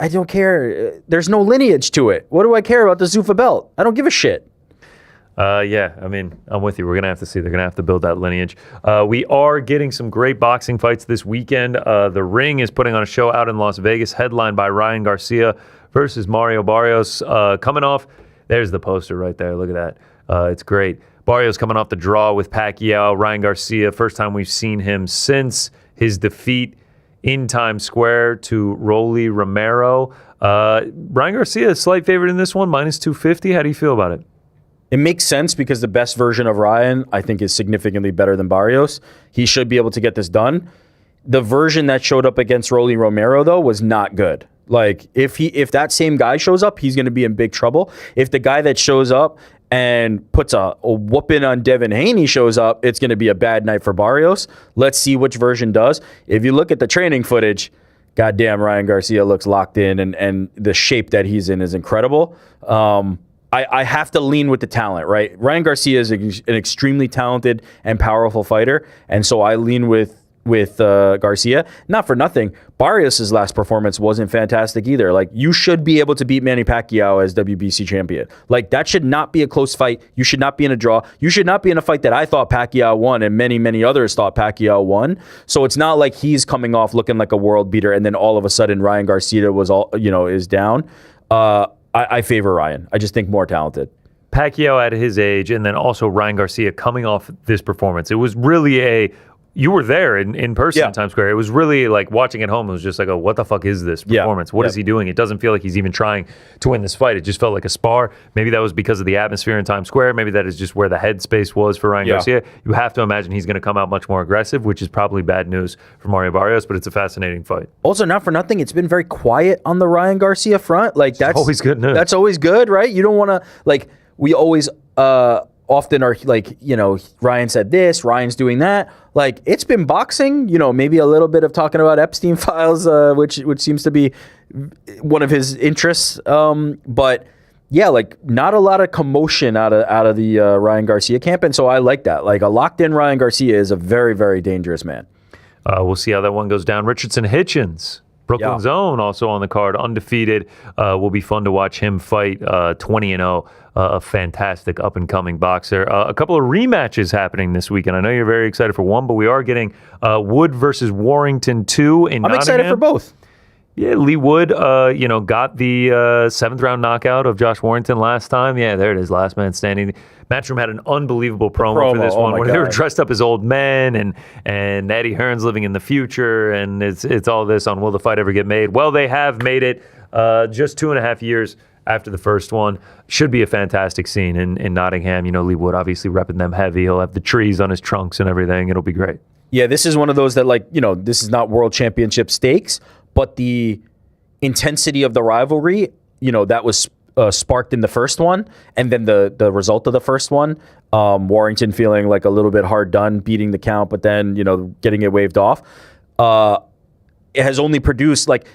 I don't care. There's no lineage to it. What do I care about the Zuffa belt? I don't give a shit. Yeah, I mean, I'm with you. We're going to have to see. They're going to have to build that lineage. We are getting some great boxing fights this weekend. The Ring is putting on a show out in Las Vegas, headlined by Ryan Garcia versus Mario Barrios. Coming off, there's the poster right there. Look at that. It's great. Barrios coming off the draw with Pacquiao. Ryan Garcia, first time we've seen him since his defeat in Times Square to Rolly Romero. Ryan Garcia, a slight favorite in this one, minus 250. How do you feel about it? It makes sense because the best version of Ryan, I think, is significantly better than Barrios. He should be able to get this done. The version that showed up against Rolly Romero, though, was not good. Like, if that same guy shows up, he's going to be in big trouble. If the guy that shows up and puts a whooping on Devin Haney shows up, it's going to be a bad night for Barrios. Let's see which version does. If you look at the training footage, goddamn, Ryan Garcia looks locked in, and the shape that he's in is incredible. I have to lean with the talent, right? Ryan Garcia is an extremely talented and powerful fighter, and so I lean with Garcia. Not for nothing, Barrios' last performance wasn't fantastic either. Like, you should be able to beat Manny Pacquiao as WBC champion. Like, that should not be a close fight. You should not be in a draw. You should not be in a fight that I thought Pacquiao won and many, many others thought Pacquiao won. So it's not like he's coming off looking like a world beater and then all of a sudden Ryan Garcia is down. I favor Ryan. I just think more talented. Pacquiao at his age, and then also Ryan Garcia coming off this performance. It was really you were there in person in Times Square. It was really like watching at home. It was just like, what the fuck is this performance? What is he doing? It doesn't feel like he's even trying to win this fight. It just felt like a spar. Maybe that was because of the atmosphere in Times Square. Maybe that is just where the headspace was for Ryan Garcia. You have to imagine he's going to come out much more aggressive, which is probably bad news for Mario Barrios, but it's a fascinating fight. Also, not for nothing, it's been very quiet on the Ryan Garcia front. Like, that's always good news. That's always good, right? You don't want to, like, we always often are like, Ryan said this, Ryan's doing that. Like, it's been boxing, maybe a little bit of talking about Epstein files, which seems to be one of his interests. But yeah, like, not a lot of commotion out of the Ryan Garcia camp. And so I like that. Like, a locked in Ryan Garcia is a very, very dangerous man. We'll see how that one goes down. Richardson Hitchens, Brooklyn's own, also on the card, undefeated. Will be fun to watch him fight. 20-0, a fantastic up-and-coming boxer. A couple of rematches happening this weekend. I know you're very excited for one, but we are getting Wood versus Warrington 2 in Nottingham. I'm excited for both. Yeah, Lee Wood, got the 7th-round knockout of Josh Warrington last time. Yeah, there it is, last man standing. Matchroom had an unbelievable promo for this one where they were dressed up as old men and Eddie Hearn's living in the future, and it's all this on will the fight ever get made? Well, they have made it just 2.5 years after the first one. Should be a fantastic scene in Nottingham. Lee Wood obviously repping them heavy. He'll have the trees on his trunks and everything. It'll be great. Yeah, this is one of those that, like, this is not world championship stakes, but the intensity of the rivalry, that was sparked in the first one, and then the result of the first one, Warrington feeling like a little bit hard done, beating the count, but then getting it waved off. It has only produced like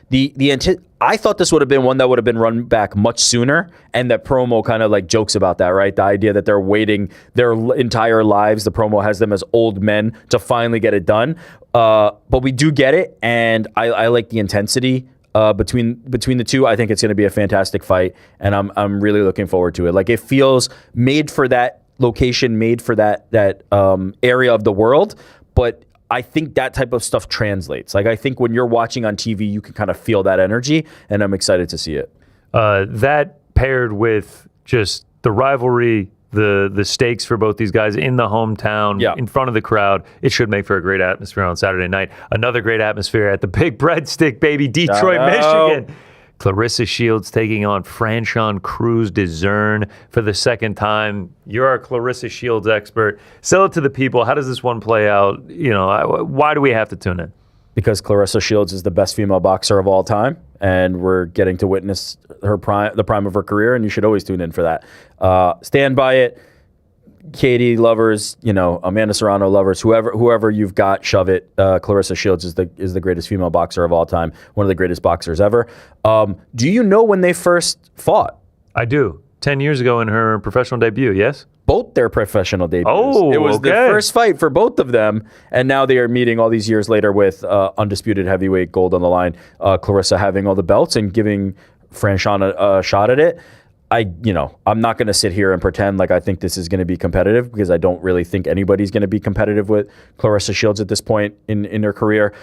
I thought this would have been one that would have been run back much sooner, and that promo kind of like jokes about that, right? The idea that they're waiting their entire lives. The promo has them as old men to finally get it done. But we do get it, and I like the intensity. between the two. I think it's going to be a fantastic fight, and I'm really looking forward to it. Like, it feels made for that location, made for that area of the world, but I think that type of stuff translates. Like, I think when you're watching on TV, you can kind of feel that energy, and I'm excited to see it. That paired with just the rivalry, the stakes for both these guys in the hometown, in front of the crowd, it should make for a great atmosphere on Saturday night. Another great atmosphere at the Big Breadstick, baby, Detroit, Michigan. Clarissa Shields taking on Franchon Cruz DeZern for the second time. You're our Clarissa Shields expert. Sell it to the people. How does this one play out? Why do we have to tune in? Because Clarissa Shields is the best female boxer of all time, and we're getting to witness the prime of her career, and you should always tune in for that. Stand by it. Katie lovers, Amanda Serrano lovers, whoever you've got, shove it. Clarissa Shields is the greatest female boxer of all time, one of the greatest boxers ever. Do you know when they first fought? I do. 10 years ago in her professional debut, yes? Both their professional debuts. Oh, it was the first fight for both of them, and now they are meeting all these years later with undisputed heavyweight gold on the line. Clarissa having all the belts and giving Franchon a shot at it. I'm not going to sit here and pretend like I think this is going to be competitive, because I don't really think anybody's going to be competitive with Clarissa Shields at this point in their career.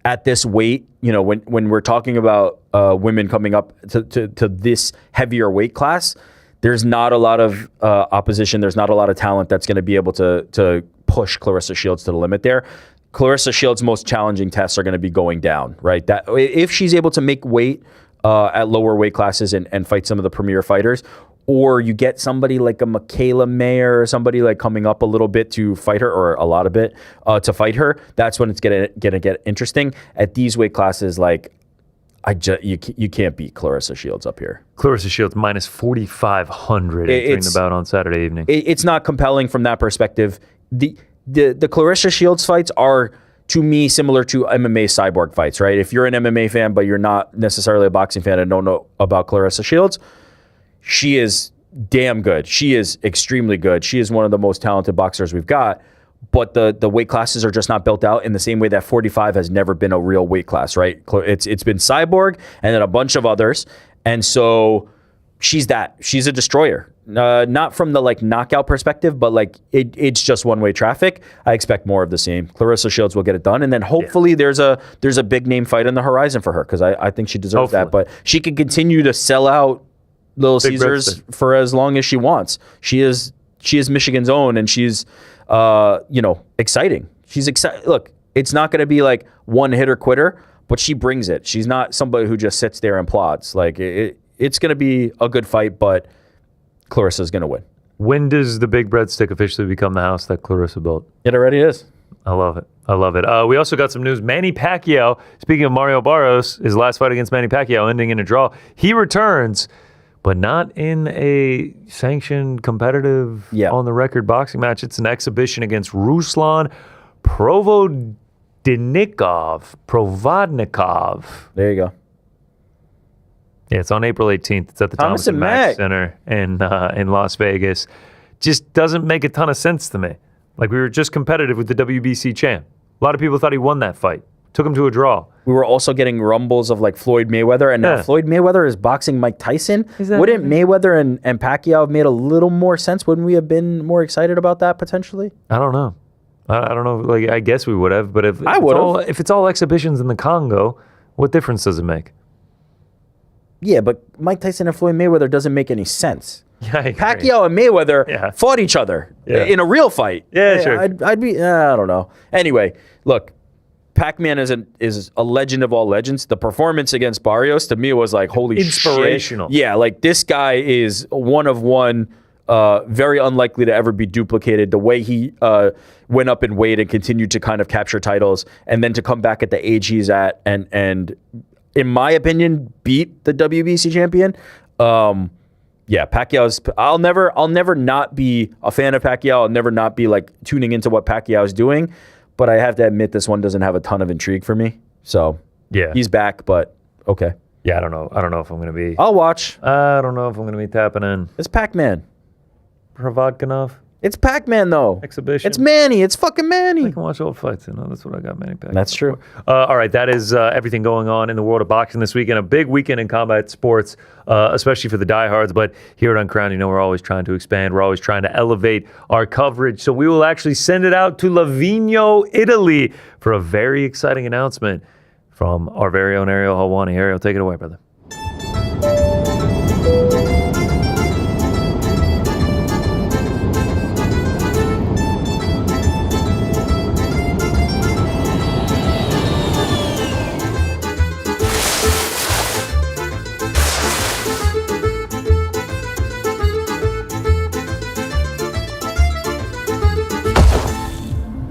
At this weight, when we're talking about women coming up to this heavier weight class, there's not a lot of opposition. There's not a lot of talent that's going to be able to push Clarissa Shields to the limit there. Clarissa Shields' most challenging tests are going to be going down, right? That if she's able to make weight at lower weight classes and fight some of the premier fighters, or you get somebody like a Michaela Mayer or somebody like coming up a little bit to fight her, or a lot of bit to fight her, that's when it's gonna get interesting. At these weight classes, like you can't beat Clarissa Shields up here. Clarissa Shields minus 4,500 entering the bout on Saturday evening. It's not compelling from that perspective. The Clarissa Shields fights are, to me, similar to MMA cyborg fights, right? If you're an MMA fan, but you're not necessarily a boxing fan and don't know about Clarissa Shields, she is damn good. She is extremely good. She is one of the most talented boxers we've got, but the weight classes are just not built out in the same way that 45 has never been a real weight class, right? It's been cyborg and then a bunch of others. And so she's a destroyer. Not from the knockout perspective, but it's just one-way traffic. I expect more of the same. Clarissa Shields will get it done, and then hopefully there's a big name fight on the horizon for her, because I think she deserves that. But she can continue to sell out Little Big Caesars for as long as she wants. She is Michigan's own, and she's exciting. She's exciting. Look, it's not going to be like one hitter quitter, but she brings it. She's not somebody who just sits there and plods. It's going to be a good fight, but Clarissa's going to win. When does the Big Breadstick officially become the house that Clarissa built? It already is. I love it. We also got some news. Manny Pacquiao, speaking of Mario Barros, his last fight against Manny Pacquiao ending in a draw. He returns, but not in a sanctioned, competitive, on-the-record boxing match. It's an exhibition against Ruslan Provodnikov. There you go. Yeah, it's on April 18th. It's at the Thomas and Mack Center in Las Vegas. Just doesn't make a ton of sense to me. Like, we were just competitive with the WBC champ. A lot of people thought he won that fight. Took him to a draw. We were also getting rumbles of Floyd Mayweather, and now Floyd Mayweather is boxing Mike Tyson. Wouldn't Mayweather and Pacquiao have made a little more sense? Wouldn't we have been more excited about that potentially? I don't know. I don't know. I guess we would have, but if it's all exhibitions in the Congo, what difference does it make? Yeah, but Mike Tyson and Floyd Mayweather doesn't make any sense. Yeah, Pacquiao and Mayweather fought each other in a real fight. Yeah, sure. I'd be, I don't know. Anyway, look, Pac-Man is a legend of all legends. The performance against Barrios, to me, was like, holy inspirational. Shit. Yeah, this guy is one of one, very unlikely to ever be duplicated. The way he went up in weight and continued to kind of capture titles, and then to come back at the age he's at and in my opinion, beat the WBC champion. Pacquiao's. I'll never not be a fan of Pacquiao. I'll never not be tuning into what Pacquiao's doing. But I have to admit, this one doesn't have a ton of intrigue for me. So he's back, but okay. Yeah, I don't know if I'm going to be. I'll watch. I don't know if I'm going to be tapping in. It's Pac-Man. Provodnikov. It's Pac-Man, though. Exhibition. It's Manny. It's fucking Manny. I can watch old fights. That's what I got Manny Pac-Man. That's true. All right, that is everything going on in the world of boxing this weekend. A big weekend in combat sports, especially for the diehards. But here at Uncrowned, we're always trying to expand. We're always trying to elevate our coverage. So we will actually send it out to Livigno, Italy, for a very exciting announcement from our very own Ariel Helwani. Ariel, take it away, brother.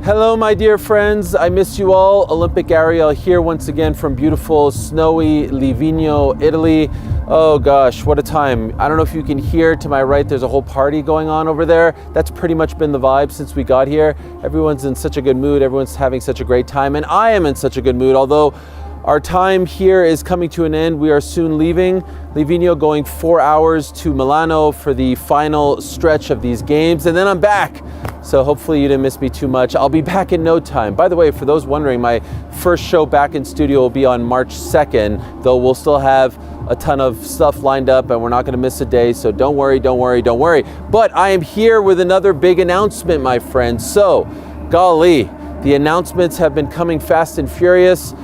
Hello, my dear friends. I miss you all. Olympic Ariel here once again from beautiful, snowy Livigno, Italy. Oh gosh, what a time. I don't know if you can hear to my right, there's a whole party going on over there. That's pretty much been the vibe since we got here. Everyone's in such a good mood. Everyone's having such a great time. And I am in such a good mood, although our time here is coming to an end. We are soon leaving Livigno, going 4 hours to Milano for the final stretch of these games. And then I'm back. So hopefully you didn't miss me too much. I'll be back in no time. By the way, for those wondering, my first show back in studio will be on March 2nd, though we'll still have a ton of stuff lined up and we're not gonna miss a day. So don't worry. But I am here with another big announcement, my friends. So, golly, the announcements have been coming fast and furious.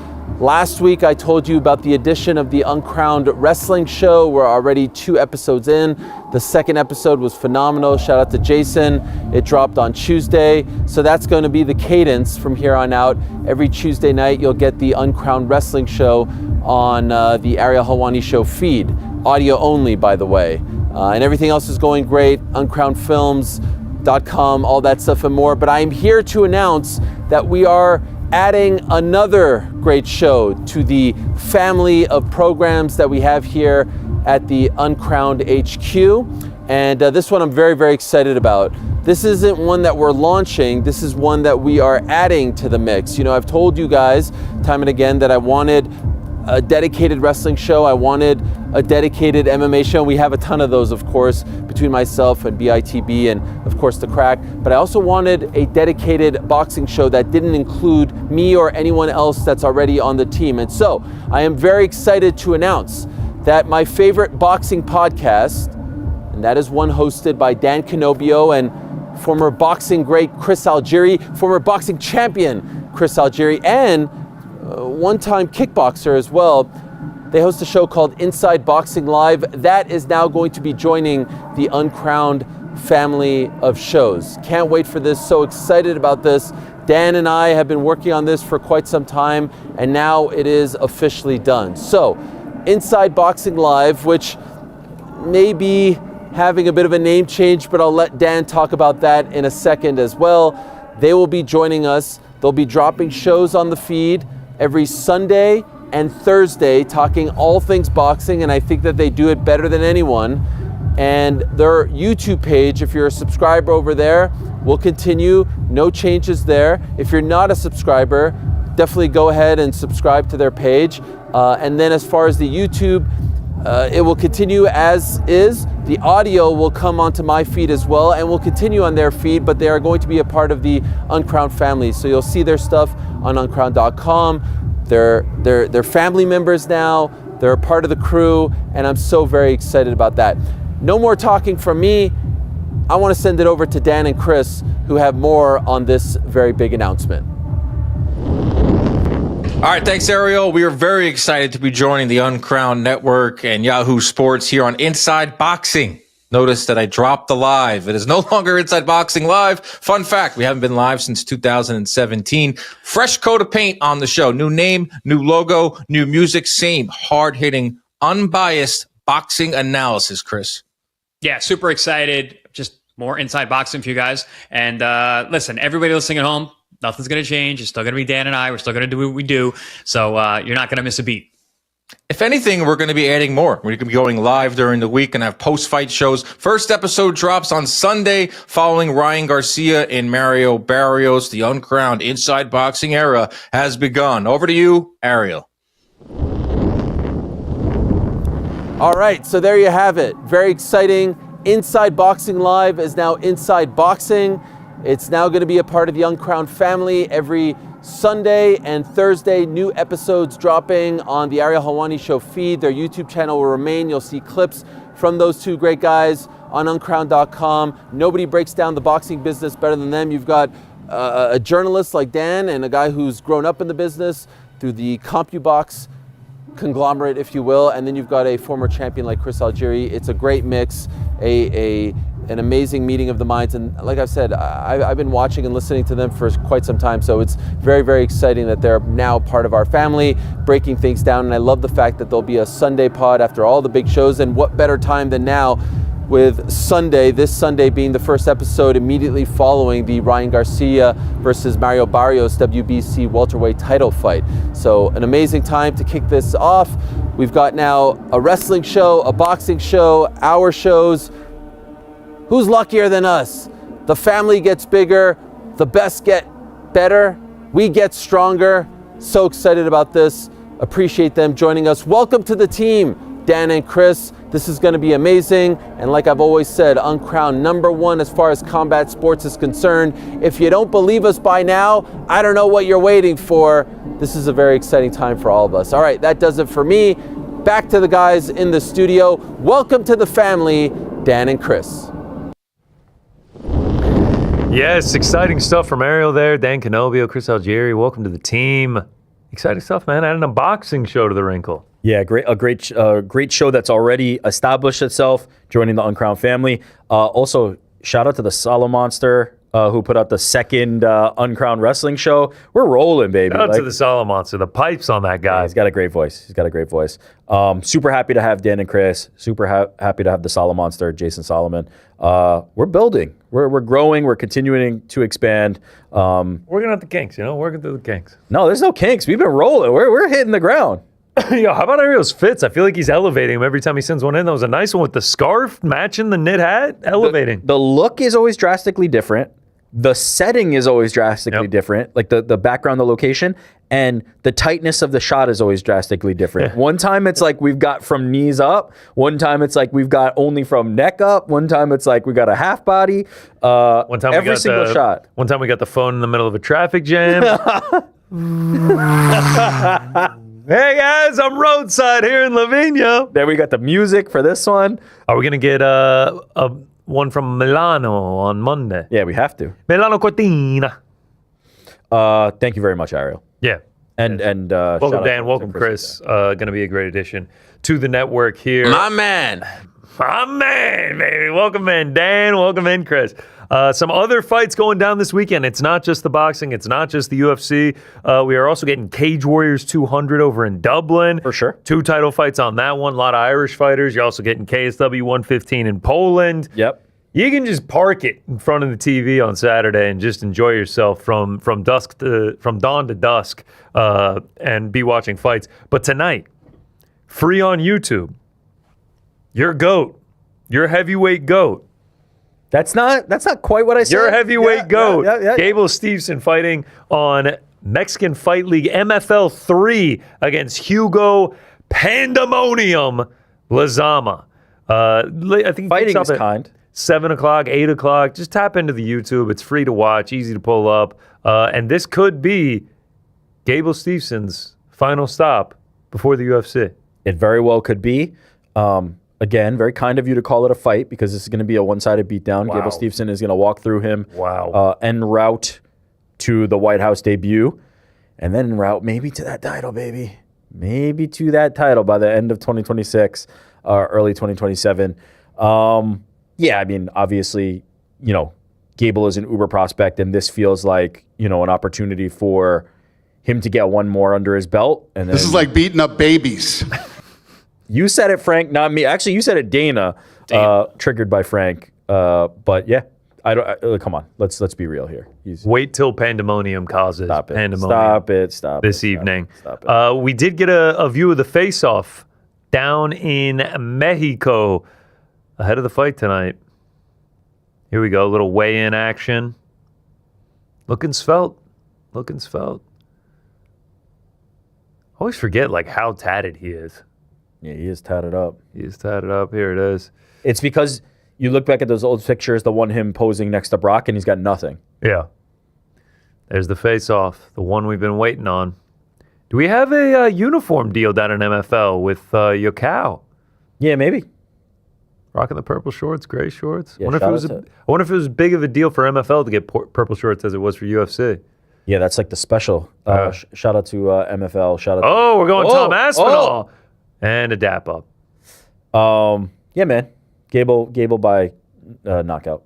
Last week, I told you about the addition of the Uncrowned Wrestling Show. We're already 2 episodes in. The second episode was phenomenal. Shout out to Jason. It dropped on Tuesday. So that's going to be the cadence from here on out. Every Tuesday night, you'll get the Uncrowned Wrestling Show on the Ariel Helwani Show feed. Audio only, by the way. And everything else is going great. uncrownedfilms.com, all that stuff and more. But I am here to announce that we are adding another great show to the family of programs that we have here at the Uncrowned HQ. And this one I'm very, very excited about. This isn't one that we're launching. This is one that we are adding to the mix. I've told you guys time and again that I wanted a dedicated wrestling show. I wanted a dedicated MMA show. We have a ton of those, of course, between myself and BITB and, of course, The Crack. But I also wanted a dedicated boxing show that didn't include me or anyone else that's already on the team. And so I am very excited to announce that my favorite boxing podcast, and that is one hosted by Dan Canobio and former boxing great Chris Algieri, former boxing champion Chris Algieri, and one-time kickboxer as well. They host a show called Inside Boxing Live. That is now going to be joining the Uncrowned family of shows. Can't wait for this. So excited about this. Dan and I have been working on this for quite some time, and now it is officially done. So, Inside Boxing Live, which may be having a bit of a name change, but I'll let Dan talk about that in a second as well. They will be joining us. They'll be dropping shows on the feed every Sunday and Thursday, talking all things boxing, and I think that they do it better than anyone. And their YouTube page, if you're a subscriber over there, will continue. No changes there. If you're not a subscriber, definitely go ahead and subscribe to their page. And then as far as the YouTube, it will continue as is. The audio will come onto my feed as well and will continue on their feed, but they are going to be a part of the Uncrowned family. So you'll see their stuff on uncrowned.com. They're family members now. They're a part of the crew, and I'm so very excited about that. No more talking from me. I want to send it over to Dan and Chris, who have more on this very big announcement. All right, thanks, Ariel. We are very excited to be joining the Uncrowned Network and Yahoo Sports here on Inside Boxing. Notice that I dropped the live. It is no longer Inside Boxing Live. Fun fact, we haven't been live since 2017. Fresh coat of paint on the show. New name, new logo, new music, same hard-hitting, unbiased boxing analysis, Chris. Yeah, super excited. Just more Inside Boxing for you guys. And listen, everybody listening at home, nothing's going to change. It's still going to be Dan and I. We're still going to do what we do. So you're not going to miss a beat. If anything, we're going to be adding more. We're going to be going live during the week and have post-fight shows. First episode drops on Sunday following Ryan Garcia and Mario Barrios. The Uncrowned Inside Boxing era has begun. Over to you, Ariel. All right, so there you have it. Very exciting. Inside Boxing Live is now Inside Boxing. It's now going to be a part of the Uncrowned family. Every Sunday and Thursday, new episodes dropping on the Ariel Helwani Show feed. Their YouTube channel will remain. You'll see clips from those two great guys on uncrowned.com. Nobody breaks down the boxing business better than them. You've got a journalist like Dan and a guy who's grown up in the business through the CompuBox conglomerate, if you will, and then you've got a former champion like Chris Algieri. It's a great mix, an amazing meeting of the minds, and like I've said, I've been watching and listening to them for quite some time, so it's very, very exciting that they're now part of our family, breaking things down, and I love the fact that there'll be a Sunday pod after all the big shows, and what better time than now with this Sunday being the first episode immediately following the Ryan Garcia versus Mario Barrios WBC welterweight title fight. So an amazing time to kick this off. We've got now a wrestling show, a boxing show, our shows. Who's luckier than us? The family gets bigger, the best get better, we get stronger. So excited about this. Appreciate them joining us. Welcome to the team, Dan and Chris. This is going to be amazing, and like I've always said, Uncrowned #1 as far as combat sports is concerned. If you don't believe us by now, I don't know what you're waiting for. This is a very exciting time for all of us. All right, that does it for me. Back to the guys in the studio. Welcome to the family, Dan and Chris. Yes, exciting stuff from Ariel there, Dan Canobio, Chris Algieri. Welcome to the team. Exciting stuff, man. Adding a boxing show to the wrinkle. Yeah, a great show that's already established itself, joining the Uncrowned family. Also, shout out to the Solo Monster who put out the second Uncrowned wrestling show. We're rolling, baby. Shout out to the Solo Monster. The pipes on that guy. Yeah, he's got a great voice. Super happy to have Dan and Chris. Super happy to have the Solo Monster, Jason Solomon. We're building. We're growing. We're continuing to expand. Working out the kinks, working through the kinks. No, there's no kinks. We've been rolling. We're hitting the ground. Yo, how about Ariel's fits? I feel like he's elevating him every time he sends one in. That was a nice one with the scarf matching the knit hat. Elevating. The look is always drastically different. The setting is always drastically different. Like the background, the location, and the tightness of the shot is always drastically different. One time it's like we've got from knees up. One time it's like we've got only from neck up. One time it's like we got a half body. One time every single shot. One time we got the phone in the middle of a traffic jam. Hey guys, I'm roadside here in Lavinia. Then we got the music for this one. Are we gonna get one from Milano on Monday? Yeah, we have to. Milano Cortina. Thank you very much, Ariel. Yeah. And welcome Dan, welcome Chris. Gonna be a great addition to the network here. My man, baby. Welcome in Dan. Welcome in Chris. Some other fights going down this weekend. It's not just the boxing. It's not just the UFC. We are also getting Cage Warriors 200 over in Dublin. For sure. 2 title fights on that one. A lot of Irish fighters. You're also getting KSW 115 in Poland. Yep. You can just park it in front of the TV on Saturday and just enjoy yourself from dawn to dusk and be watching fights. But tonight, free on YouTube, your GOAT, your heavyweight GOAT. That's not quite what I said. Your heavyweight GOAT, yeah. Gable Steveson, fighting on Mexican Fight League MFL 3 against Hugo Pandemonium Lazama. I think fighting is kind. 7 o'clock, 8 o'clock. Just tap into the YouTube. It's free to watch, easy to pull up. And this could be Gable Steveson's final stop before the UFC. It very well could be. Again, very kind of you to call it a fight because this is going to be a one-sided beatdown. Wow. Gable Steveson is going to walk through him en route to the White House debut, and then en route maybe to that title, baby. Maybe to that title by the end of 2026, early 2027. Yeah, I mean, obviously, Gable is an uber prospect, and this feels like, an opportunity for him to get one more under his belt. And this is like beating up babies. You said it, Frank, not me. Actually, you said it, Dana. Triggered by Frank. But yeah, come on. Let's be real here. Wait till Pandemonium causes pandemonium. Stop this evening. Stop it. We did get a view of the face-off down in Mexico ahead of the fight tonight. Here we go. A little weigh-in action. Looking svelte. I always forget how tatted he is. Yeah, he is tatted up. Here it is. It's because You look back at those old pictures, the one him posing next to Brock, and he's got nothing. Yeah. There's the face-off, the one we've been waiting on. Do we have a uniform deal down in MFL with Yokao? Yeah, maybe. Rocking the purple shorts, gray shorts. Yeah, I wonder if it was big of a deal for MFL to get purple shorts as it was for UFC. Yeah, that's like the special. Shout out to MFL. Shout out. Oh, we're going Tom Aspinall. And a dap up. Yeah, man. Gable by knockout.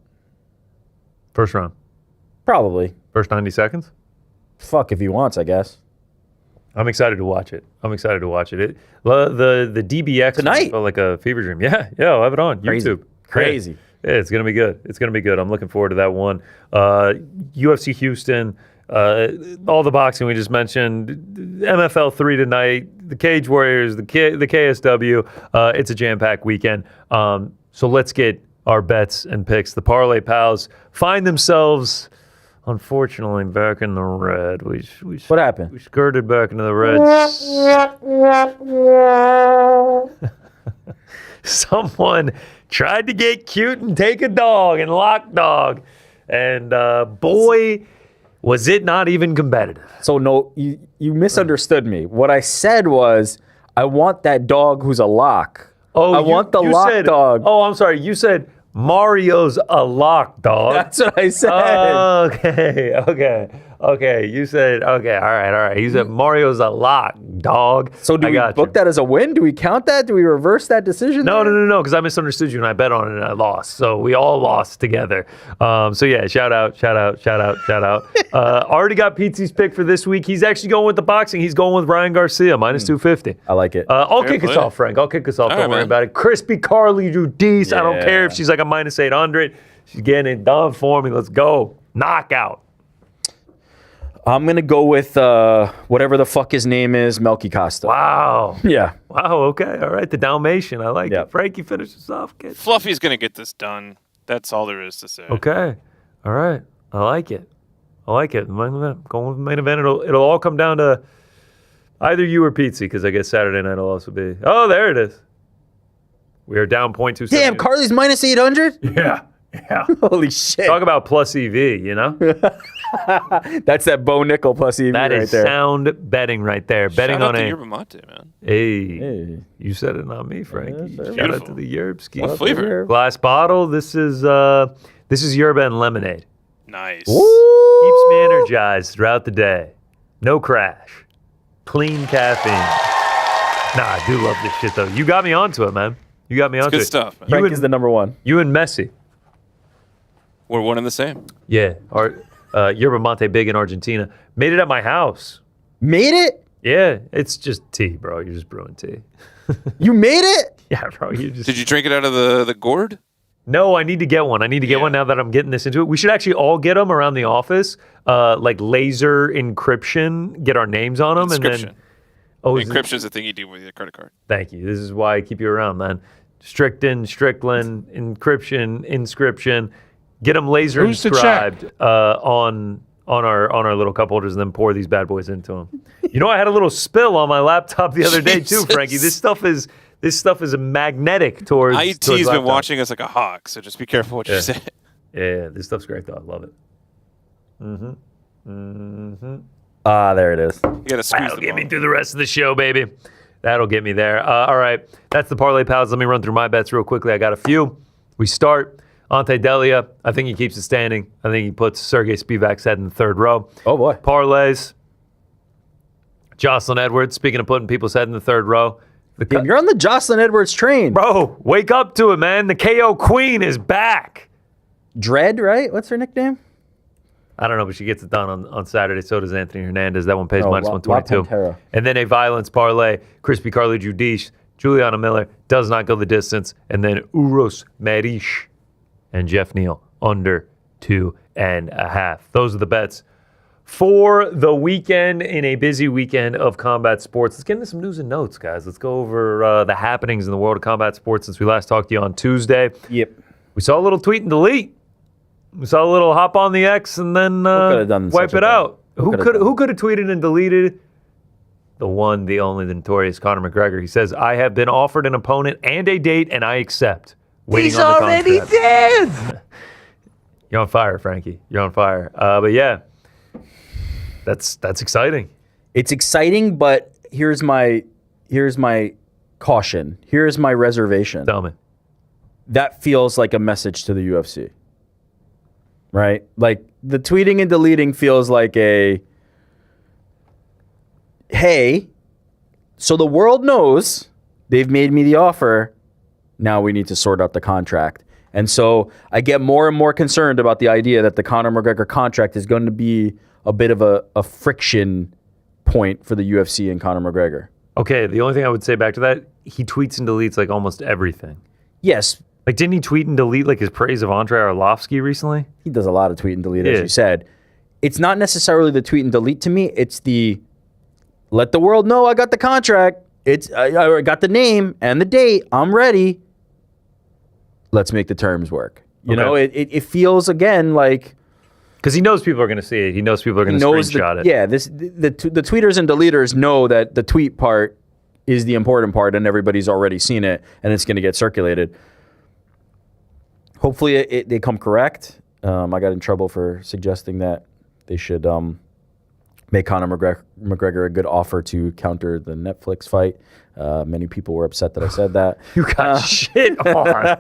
First round. Probably. First 90 seconds? Fuck if he wants, I guess. I'm excited to watch it. The DBX tonight felt like a fever dream. Yeah, I'll have it on YouTube. Crazy. Yeah, it's gonna be good. I'm looking forward to that one. UFC Houston, all the boxing we just mentioned, MFL 3 tonight, the Cage Warriors, the KSW. It's a jam-packed weekend. So let's get our bets and picks. The Parlay Pals find themselves, unfortunately, back in the red. What happened? We skirted back into the red. Someone tried to get cute and take a dog and lock dog. And boy, was it not even competitive. So no, you misunderstood me. What I said was, I want that dog who's a lock. Oh, I want the lock dog. Oh, I'm sorry. You said Mario's a lock dog. That's what I said. Okay. You said, all right. You said Mario's a lock dog. So do we book that as a win? Do we count that? Do we reverse that decision? No, because I misunderstood you and I bet on it and I lost. So we all lost together. So yeah, shout out. Already got Pete's pick for this week. He's actually going with the boxing. He's going with Ryan Garcia, minus 250. I like it. I'll kick us off, Frank. Don't worry about it. Crispy Carly Judice. I don't care if she's like a minus 800. She's getting it done for me. Let's go. Knockout. I'm going to go with whatever the fuck his name is, Melky Costa. Wow. Yeah. Wow, okay. All right, the Dalmatian. I like it. Frankie, finish us off, kid. Fluffy's going to get this done. That's all there is to say. Okay. All right. I like it. Main event. Going with the main event. It'll all come down to either you or Pizzi, because I guess Saturday night will also be. Oh, there it is. We are down 0.27. Damn, Carly's minus 800? Yeah. Holy shit. Talk about plus EV, you know? That's that Bo Nickel plus EV that right is there. sound betting right there. Betting Shout on out to a Yerba Mate, man. Hey, you said it, not me, Frankie. Yeah, Shout out to the Yerbski. What flavor? Glass bottle. This is yerba and lemonade. Nice. Woo! Keeps me energized throughout the day. No crash. Clean caffeine. Nah, I do love this shit though. You got me onto it, man. Good stuff, man. Frank is the number one. You and Messi. We're one and the same. Yeah. Yerba Mate big in Argentina. Made it at my house. Made it? Yeah. It's just tea, bro. You're just brewing tea. You made it? Yeah, bro. Did you drink it out of the gourd? No, I need to get one. I need to get one now that I'm getting this into it. We should actually all get them around the office, like laser encryption, get our names on them. Inscription. And then... Oh, Encryption's the thing you do with your credit card. Thank you. This is why I keep you around, man. Strickland, encryption, inscription. Get them laser inscribed on our little cup holders, and then pour these bad boys into them. You know, I had a little spill on my laptop the other day too, Frankie. This stuff is magnetic towards. IT's been watching us like a hawk, so just be careful what you say. Yeah, this stuff's great though. I love it. There it is. You gotta squeeze That'll get me through the rest of the show, baby. That'll get me there. All right, that's the Parlay Pals. Let me run through my bets real quickly. I got a few. We start. Ante Delia, I think he keeps it standing. I think he puts Sergey Spivak's head in the third row. Oh, boy. Parlays. Jocelyn Edwards, speaking of putting people's head in the third row. You're on the Jocelyn Edwards train. Bro, wake up to it, man. The KO Queen is back. Dread, right? What's her nickname? I don't know, but she gets it done on Saturday. So does Anthony Hernandez. That one pays minus La 122. Pantera. And then a violence parlay. Crispy Carly Judice. Juliana Miller does not go the distance. And then Uros Marish and Jeff Neal under 2.5. Those are the bets for the weekend in a busy weekend of combat sports. Let's get into some news and notes, guys. Let's go over the happenings in the world of combat sports since we last talked to you on Tuesday. Yep. We saw a little tweet and delete. We saw a little hop on the X and then wipe it out. Who could have tweeted and deleted? The one, the only, the notorious Conor McGregor. He says, I have been offered an opponent and a date, and I accept. waiting He's on the already contract. dead. You're on fire, Frankie. You're on fire. But yeah, that's exciting. It's exciting, but here's my caution. Here's my reservation. Tell me. That feels like a message to the UFC. Right? Like the tweeting and deleting feels like a hey, so the world knows they've made me the offer. Now we need to sort out the contract. And so I get more and more concerned about the idea that the Conor McGregor contract is going to be a bit of a friction point for the UFC and Conor McGregor. Okay, the only thing I would say back to that, he tweets and deletes like almost everything. Yes. Like, didn't he tweet and delete like his praise of Andrei Arlovsky recently? He does a lot of tweet and delete, as you said. It's not necessarily the tweet and delete to me. It's the let the world know I got the contract. I got the name and the date. I'm ready. Let's make the terms work. You know, it feels again like because he knows people are going to see it. He knows people are going to screenshot it. Yeah, the tweeters and deleters know that the tweet part is the important part, and everybody's already seen it, and it's going to get circulated. Hopefully, they come correct. I got in trouble for suggesting that they should make Conor McGregor a good offer to counter the Netflix fight. Many people were upset that I said that. You got shit on.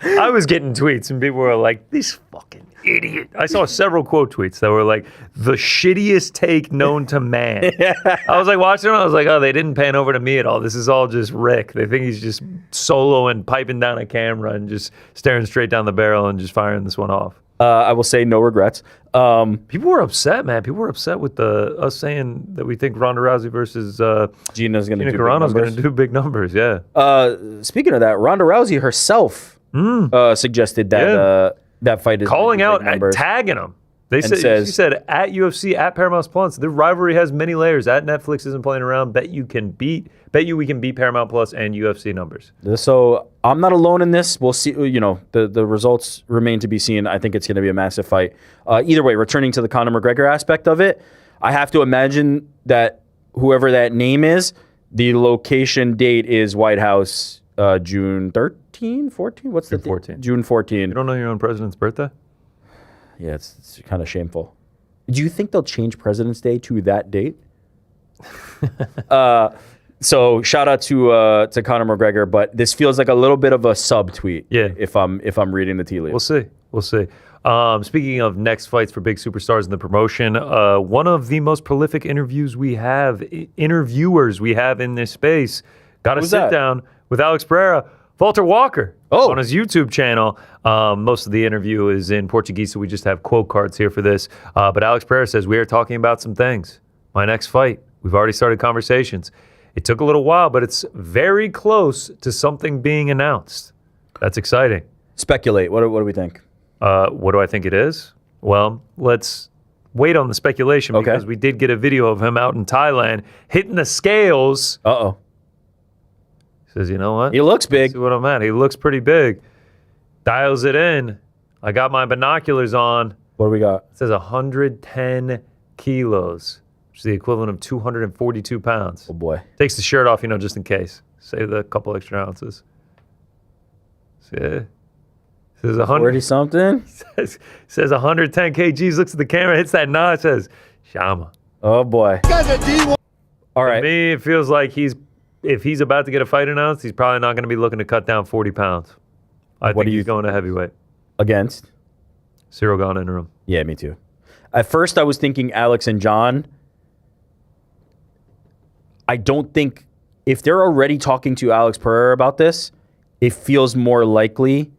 I was getting tweets and people were like, this fucking idiot. I saw several quote tweets that were like, the shittiest take known to man. I was like watching them. I was like, oh, they didn't pan over to me at all. This is all just Rick. They think he's just soloing, piping down a camera and just staring straight down the barrel and just firing this one off. I will say no regrets. People were upset, man. People were upset with us saying that we think Ronda Rousey versus Gina's going to do Carano's going to do big numbers. Yeah. Speaking of that, Ronda Rousey herself suggested that that fight is calling out and tagging him. She said at UFC at Paramount Plus, the rivalry has many layers. At Netflix isn't playing around. Bet you we can beat Paramount Plus and UFC numbers. So I'm not alone in this. We'll see. You know, the results remain to be seen. I think it's going to be a massive fight. Either way, returning to the Conor McGregor aspect of it, I have to imagine that whoever that name is, the location date is White House, June 13, 14? What's the date? 14. June 14. You don't know your own president's birthday? Yeah, it's kind of shameful. Do you think they'll change President's Day to that date? So shout out to Conor McGregor, but this feels like a little bit of a sub tweet. Yeah. If I'm reading the tea leaves. We'll see. Speaking of next fights for big superstars in the promotion, one of the most prolific interviewers we have in this space got to sit down with Alex Pereira, Walter Walker, on his YouTube channel. Most of the interview is in Portuguese, so we just have quote cards here for this. But Alex Pereira says, we are talking about some things. My next fight, we've already started conversations. It took a little while, but it's very close to something being announced. That's exciting. Speculate. What do we think? What do I think it is? Well, let's wait on the speculation because we did get a video of him out in Thailand hitting the scales. Uh-oh. Says, you know what? He looks big. See what I'm at. He looks pretty big. Dials it in. I got my binoculars on. What do we got? It says 110 kilos, which is the equivalent of 242 pounds. Oh, boy. Takes the shirt off, just in case. Save the couple extra ounces. See it? Says 40 something? Says 110 kgs. Looks at the camera, hits that nod, says, Shama. Oh, boy. All right. To me, it feels like if he's about to get a fight announced, he's probably not going to be looking to cut down 40 pounds. I think he's going to heavyweight. Against? Cyril Gane interim. Yeah, me too. At first, I was thinking Alex and John. I don't think, if they're already talking to Alex Pereira about this, it feels more likely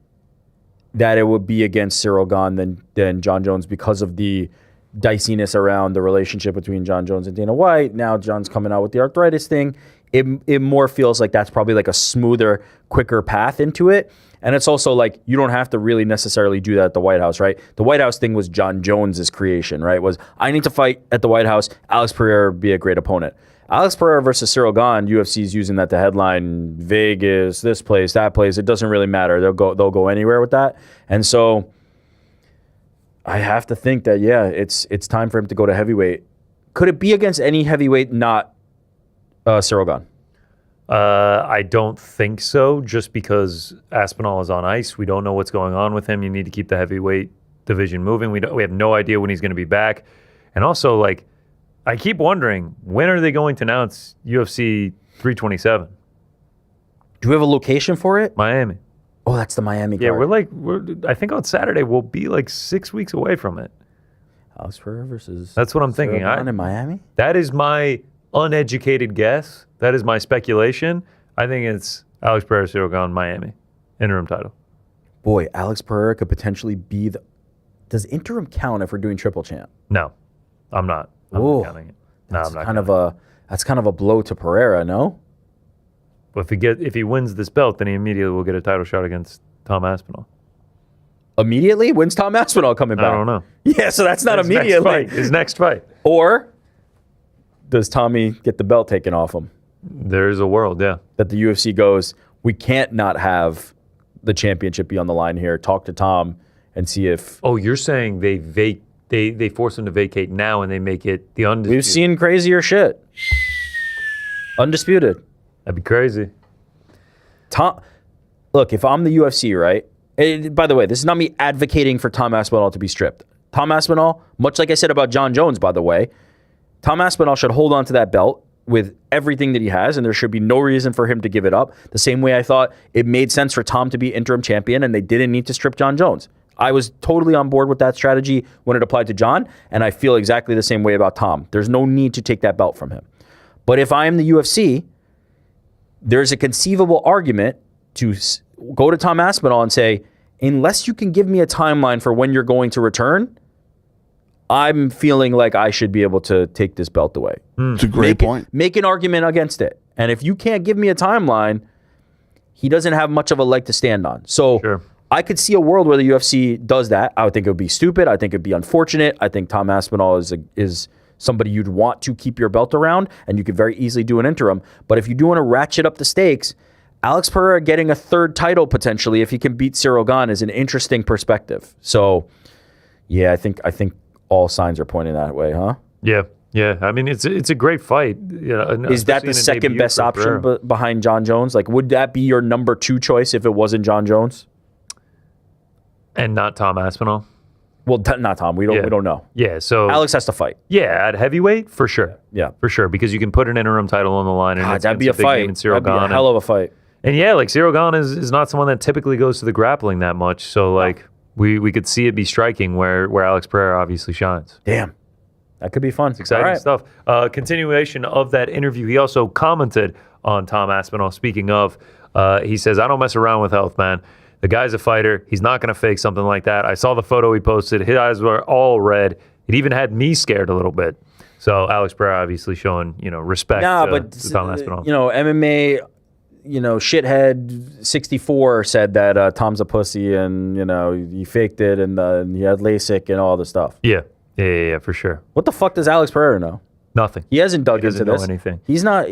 that it would be against Cyril Gane than John Jones because of the diciness around the relationship between John Jones and Dana White. Now John's coming out with the arthritis thing. It more feels like that's probably like a smoother, quicker path into it. And it's also like you don't have to really necessarily do that at the White House, right? The White House thing was John Jones's creation, right? Was I need to fight at the White House. Alex Pereira would be a great opponent. Alex Pereira versus Cyril Gane, UFC is using that to headline Vegas, this place, that place. It doesn't really matter. They'll go anywhere with that. And so I have to think that, yeah, it's time for him to go to heavyweight. Could it be against any heavyweight, not Cyril Gane? I don't think so, just because Aspinall is on ice. We don't know what's going on with him. You need to keep the heavyweight division moving. We have no idea when he's going to be back. And also, like, I keep wondering, when are they going to announce UFC 327? Do we have a location for it? Miami. Oh, that's the Miami Yeah, card. I think on Saturday we'll be like 6 weeks away from it. Alex Pereira versus. That's what I'm thinking. In Miami. That is my uneducated guess. That is my speculation. I think it's Alex Pereira, Cyril Gane, Miami, interim title. Boy, Alex Pereira could potentially be the. Does interim count if we're doing triple champ? No, I'm not. I'm not counting it. No, That's I'm not. That's kind of a blow to Pereira, no? But if he wins this belt, then he immediately will get a title shot against Tom Aspinall. Immediately? When's Tom Aspinall coming back? I don't know. Yeah, so that's not immediately. His next fight. Or does Tommy get the belt taken off him? There is a world, yeah. That the UFC goes, we can't not have the championship be on the line here. Talk to Tom and see if. Oh, you're saying they force him to vacate now and they make it the undisputed. We've seen crazier shit. Undisputed. That'd be crazy. Tom, look, if I'm the UFC, right? By the way, this is not me advocating for Tom Aspinall to be stripped. Tom Aspinall, much like I said about John Jones, by the way, Tom Aspinall should hold on to that belt with everything that he has, and there should be no reason for him to give it up. The same way I thought it made sense for Tom to be interim champion, and they didn't need to strip John Jones. I was totally on board with that strategy when it applied to John, and I feel exactly the same way about Tom. There's no need to take that belt from him. But if I am the UFC, there's a conceivable argument to go to Tom Aspinall and say, unless you can give me a timeline for when you're going to return, I'm feeling like I should be able to take this belt away. It's a great point. Make an argument against it. And if you can't give me a timeline, he doesn't have much of a leg to stand on. So I could see a world where the UFC does that. I would think it would be stupid. I think it'd be unfortunate. I think Tom Aspinall is somebody you'd want to keep your belt around, and you could very easily do an interim. But if you do want to ratchet up the stakes, Alex Pereira getting a third title potentially, if he can beat Cyril Gane, is an interesting perspective. So, yeah, I think all signs are pointing that way, huh? Yeah. I mean, it's a great fight. You know, is that the second best option behind John Jones? Like, would that be your number 2 choice if it wasn't John Jones? And not Tom Aspinall? Well, not Tom. We don't know. Yeah, so Alex has to fight. Yeah, at heavyweight for sure. Yeah, for sure, because you can put an interim title on the line, and that'd be a fight. That'd be a hell of a fight. And yeah, like Cyril Gane is not someone that typically goes to the grappling that much. So like we could see it be striking where Alex Pereira obviously shines. Damn, that could be fun. It's exciting stuff. Continuation of that interview, he also commented on Tom Aspinall. Speaking of, he says, "I don't mess around with health, man. The guy's a fighter. He's not going to fake something like that. I saw the photo he posted. His eyes were all red. It even had me scared a little bit." So Alex Pereira obviously showing, respect to Tom Aspinall. MMA, shithead 64 said that Tom's a pussy and, he faked it and he had LASIK and all the stuff. Yeah, for sure. What the fuck does Alex Pereira know? Nothing. He hasn't dug into this. Anything. He's not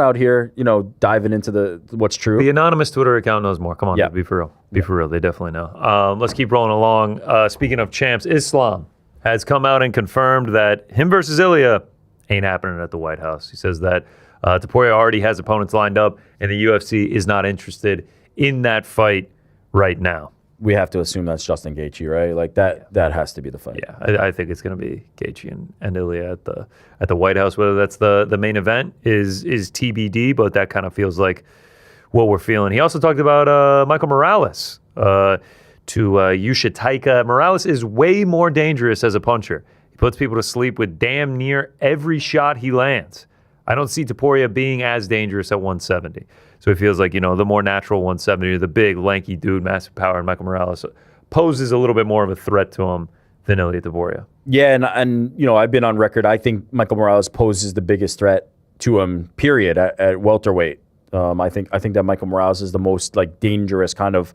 out here, diving into what's true. The anonymous Twitter account knows more. Come on, be for real. Be for real. They definitely know. Let's keep rolling along. Speaking of champs, Islam has come out and confirmed that him versus Ilya ain't happening at the White House. He says that Topuria already has opponents lined up, and the UFC is not interested in that fight right now. We have to assume that's Justin Gaethje, right? Like that has to be the fight. Yeah, I think it's going to be Gaethje and Ilya at the White House. Whether that's the main event is TBD, but that kind of feels like what we're feeling. He also talked about Michael Morales to Yusha Taika. Morales is way more dangerous as a puncher. He puts people to sleep with damn near every shot he lands. I don't see Topuria being as dangerous at 170. So it feels like, the more natural 170, the big, lanky dude, massive power, and Michael Morales poses a little bit more of a threat to him than Ilya Topuria. Yeah, and I've been on record. I think Michael Morales poses the biggest threat to him, period, at welterweight. I think that Michael Morales is the most dangerous kind of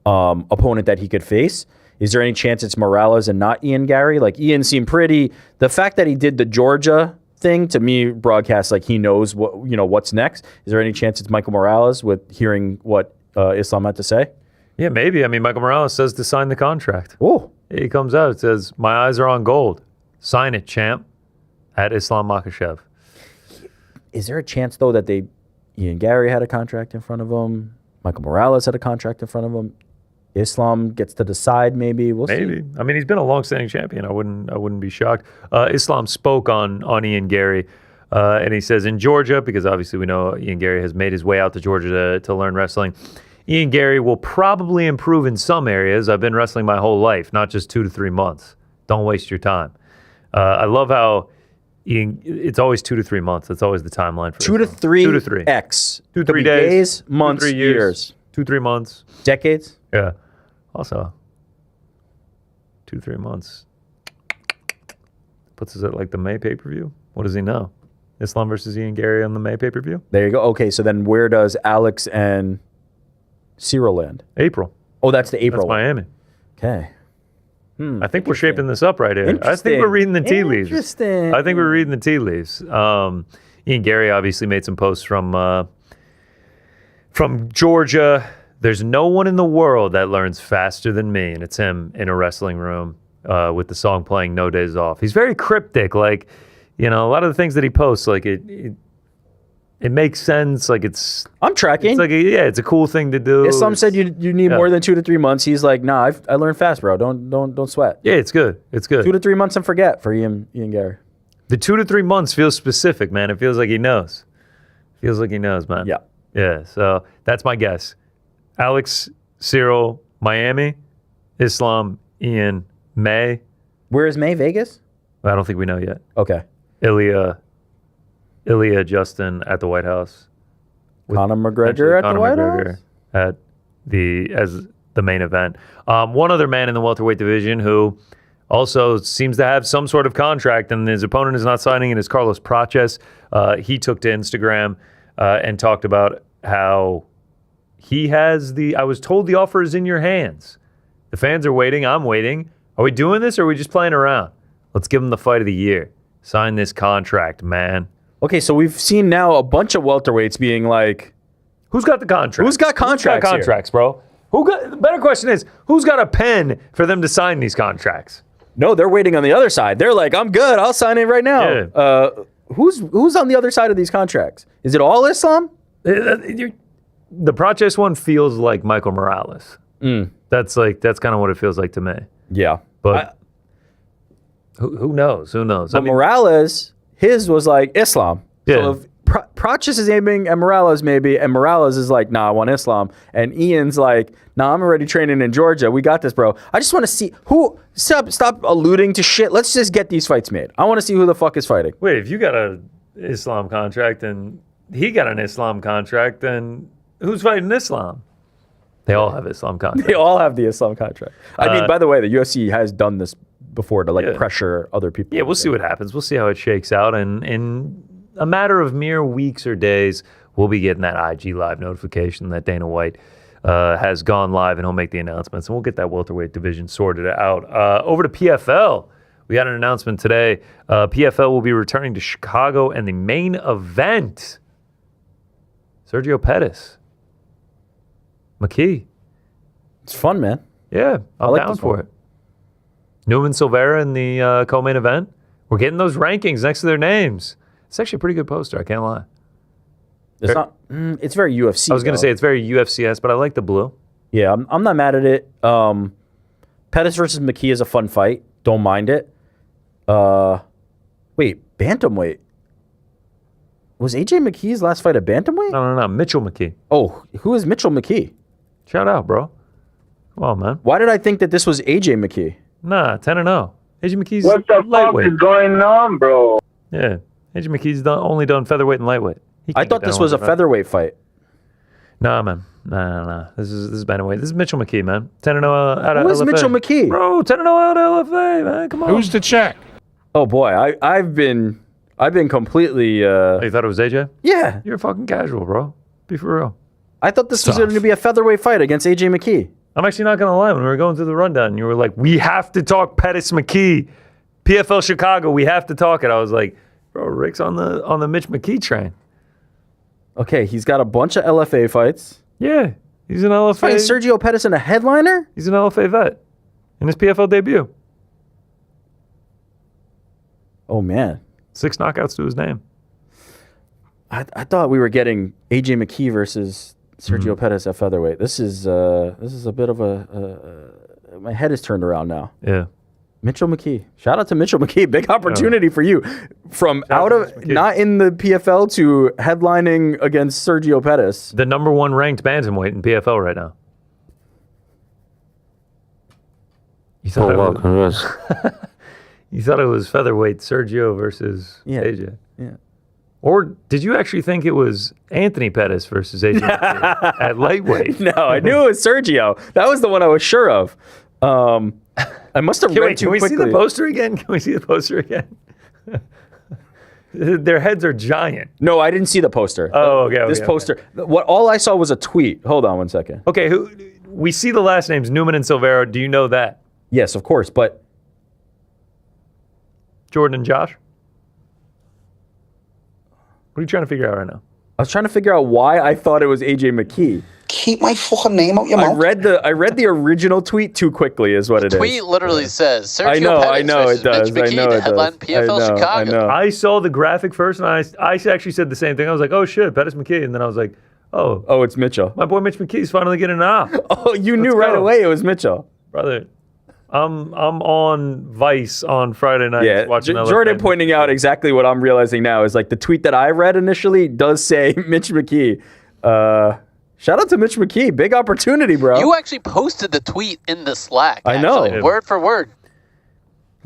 opponent that he could face. Is there any chance it's Morales and not Ian Gary? Ian seemed pretty. The fact that he did the Georgia thing to me broadcasts he knows what's next. Is there any chance it's Michael Morales with hearing what Islam had to say? Yeah, maybe. I mean, Michael Morales says to sign the contract. Oh, he comes out, says, "My eyes are on gold. Sign it, champ." At Islam Makhachev. Is there a chance though that they Ian Gary had a contract in front of him. Michael Morales had a contract in front of him. Islam gets to decide. Maybe we'll see. Maybe. I mean, he's been a long-standing champion. I wouldn't be shocked. Islam spoke on Ian Gary, and he says in Georgia, because obviously we know Ian Gary has made his way out to Georgia to learn wrestling. Ian Gary will probably improve in some areas. I've been wrestling my whole life, not just 2 to 3 months. Don't waste your time. I love how it's always 2 to 3 months. That's always the timeline for 2 to 3. 2 to 3. X. 2 to 3 days, months, 2 3 years. 2 3 months. Decades. Yeah. Also, 2 3 months puts us at like the May pay-per-view. What does he know? Islam versus Ian Gary on the May pay-per-view? There you go. Okay, so then where does Alex and Cyril land? April. Oh, that's the April That's one. Miami. Okay. I think we're shaping this up right here. I think we're reading the tea leaves. Interesting. I think we're reading the tea leaves. Ian Gary obviously made some posts from Georgia. There's no one in the world that learns faster than me, and it's him in a wrestling room with the song playing No Days Off. He's very cryptic. Like, a lot of the things that he posts, like it makes sense. Like I'm tracking. It's like it's a cool thing to do. Islam said you need more than 2 to 3 months. He's like, nah, I learned fast, bro. Don't sweat. Yeah, it's good. It's good. 2 to 3 months and forget for Ian Gary. The 2 to 3 months feels specific, man. It feels like he knows. Feels like he knows, man. Yeah. Yeah. So that's my guess. Alex, Cyril, Miami, Islam, Ian, May. Where is May? Vegas? I don't think we know yet. Okay. Ilya, Justin at the White House. Conor McGregor at the White House? As the main event. One other man in the welterweight division who also seems to have some sort of contract and his opponent is not signing it is Carlos Praches. He took to Instagram and talked about how he has I was told the offer is in your hands. The fans are waiting. I'm waiting. Are we doing this or are we just playing around? Let's give him the fight of the year. Sign this contract, man. Okay, so we've seen now a bunch of welterweights being like, who's got the contract? Who's got contracts? Bro? The better question is, who's got a pen for them to sign these contracts? No, they're waiting on the other side. They're like, I'm good. I'll sign it right now. Yeah. Who's on the other side of these contracts? Is it all Islam? The Praches one feels like Michael Morales. That's kind of what it feels like to me. Yeah. But who knows? Who knows? But Morales, his was like Islam. Yeah. So if Praches is aiming at Morales maybe, and Morales is like, nah, I want Islam. And Ian's like, nah, I'm already training in Georgia. We got this, bro. I just want to see who, stop alluding to shit. Let's just get these fights made. I want to see who the fuck is fighting. Wait, if you got an Islam contract and he got an Islam contract, then who's fighting Islam? They all have Islam contracts. They all have the Islam contract. I mean, by the way, the UFC has done this before to pressure other people. Yeah, we'll see what happens. We'll see how it shakes out. And in a matter of mere weeks or days, we'll be getting that IG Live notification that Dana White has gone live, and he'll make the announcements. And we'll get that welterweight division sorted out. Over to PFL. We had an announcement today. PFL will be returning to Chicago, and the main event, Sergio Pettis. McKee. It's fun, man. Yeah, I'm like down this for one. it. Newman Silvera in the co-main event. We're getting those rankings next to their names. It's actually a pretty good poster, I can't lie. It's not. It's very UFC. I was going to say it's very UFC-esque, but I like the blue. Yeah, I'm not mad at it. Pettis versus McKee is a fun fight. Don't mind it. Wait, bantamweight. Was AJ McKee's last fight a bantamweight? No. Mitchell McKee. Oh, who is Mitchell McKee? Shout out, bro. Come on, man. Why did I think that this was AJ McKee? Nah, 10-0. AJ McKee's what the lightweight. fuck is going on, bro? Yeah, AJ McKee's only done featherweight and lightweight. I thought this was a featherweight fight. Nah, man. Nah. This is bantamweight. This is Mitchell McKee, man. 10-0 out of LFA. Who is Mitchell McKee? Bro, 10-0 out of LFA, man. Come on. Who's the check? Oh boy, I've been completely. You thought it was AJ? Yeah. You're fucking casual, bro. Be for real. I thought this was going to be a featherweight fight against AJ McKee. I'm actually not going to lie. When we were going through the rundown, you were like, we have to talk Pettis McKee. PFL Chicago, we have to talk it. I was like, bro, Rick's on the Mitch McKee train. Okay, he's got a bunch of LFA fights. Yeah, he's an LFA. Fighting Sergio Pettis in a headliner? He's an LFA vet in his PFL debut. Oh, man. 6 knockouts to his name. I thought we were getting AJ McKee versus Sergio Pettis at featherweight. This is a bit of my head is turned around now. Yeah. Mitchell McKee. Shout out to Mitchell McKee. Big opportunity for you. From out of not in the PFL to headlining against Sergio Pettis. The number 1 ranked bantamweight in PFL right now. You thought, you thought it was featherweight Sergio versus AJ. Yeah. Or did you actually think it was Anthony Pettis versus AJ at lightweight? No, I knew it was Sergio. That was the one I was sure of. I must have read too quickly. Can we see the poster again? Can we see the poster again? Their heads are giant. No, I didn't see the poster. Oh, okay. This poster. All I saw was a tweet. Hold on one second. Okay, we see the last names, Newman and Silvero. Do you know that? Yes, of course, but Jordan and Josh? What are you trying to figure out right now? I was trying to figure out why I thought it was AJ McKee. Keep my fucking name out your mouth. I read the original tweet too quickly, is what it is. The tweet literally says Sergio I know Pettis it does. Mitch McKee to headline PFL Chicago. I know. I saw the graphic first, and I actually said the same thing. I was like, oh shit, Pettis McKee, and then I was like, oh, it's Mitchell. My boy Mitch McKee's finally getting an op. Oh, you knew right away it was Mitchell, brother. I'm on Vice on Friday night watching Jordan pointing out exactly what I'm realizing now is like the tweet that I read initially does say Mitch McKee. Shout out to Mitch McKee. Big opportunity, bro. You actually posted the tweet in the Slack. I know. Actually, word for word.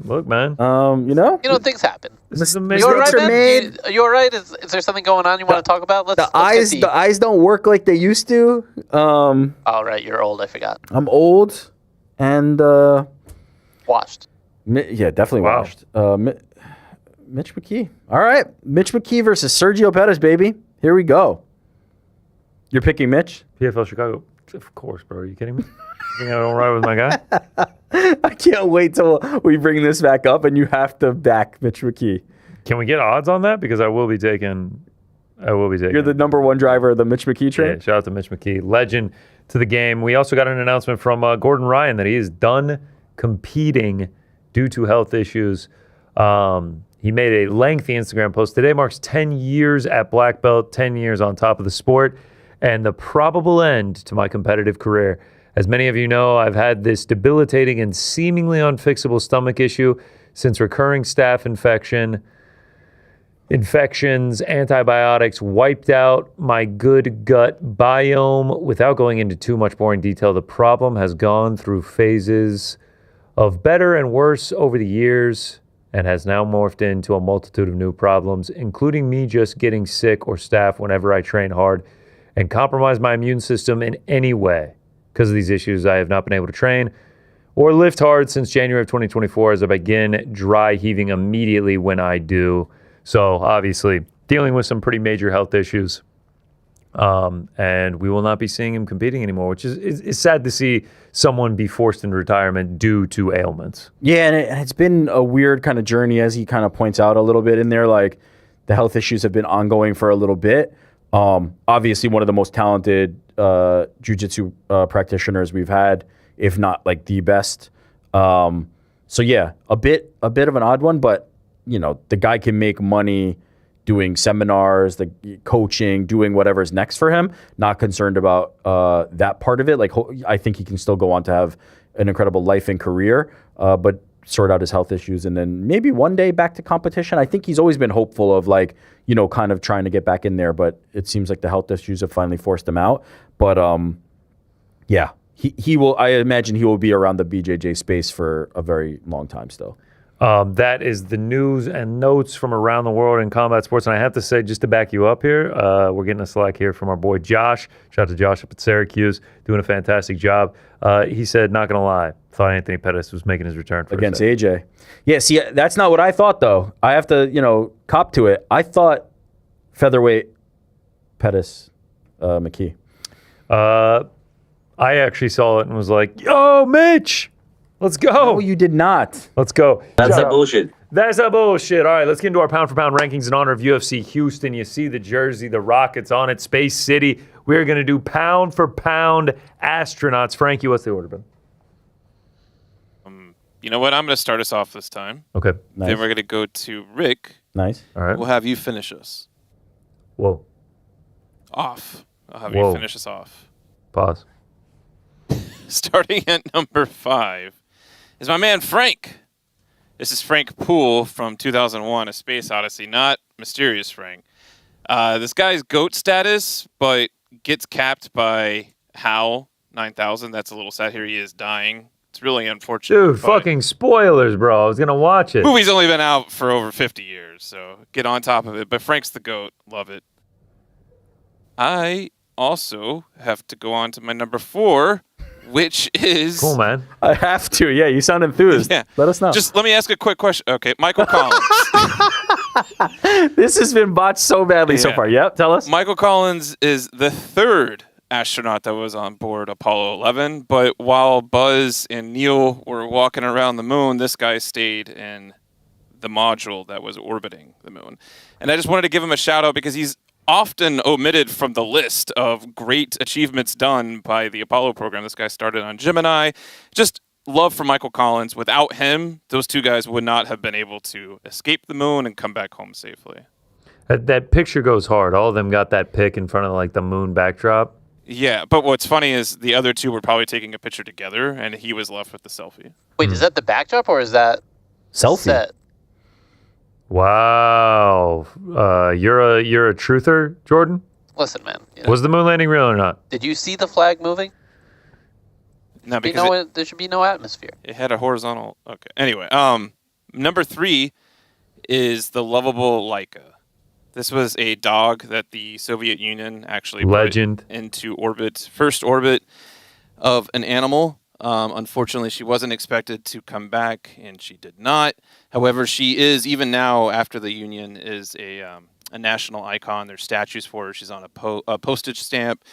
Look, man. You know, things happen. This is You all right, man? You all right? Is there something going on you want to talk about? The eyes don't work like they used to. Oh, right. You're old. I forgot. I'm old and washed. Yeah, definitely washed. Mitch McKee. All right. Mitch McKee versus Sergio Pettis, baby. Here we go. You're picking Mitch? PFL Chicago. Of course, bro. Are you kidding me? You think I don't ride with my guy? I can't wait till we bring this back up and you have to back Mitch McKee. Can we get odds on that? Because I will be taking. You're the number 1 driver of the Mitch McKee train? Yeah, shout out to Mitch McKee. Legend to the game. We also got an announcement from Gordon Ryan that he is done competing due to health issues. He made a lengthy Instagram post. Today marks 10 years at black belt, 10 years on top of the sport, and the probable end to my competitive career. As many of you know, I've had this debilitating and seemingly unfixable stomach issue since recurring staph infections, antibiotics wiped out my good gut biome. Without going into too much boring detail, the problem has gone through phases of better and worse over the years and has now morphed into a multitude of new problems, including me just getting sick or staph whenever I train hard and compromise my immune system in any way. Because of these issues, I have not been able to train or lift hard since January of 2024 as I begin dry heaving immediately when I do. So obviously dealing with some pretty major health issues. And we will not be seeing him competing anymore, which is sad to see someone be forced into retirement due to ailments. Yeah, and it's been a weird kind of journey, as he kind of points out a little bit in there. Like, the health issues have been ongoing for a little bit. Obviously, one of the most talented jiu-jitsu practitioners we've had, if not like the best. So yeah, a bit of an odd one, but you know, the guy can make money doing seminars, the coaching, doing whatever's next for him. Not concerned about that part of it. Like, I think he can still go on to have an incredible life and career, but sort out his health issues and then maybe one day back to competition. I think he's always been hopeful of, like, you know, kind of trying to get back in there, but it seems like the health issues have finally forced him out. But yeah, he will. I imagine he will be around the BJJ space for a very long time still. That is the news and notes from around the world in combat sports. And I have to say, just to back you up here, we're getting a Slack here from our boy Josh. Shout out to Josh up at Syracuse, doing a fantastic job. He said, not going to lie, thought Anthony Pettis was making his return for against AJ. Yeah, see, that's not what I thought, though. I have to, you know, cop to it. I thought featherweight Pettis McKee. I actually saw it and was like, yo, Mitch! Let's go. No, you did not. Let's go. That's that bullshit. That's that bullshit. All right, let's get into our pound for pound rankings in honor of UFC Houston. You see the jersey, the rockets on it, Space City. We're going to do pound for pound astronauts. Frankie, what's the order, bro? You know what? I'm going to start us off this time. Okay. Nice. Then we're going to go to Rick. Nice. All right. We'll have you finish us. Whoa. Off. I'll have Whoa. you finish us off. Pause. Starting at number 5 is my man Frank. This is Frank Poole from 2001, A Space Odyssey, not Mysterious Frank. This guy's GOAT status, but gets capped by HAL 9000. That's a little sad. Here he is dying. It's really unfortunate. Dude, fucking spoilers, bro. I was going to watch it. Movie's only been out for over 50 years, so get on top of it. But Frank's the GOAT. Love it. I also have to go on to my number 4, which is... Cool, man. I have to. Yeah, you sound enthused. Yeah. Let us know. Just let me ask a quick question. Okay, Michael Collins. This has been botched so badly so far. Yep, tell us. Michael Collins is the 3rd astronaut that was on board Apollo 11, but while Buzz and Neil were walking around the moon, this guy stayed in the module that was orbiting the moon. And I just wanted to give him a shout out because he's often omitted from the list of great achievements done by the Apollo program. This guy started on Gemini. Just love for Michael Collins. Without him, those two guys would not have been able to escape the moon and come back home safely. That picture goes hard. All of them got that pic in front of like the moon backdrop. Yeah, but what's funny is the other two were probably taking a picture together, and he was left with the selfie. Wait, is that the backdrop or is that selfie set? Wow, you're a truther, Jordan. Listen, man. You know, Was the moon landing real or not? did you see the flag moving? No, because there should be no atmosphere. it had a horizontal. Okay. Anyway, number 3 is the lovable Laika. This was a dog that the Soviet Union actually Legend. put into orbit, first orbit of an animal. Unfortunately, she wasn't expected to come back, and she did not. However, she is, even now after the Union, is a national icon. There's statues for her. She's on a postage stamp.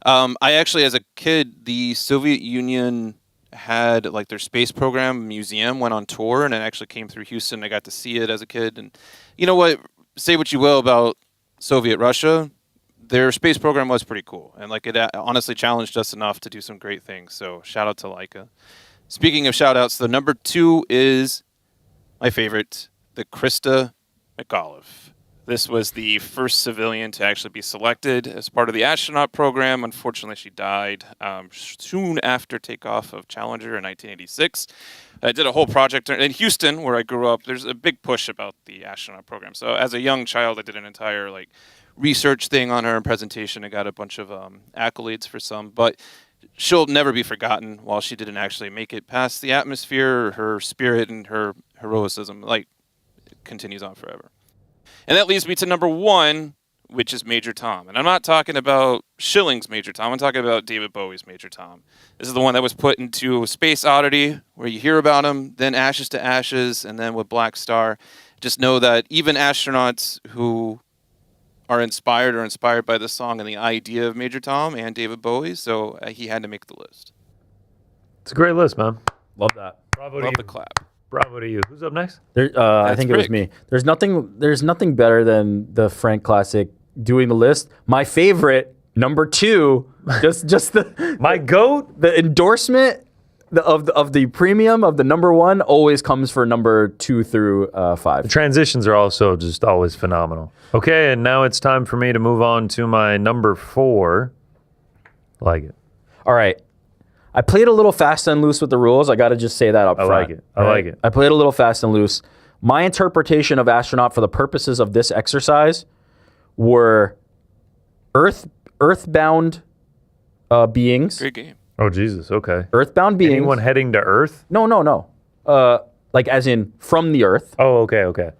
I actually, as a kid, the Soviet Union had like their space program museum went on tour, and it actually came through Houston. I got to see it as a kid. And you know what? Say what you will about Soviet Russia, their space program was pretty cool, and like it honestly challenged us enough to do some great things. So shout out to Laika. Speaking of shout outs, the number 2 is my favorite, the Krista McAuliffe. This was the first civilian to actually be selected as part of the astronaut program. Unfortunately, she died soon after takeoff of Challenger in 1986. I did a whole project in Houston, where I grew up. There's a big push about the astronaut program. So as a young child, I did an entire research thing on her and presentation. I got a bunch of accolades for some, but she'll never be forgotten. While she didn't actually make it past the atmosphere, her spirit and her heroism continues on forever. And that leads me to number 1, which is Major Tom. And I'm not talking about Schilling's Major Tom. I'm talking about David Bowie's Major Tom. This is the one that was put into Space Oddity, where you hear about him, then Ashes to Ashes, and then with Black Star. Just know that even astronauts who are inspired by the song and the idea of Major Tom and David Bowie, so he had to make the list. It's a great list, man. Love that. Bravo to Love you. the clap. Bravo to you. Who's up next? I think it was me. There's nothing better than the Frank Classic doing the list. My favorite, number 2, just the my GOAT, the endorsement of the premium of the number 1 always comes for number 2 through 5. The transitions are also just always phenomenal. Okay, and now it's time for me to move on to my number 4. Like it. All right. I played a little fast and loose with the rules. I got to just say that up front. I like it. I like it. I played a little fast and loose. My interpretation of astronaut for the purposes of this exercise were earthbound beings. Great game. Oh, Jesus. Okay. Earthbound beings. Anyone heading to Earth? No. Like as in from the Earth. Oh, okay.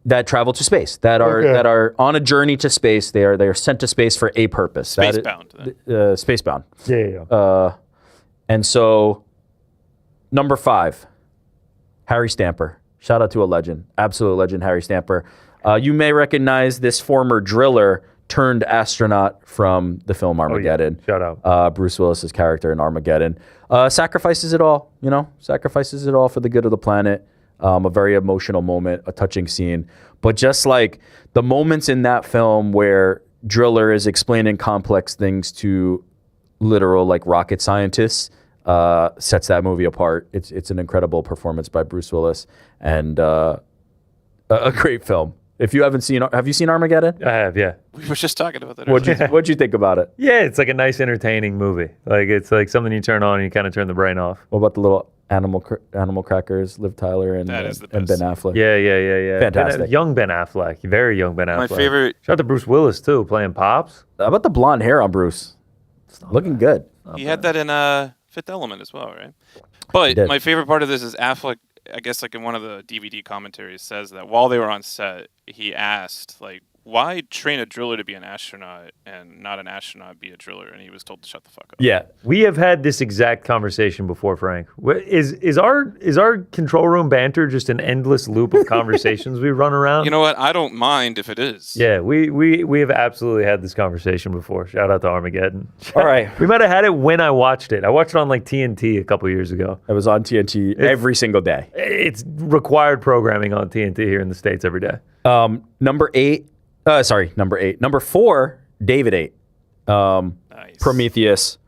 That travel to space. That are on a journey to space. They are sent to space for a purpose. Spacebound. Spacebound. Yeah. And so, number 5, Harry Stamper. Shout out to a legend, absolute legend, Harry Stamper. You may recognize this former driller turned astronaut from the film Armageddon. Oh, yeah. Shout out. Bruce Willis's character in Armageddon. Sacrifices it all, sacrifices it all for the good of the planet. A very emotional moment, a touching scene. But just like the moments in that film where Driller is explaining complex things to literal rocket scientists, sets that movie apart. It's an incredible performance by Bruce Willis and a great film. If you haven't seen, have you seen Armageddon? I have, yeah. We were just talking about that. What'd you think about it? Yeah, it's like a nice, entertaining movie. Like it's like something you turn on and you kind of turn the brain off. What about the little animal crackers, Liv Tyler and Ben Affleck? Yeah. Fantastic. Young Ben Affleck, very young Ben Affleck. My favorite. Shout out to Bruce Willis too, playing Pops. How about the blonde hair on Bruce? Looking good. He had that in Fifth Element as well, right? But my favorite part of this is Affleck, I guess like in one of the DVD commentaries, says that while they were on set, he asked, like, why train a driller to be an astronaut and not an astronaut be a driller? And he was told to shut the fuck up. Yeah, we have had this exact conversation before, Frank. Is our control room banter just an endless loop of conversations we run around? You know what? I don't mind if it is. Yeah, we have absolutely had this conversation before. Shout out to Armageddon. All right. We might have had it when I watched it. I watched it on like TNT a couple years ago. It was on TNT every single day. It's required programming on TNT here in the States every day. Number 8. Number 4, David 8. Nice. Prometheus,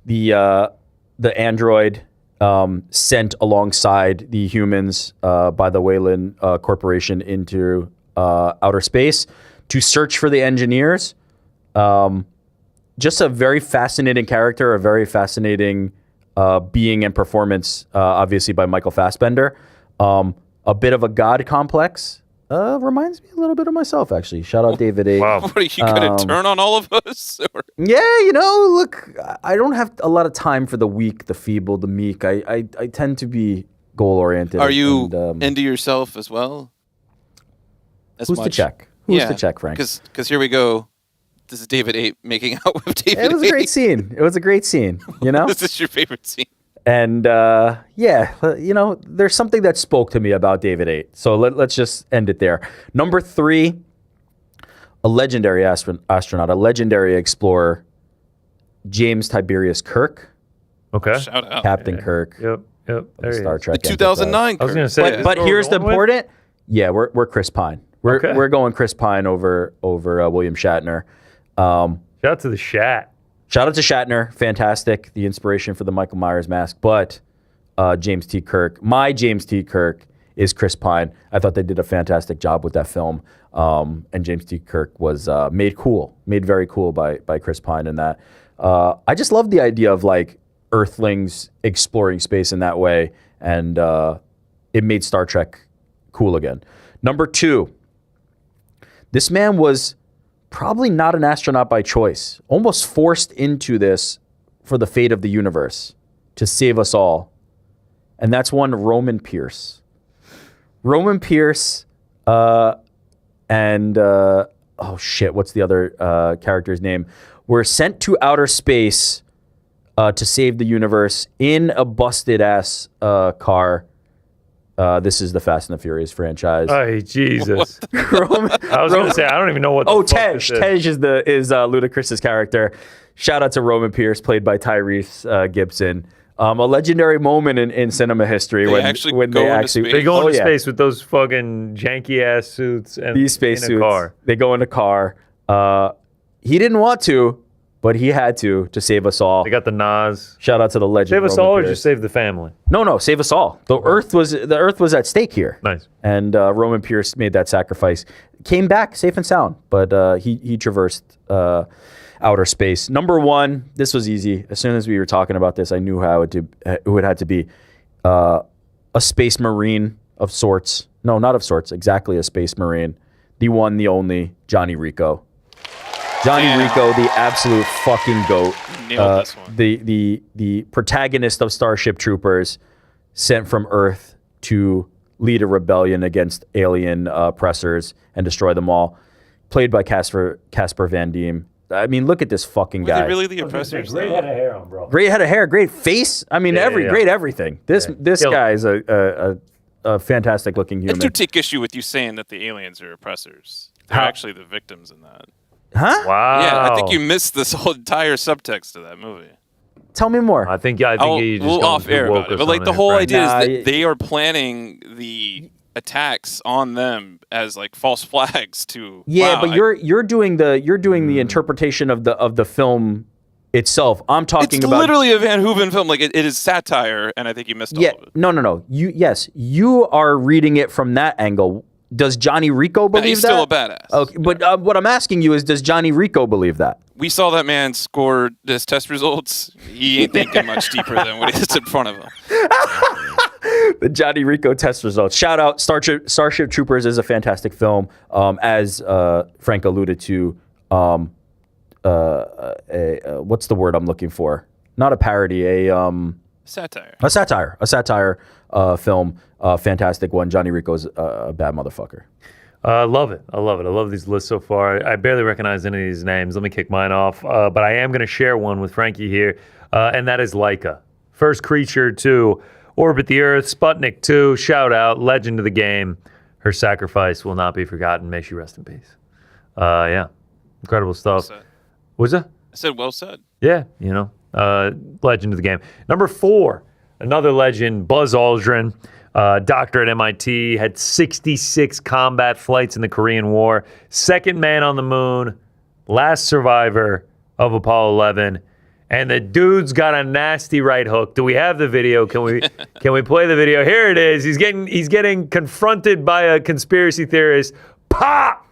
the android sent alongside the humans by the Weyland Corporation into outer space to search for the engineers. Just a very fascinating character, a very fascinating being and performance, obviously by Michael Fassbender. A bit of a god complex. Reminds me a little bit of myself, actually. Shout out David 8. Wow. What are you going to turn on all of us? Or? Yeah, look, I don't have a lot of time for the weak, the feeble, the meek. I tend to be goal-oriented. Are you into yourself as well? Who's to check? Who's to check, Frank? Because here we go. This is David 8 making out with David 8. It was a great scene. It was a great scene, This is your favorite scene. And there's something that spoke to me about David 8. So let's just end it there. Number 3, a legendary astronaut, a legendary explorer, James Tiberius Kirk. Okay. Shout out. Captain Kirk. Yep. There Star Trek. The 2009 I was going to say. But here's the important. Yeah, we're Chris Pine. We're going Chris Pine over William Shatner. Shout out to the Shat. Shout out to Shatner, fantastic, the inspiration for the Michael Myers mask. But James T. Kirk, my James T. Kirk is Chris Pine. I thought they did a fantastic job with that film. And James T. Kirk was made very cool by Chris Pine in that. I just love the idea of like Earthlings exploring space in that way, and it made Star Trek cool again. Number 2, this man was probably not an astronaut by choice, almost forced into this for the fate of the universe to save us all. And that's one Roman Pierce. Roman Pierce what's the other character's name? Were sent to outer space to save the universe in a busted ass car. This is the Fast and the Furious franchise. Oh, Jesus. I was going to say, I don't even know what the fuck this is. Tej is Ludacris's character. Shout out to Roman Pierce, played by Tyrese Gibson. A legendary moment in cinema history when they go into space with those fucking janky ass suits and these space in a car. They go in a car. He didn't want to, but he had to save us all. They got the Nas. Shout out to the legend. Save us Roman all, or Pierce. just save the family? No, save us all. The Earth was at stake here. Nice. And Roman Pierce made that sacrifice. Came back safe and sound, but he traversed outer space. Number 1, this was easy. As soon as we were talking about this, I knew how it had to be a space marine of sorts. No, not of sorts. Exactly a space marine. The one, the only, Johnny Rico. Johnny Rico, the absolute fucking GOAT. Nailed this one. The protagonist of Starship Troopers, sent from Earth to lead a rebellion against alien oppressors and destroy them all. Played by Casper Van Diem. I mean, look at this fucking guy. Were they really the oppressors? Great head of hair on, bro. Great head of hair, great face. I mean, great everything. This guy is a fantastic looking human. I do take issue with you saying that the aliens are oppressors. They're actually the victims in that. Huh? Wow. Yeah, I think you missed this whole entire subtext of that movie. Tell me more. I think you just we'll off air about it. But like the whole idea is that they are planning the attacks on them as like false flags to. Yeah, but you're doing the interpretation of the film itself. I'm talking it's about literally a Van Hooven film. Like it is satire, and I think you missed all of it. No. You are reading it from that angle. Does Johnny Rico believe he's that? still a badass. Okay, but what I'm asking you is, does Johnny Rico believe that? We saw that man score his test results. He ain't thinking much deeper than what is in front of him. The Johnny Rico test results. Shout out, Starship Troopers is a fantastic film. As Frank alluded to, what's the word I'm looking for? Not a parody, Satire. A satire film. Fantastic one. Johnny Rico's a bad motherfucker. I love it. I love these lists so far. I barely recognize any of these names. Let me kick mine off. But I am going to share one with Frankie here, and that is Laika. First creature to orbit the Earth. Sputnik 2, shout out, legend of the game. Her sacrifice will not be forgotten. May she rest in peace. Yeah, incredible stuff. Well said. What's that? I said well said. Yeah, legend of the game. Number 4, another legend, Buzz Aldrin. Doctor at MIT, had 66 combat flights in the Korean War, second man on the moon, last survivor of Apollo 11, and the dude's got a nasty right hook. Do we have the video? Can we play the video? Here it is. He's getting confronted by a conspiracy theorist. Pop!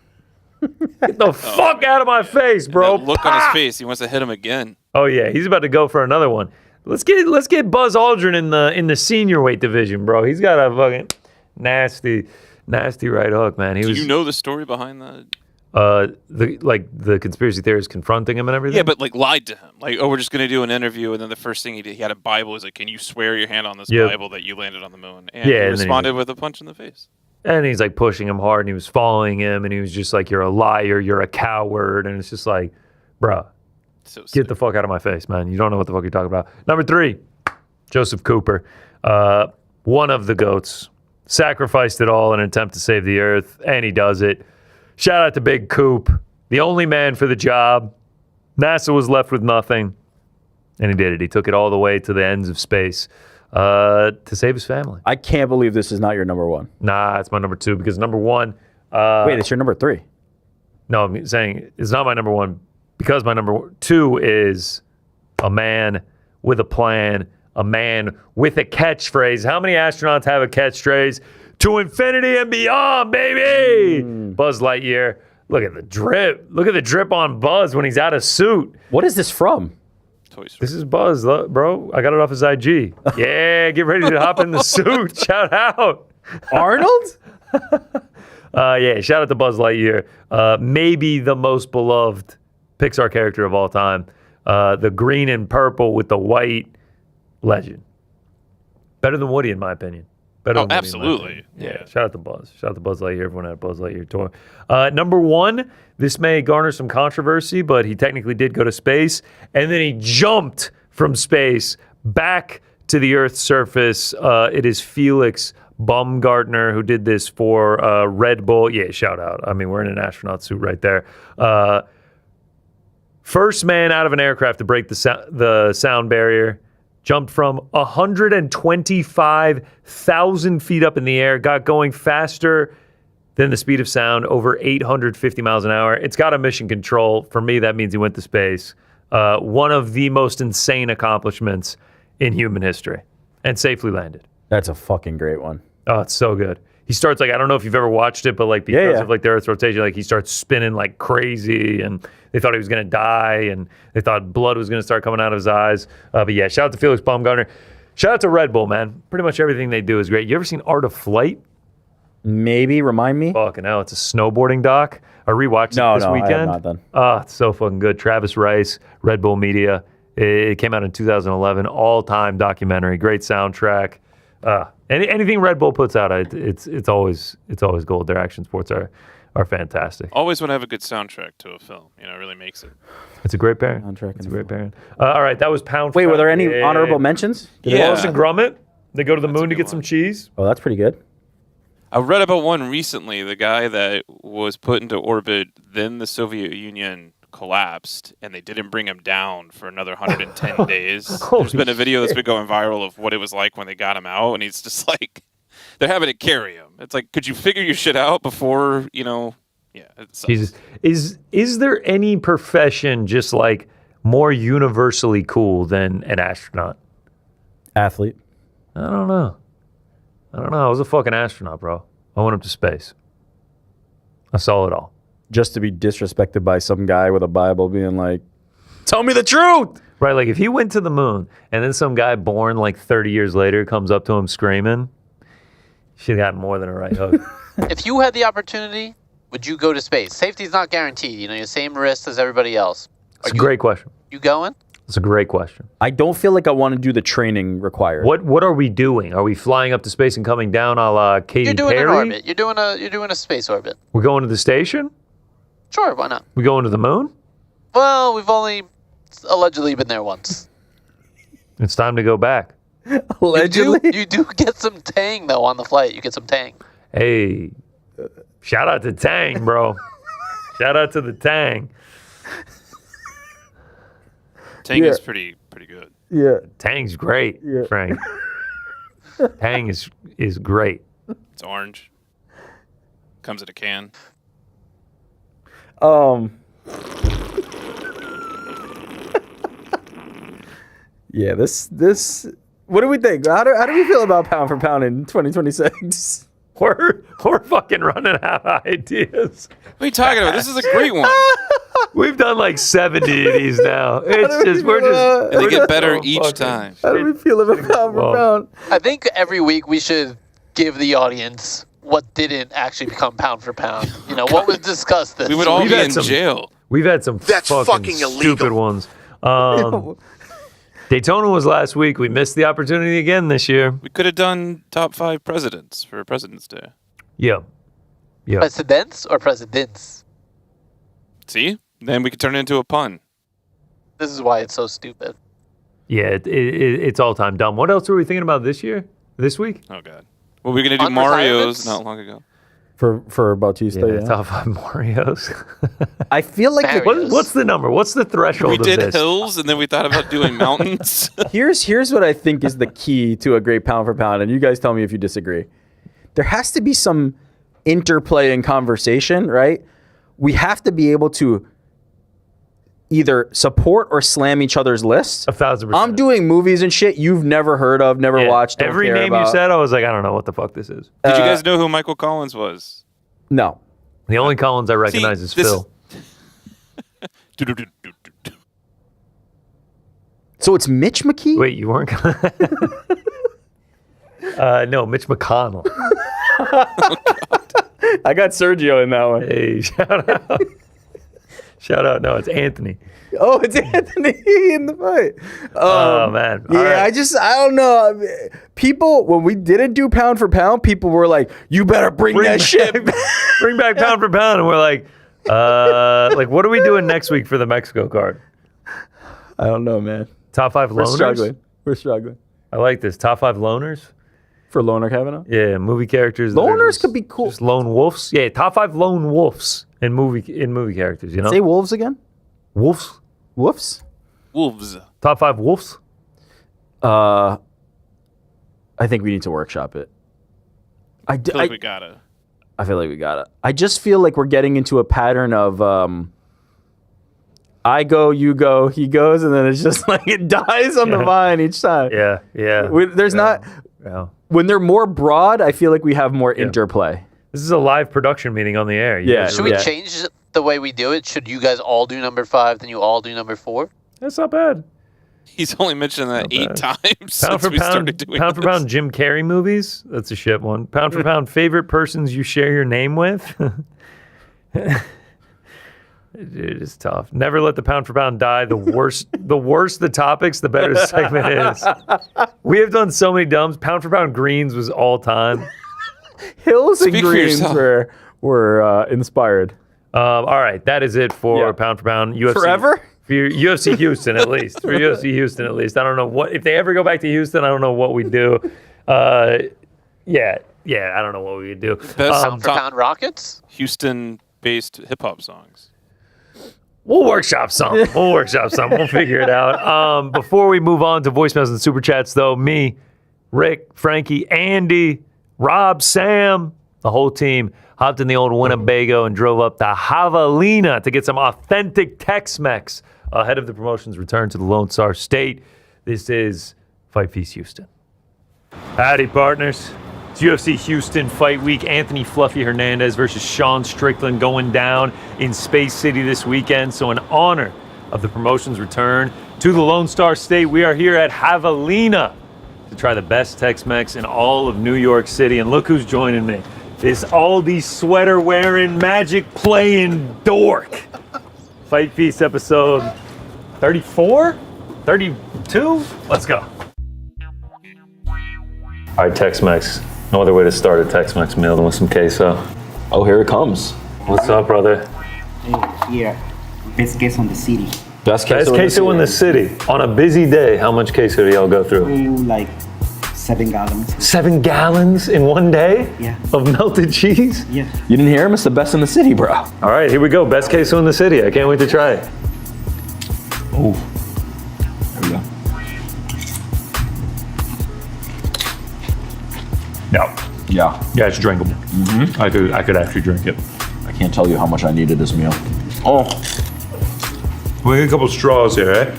Get the fuck out of my face, bro. That look on his face. He wants to hit him again. Oh yeah, he's about to go for another one. Let's get Buzz Aldrin in the senior weight division, bro. He's got a fucking nasty right hook, man. Do you know the story behind that? The conspiracy theorists confronting him and everything. Yeah, but lied to him. We're just gonna do an interview, and then the first thing he did, he had a Bible. He's like, "Can you swear your hand on this Bible that you landed on the moon?" And he responded with a punch in the face. And he's pushing him hard, and he was following him, and he was just like, "You're a liar, you're a coward," and it's just like, bro. So get the fuck out of my face, man. You don't know what the fuck you're talking about. Number 3, Joseph Cooper. One of the GOATs. Sacrificed it all in an attempt to save the Earth, and he does it. Shout out to Big Coop. The only man for the job. NASA was left with nothing, and he did it. He took it all the way to the ends of space to save his family. I can't believe this is not your number 1. Nah, it's my number 2 because number 1... Wait, it's your number 3. No, I'm saying it's not my number 1. Because my number 2 is a man with a plan, a man with a catchphrase. How many astronauts have a catchphrase? To infinity and beyond, baby! Buzz Lightyear. Look at the drip. Look at the drip on Buzz when he's out of suit. What is this from? Toy Story. This is Buzz, bro. I got it off his IG. Yeah, get ready to hop in the suit. Shout out. Arnold? Yeah, shout out to Buzz Lightyear. Maybe the most beloved Pixar character of all time. The green and purple with the white, legend. Better than Woody, in my opinion. Better than Woody, absolutely. Yeah. Shout out to Buzz. Shout out to Buzz Lightyear. Everyone had a Buzz Lightyear toy. Number 1, this may garner some controversy, but he technically did go to space, and then he jumped from space back to the Earth's surface. It is Felix Baumgartner who did this for Red Bull. Yeah, shout out. I mean, we're in an astronaut suit right there. First man out of an aircraft to break the sound barrier. Jumped from 125,000 feet up in the air. Got going faster than the speed of sound, over 850 miles an hour. It's got a mission control. For me, that means he went to space. One of the most insane accomplishments in human history. And safely landed. That's a fucking great one. Oh, it's so good. He starts I don't know if you've ever watched it, but because of the Earth's rotation, he starts spinning like crazy, and they thought he was gonna die, and they thought blood was gonna start coming out of his eyes. But yeah, shout out to Felix Baumgartner. Shout out to Red Bull, man. Pretty much everything they do is great. You ever seen Art of Flight? Maybe, remind me. Fucking hell, it's a snowboarding doc. I rewatched it this weekend. I have not done. Oh, it's so fucking good. Travis Rice, Red Bull Media. It came out in 2011. All-time documentary. Great soundtrack. Anything Red Bull puts out, it's always gold. Their action sports are fantastic. Always want to have a good soundtrack to a film. It really makes it. It's a great pairing. Soundtrack. It's a great pairing. All right, that was Pound. Wait, were there any honorable mentions? Wallace and Gromit. They go to the moon to get some cheese. Oh, that's pretty good. I read about one recently. The guy that was put into orbit, then the Soviet Union collapsed, and they didn't bring him down for another 110 days. There's been a video that's been going viral of what it was like when they got him out, and he's just they're having to carry him. It's could you figure your shit out before, Yeah, it sucks. Jesus. Is there any profession just more universally cool than an astronaut? Athlete. I don't know. I was a fucking astronaut, bro. I went up to space. I saw it all. Just to be disrespected by some guy with a Bible being like, tell me the truth. Right, like if he went to the moon and then some guy born like 30 years later comes up to him screaming, she'd gotten more than a right hook. If you had the opportunity, would you go to space? Safety's not guaranteed. You know, your same risk as everybody else. It's a great question. You going? It's a great question. I don't feel like I want to do the training required. What are we doing? Are we flying up to space and coming down a la Katy You're doing Perry? an orbit. You're doing a space orbit. We're going to the station? Sure, why not? We going to the moon? Well, we've only allegedly been there once. It's time to go back. Allegedly? You do get some tang though on the flight. You get some tang. Hey, shout out to Tang, bro. Shout out to the Tang. Tang is pretty good. Yeah. Tang's great, Frank. Tang is great. It's orange. Comes in a can. Yeah, this. What do we think? How do we feel about pound for pound in 2026? We're fucking running out of ideas. What are you talking about? This is a great one. We've done like 70 of these now. It's just And they get better each time. How do we feel about pound for pound? I think every week we should give the audience what didn't actually become pound for pound. You know, what was discussed this We would all week. be in jail. We've had some fucking stupid ones. Daytona was last week. We missed the opportunity again this year. We could have done top 5 presidents for President's Day. Yeah. Presidents or presidents? See? Then we could turn it into a pun. This is why it's so stupid. Yeah, it's all time dumb. What else were we thinking about this week? Oh, God. Well, we were going to do Mario's not long ago. For Bautista, yeah. Top 5 Marios. I feel like what's the number? What's the threshold We of did this? hills, and then we thought about doing mountains. Here's what I think is the key to a great pound for pound, and you guys tell me if you disagree. There has to be some interplay in conversation, right? We have to be able to either support or slam each other's lists. 1,000%. I'm doing movies and shit you've never heard of, never watched. Don't Every care name about. you said, I was like, I don't know what the fuck this is. Did you guys know who Michael Collins was? No. The only Collins I recognize is Phil. So it's Mitch McKee? Wait, you weren't? No, Mitch McConnell. I got Sergio in that one. Hey, shout out. Shout out. No, it's Anthony. Oh, it's Anthony in the fight. Oh, man. Yeah, All right. I don't know. People, when we didn't do pound for pound, people were like, you better bring that shit back. Bring back pound for pound. And we're like, what are we doing next week for the Mexico card? I don't know, man. Top 5 loners? We're struggling. I like this. Top 5 loners? For Loner Kavanaugh? Yeah, movie characters. Loners could be cool. Just lone wolves. Yeah, top 5 lone wolves in movie characters, you know? Say wolves again? Wolves? Wolves? Wolves. Top 5 wolves? I think we need to workshop it. I feel like we gotta. I feel like we gotta. I just feel like we're getting into a pattern of I go, you go, he goes, and then it's just like it dies on the vine each time. Yeah. There's not... When they're more broad, I feel like we have more interplay. This is a live production meeting on the air. Should we change the way we do it? Should you guys all do number 5, then you all do number 4? That's not bad. He's only mentioned that 8 times Pound since for we started doing pound for this. pound Jim Carrey movies. That's a shit one. Pound for pound favorite persons you share your name with. It is tough. Never let the pound for pound die. The worse the topics, the better the segment is. We have done so many dumbs. Pound for pound greens was all time. Hills and greens were inspired. All right, that is it for pound for pound. UFC Forever? For UFC Houston, at least. For UFC Houston, at least. I don't know what if they ever go back to Houston. I don't know what we do. I don't know what we would do. Best Pound for pound Rockets? Houston-based hip-hop songs. We'll workshop something. We'll figure it out. Before we move on to voicemails and super chats, though, me, Rick, Frankie, Andy, Rob, Sam, the whole team hopped in the old Winnebago and drove up to Javelina to get some authentic Tex-Mex ahead of the promotion's return to the Lone Star State. This is Fight Feast Houston. Howdy, partners. It's UFC Houston Fight Week. Anthony Fluffy Hernandez versus Sean Strickland going down in Space City this weekend. So in honor of the promotion's return to the Lone Star State, we are here at Javelina to try the best Tex-Mex in all of New York City. And look who's joining me. This Aldi sweater wearing, magic playing dork. Fight Feast episode 34? 32? Let's go. All right, Tex-Mex. No other way to start a Tex-Mex meal than with some queso. Oh, here it comes. What's up, brother? Here, best queso in the city. Best queso in the city. On a busy day, how much queso do y'all go through? Like 7 gallons. 7 gallons in one day? Yeah. Of melted cheese? Yeah. You didn't hear him? It's the best in the city, bro. All right, here we go. Best queso in the city. I can't wait to try it. Oh. There we go. Yeah. Yeah, it's drinkable. Mm-hmm. I could actually drink it. I can't tell you how much I needed this meal. Oh. We need a couple straws here, eh?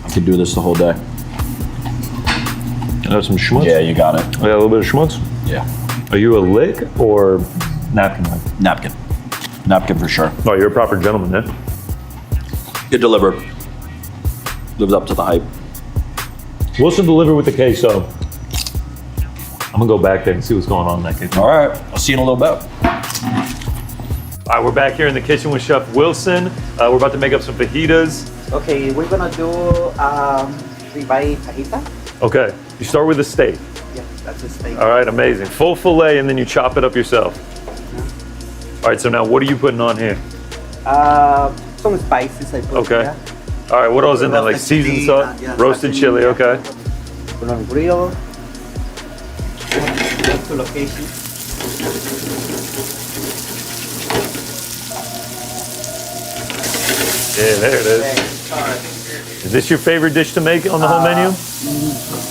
I could do this the whole day. Can I have some schmutz? Yeah, you got it. I got a little bit of schmutz? Yeah. Are you a lick or napkin? Napkin. Napkin for sure. Oh, you're a proper gentleman, then. Good deliver. Lives up to the hype. Wilson delivered with the queso. I'm gonna go back there and see what's going on in that kitchen. All right, I'll see you in a little bit. All right, we're back here in the kitchen with Chef Wilson. We're about to make up some fajitas. Okay, we're gonna do ribeye fajita. Okay, you start with the steak. Yeah, that's the steak. All right, amazing. Full filet, and then you chop it up yourself. All right, so now what are you putting on here? Some spices I put. Okay. Yeah. All right, what else in there? Like seasoned salt? Yeah, roasted chili, okay. Put on grill. To location. Yeah, there it is. Is this your favorite dish to make on the whole menu?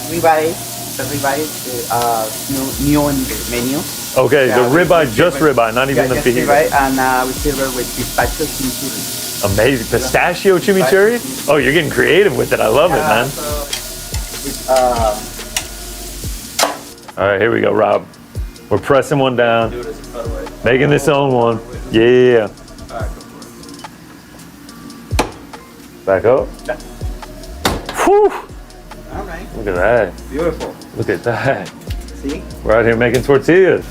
Ribeye. The ribeye is new in the menu. Okay, the ribeye, just ribeye, not even the fajita. Ribeye, and we serve it with pistachio chimichurri. Amazing. Pistachio chimichurri? Oh, you're getting creative with it. I love it, man. All right, here we go, Rob. We're pressing one down, making this own one. Yeah. Back up. Whew. All right. Look at that. Beautiful. Look at that. See? We're out here making tortillas.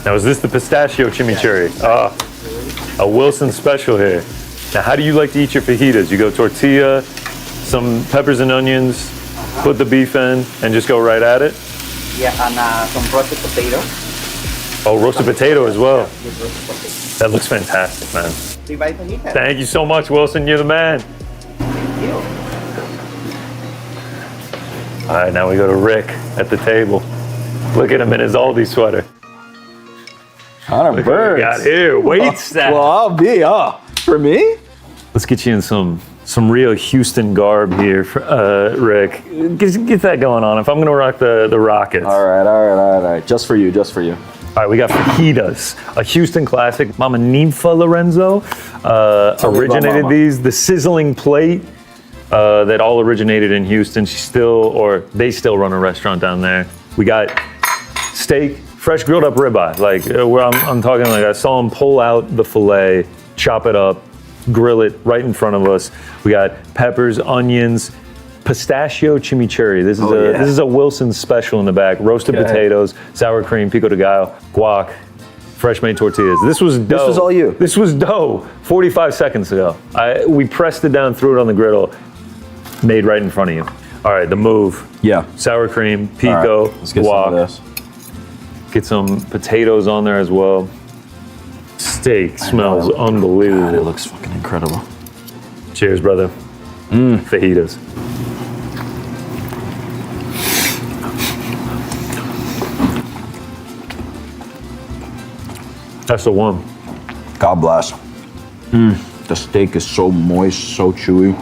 Now, is this the pistachio chimichurri? A Wilson special here. Now, how do you like to eat your fajitas? You go tortilla, some peppers and onions, put the beef in, and just go right at it? Yeah, and some roasted potato. Oh, roasted potato as well. Yeah, roasted potato. That looks fantastic, man. Ribeye fajita. Thank you so much, Wilson. You're the man. Thank you. All right, now we go to Rick at the table. Look at him in his Aldi sweater. Kind of birds. Got here. Wait, staff. Well, I'll be for me. Let's get you in some real Houston garb here, Rick. Get that going on. If I'm gonna rock the Rockets. All right. Just for you. All right, we got fajitas, a Houston classic. Mama Ninfa Lorenzo originated these. The sizzling plate that all originated in Houston. They still run a restaurant down there. We got steak, fresh grilled up ribeye. Like I'm talking like I saw him pull out the filet, chop it up, grill it right in front of us. We got peppers, onions, pistachio chimichurri. This is a Wilson special in the back. Roasted potatoes, sour cream, pico de gallo, guac, fresh made tortillas. This was dough. This was all you. This was dough 45 seconds ago. We pressed it down, threw it on the griddle, made right in front of you. All right, the move. Yeah. Sour cream, pico, Let's get guac. some of this. Get some potatoes on there as well. Steak smells unbelievable. God, it looks fucking incredible. Cheers, brother. Fajitas. That's the one. God bless. The steak is so moist, so chewy.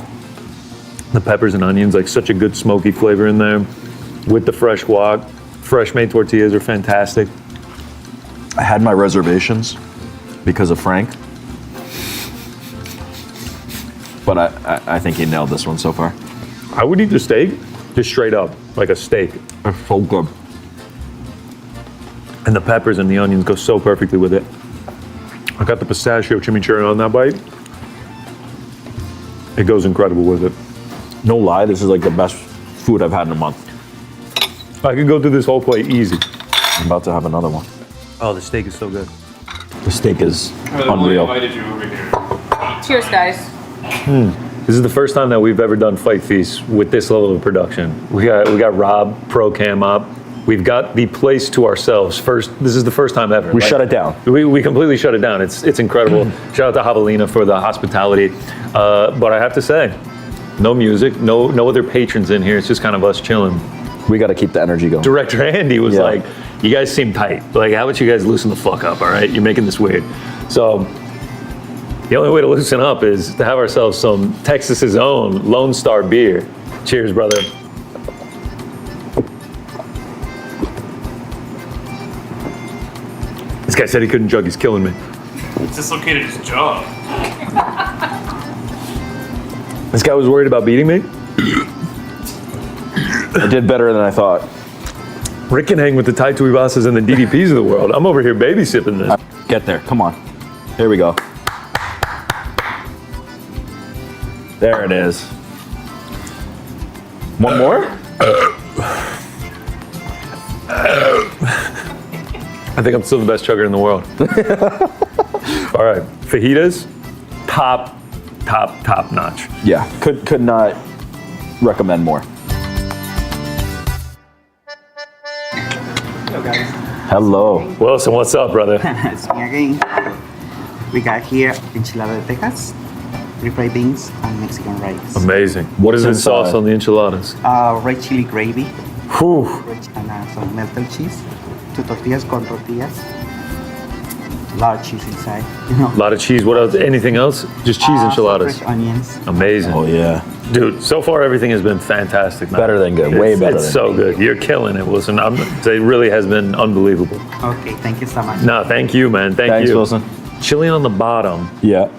The peppers and onions, like such a good smoky flavor in there. With the fresh guac. Fresh made tortillas are fantastic. I had my reservations because of Frank. But I think he nailed this one so far. I would eat the steak just straight up, like a steak. It's so good. And the peppers and the onions go so perfectly with it. I got the pistachio chimichurri on that bite. It goes incredible with it. No lie, this is like the best food I've had in a month. I could go through this whole plate easy. I'm about to have another one. Oh, the steak is so good. The steak is unreal. Invited you over here. Cheers, guys. This is the first time that we've ever done Fight Feast with this level of production. We got Rob, Pro Cam up. We've got the place to ourselves. This is the first time ever. We shut it down. We completely shut it down. It's incredible. Shout out to Javelina for the hospitality. But I have to say, no music, no other patrons in here. It's just kind of us chilling. We got to keep the energy going. Director Andy was like, you guys seem tight. Like, how about you guys loosen the fuck up, all right? You're making this weird. So the only way to loosen up is to have ourselves some Texas's own Lone Star beer. Cheers, brother. This guy said he couldn't chug. He's killing me. He dislocated his jaw. This guy was worried about beating me. I did better than I thought. Rick can hang with the Tai Tuivasas and the DDPs of the world. I'm over here baby-sipping this. Get there. Come on. Here we go. There it is. One more? I think I'm still the best chugger in the world. All right, fajitas, top notch. Yeah, could not recommend more. Hello, guys. Hello. Wilson, what's up, brother? It's me again. We got here enchilada de Texas, refried beans, and Mexican rice. Amazing. What is this sauce on the enchiladas? Red chili gravy. Whew. And some melted cheese. 2 tortillas con tortillas. A lot of cheese inside. A lot of cheese. What else? Anything else? Just cheese enchiladas. Fresh onions. Amazing. Oh yeah. Dude, so far everything has been fantastic, man. Better than good. Way better It's than so good. You're killing it, Wilson. It really has been unbelievable. Okay, thank you so much. No, thank you, man. Thanks, you. Wilson. Chili on the bottom. Yeah.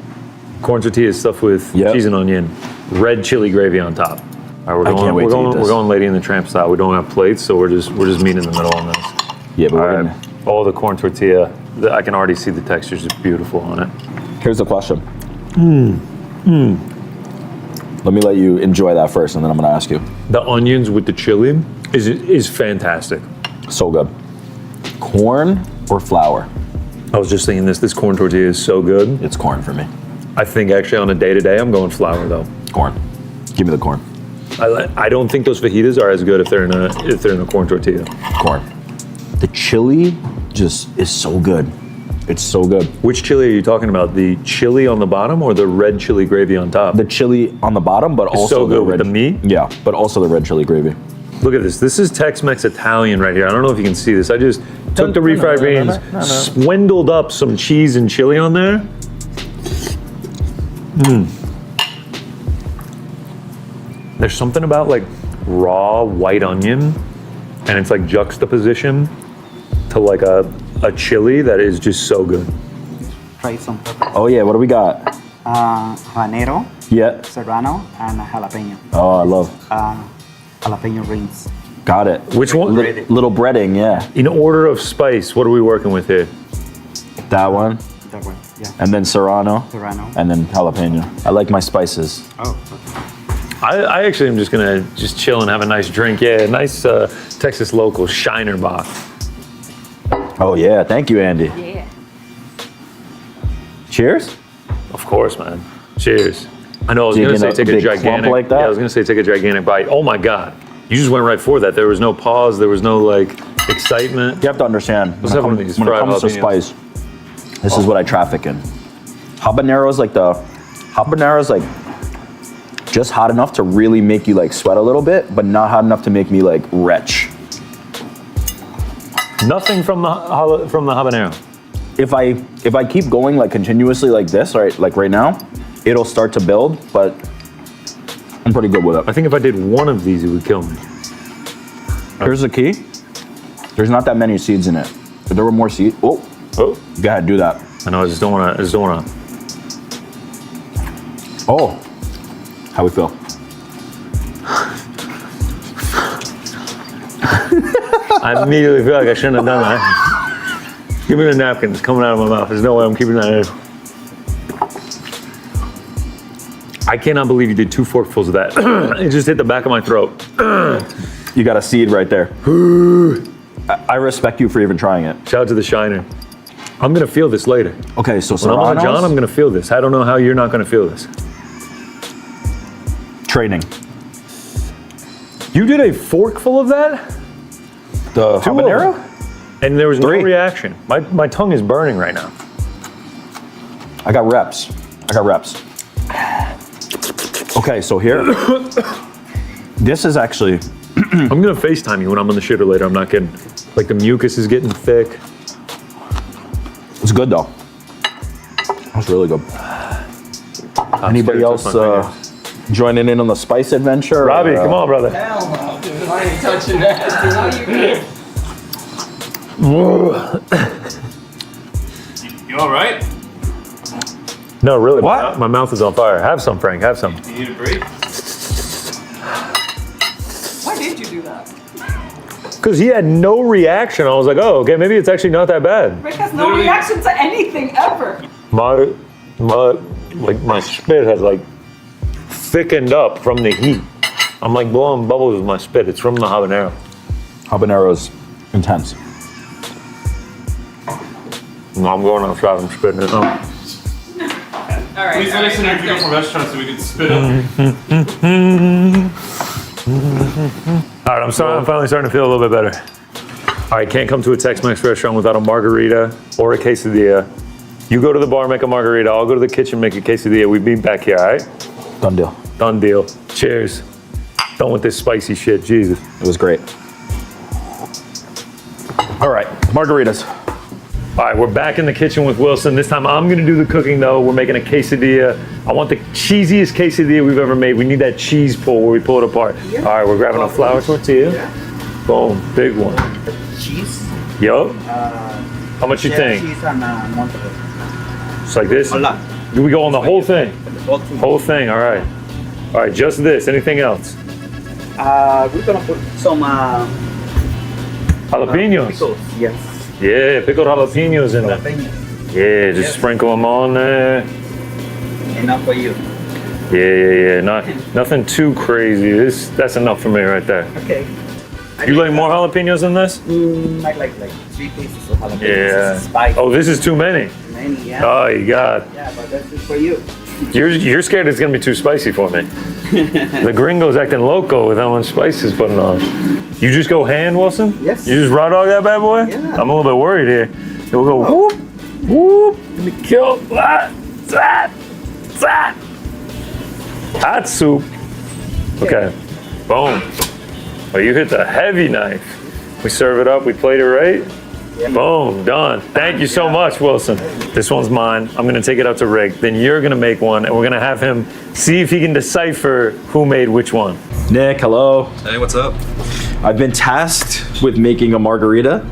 Corn tortillas stuffed with cheese and onion. Red chili gravy on top. All right, we're going Lady in the Tramp style. We don't have plates, so we're just meeting in the middle on this. Yeah, but all right. All the corn tortilla. I can already see the texture's just beautiful on it. Here's the question. Let me let you enjoy that first, and then I'm going to ask you. The onions with the chili is fantastic. So good. Corn or flour? I was just thinking this corn tortilla is so good. It's corn for me. I think actually on a day-to-day, I'm going flour though. Corn. Give me the corn. I don't think those fajitas are as good if they're in a corn tortilla. Corn. The chili just is so good. It's so good. Which chili are you talking about? The chili on the bottom or the red chili gravy on top? The chili on the bottom, but also so good the with the meat? Yeah, but also the red chili gravy. Look at this. This is Tex-Mex Italian right here. I don't know if you can see this. I just took the refried beans, swindled up some cheese and chili on there. There's something about like raw white onion, and it's like juxtaposition to like a chili that is just so good. Try some peppers. Oh yeah, what do we got? Habanero, Yeah. serrano, and jalapeno. Oh, I love. Jalapeno rings. Got it. Which one? Little breading, yeah. In order of spice, what are we working with here? That one. That one, yeah. And then serrano. Serrano. And then jalapeno. I like my spices. Oh, I actually am just gonna chill and have a nice drink. Yeah, nice Texas local Shiner box. Oh yeah, thank you, Andy. Yeah. Cheers. Of course, man. Cheers. I know I was Digging gonna say a take a big clump gigantic. like that? Yeah, I was gonna say take a gigantic bite. Oh my god, you just went right for that. There was no pause. There was no like excitement. You have to understand. Let's have one of these when it fried comes to jalapenos. spice, this is what I traffic in. Habanero's like just hot enough to really make you like sweat a little bit, but not hot enough to make me like retch. Nothing from the habanero. If I keep going like continuously like this, right, like right now, it'll start to build, but I'm pretty good with it. I think if I did one of these, it would kill me. Here's the key. There's not that many seeds in it. If there were more seeds, oh, go ahead, do that. I know. I just don't want to. Oh, how we feel? I immediately feel like I shouldn't have done that. Give me the napkin. It's coming out of my mouth. There's no way I'm keeping that in. I cannot believe you did 2 forkfuls of that. It just hit the back of my throat. You got a seed right there. I respect you for even trying it. Shout out to the Shiner. I'm gonna feel this later. Okay, so when I'm on John, I'm gonna feel this. I don't know how you're not gonna feel this. Training. You did a forkful of that? The habanero? And there was no reaction. My tongue is burning right now. I got reps. Okay, so here, this is actually. I'm gonna FaceTime you when I'm on the shitter later. I'm not kidding. Like the mucus is getting thick. It's good though. That's really good. Anybody else joining in on the spice adventure? Robbie, come on, brother. Hell no, dude. I ain't touching that, dude. How you You all right? No, really. What? My mouth is on fire. Have some, Frank. Have some. You need a break? Why did you do that? Because he had no reaction. I was like, oh, okay, maybe it's actually not that bad. Rick has no reaction to anything ever. My spit has like thickened up from the heat. I'm like blowing bubbles with my spit. It's from the habanero. Habanero's intense. No, I'm going outside and spitting it up. All right. Please let us interview from restaurants so we can spit up. All right, I'm finally starting to feel a little bit better. All right, can't come to a Tex-Mex restaurant without a margarita or a quesadilla. You go to the bar, make a margarita. I'll go to the kitchen, make a quesadilla. We meet back here, all right? Done deal. Done deal. Cheers. Done with this spicy shit, Jesus. It was great. All right, margaritas. All right, we're back in the kitchen with Wilson. This time I'm gonna do the cooking though. We're making a quesadilla. I want the cheesiest quesadilla we've ever made. We need that cheese pull where we pull it apart. Yeah. All right, we're grabbing a flour tortilla. Yeah. Boom, big one. Cheese. Yup. How much you think? Cheese and Just like this? A lot. Do we go on the whole thing? Whole thing, all right. All right, just this. Anything else? We're gonna put some jalapenos. Pickles. Yes. Yeah, pickled jalapenos in there. Yeah, just sprinkle them on there. Enough for you. Yeah. Nothing too crazy. That's enough for me right there. Okay. You like more jalapenos than this? I like 3 pieces of jalapenos. Yeah. Spicy. Oh, this is too many. Many, yeah. Oh, you got. Yeah, but that's just for you. You're scared it's gonna be too spicy for me. The gringo's acting loco with how much spice he's putting on. You just go hand, Wilson? Yes. You just raw dog that bad boy? Yeah. I'm a little bit worried here. We'll go whoop, whoop, let me kill that. Hot soup. Okay. Boom. Oh, you hit the heavy knife. We serve it up, we plate it right. Yeah. Boom, done. Thank you so much, Wilson. This one's mine. I'm gonna take it out to Rick. Then you're gonna make one, and we're gonna have him see if he can decipher who made which one. Nick, hello. Hey, what's up? I've been tasked with making a margarita.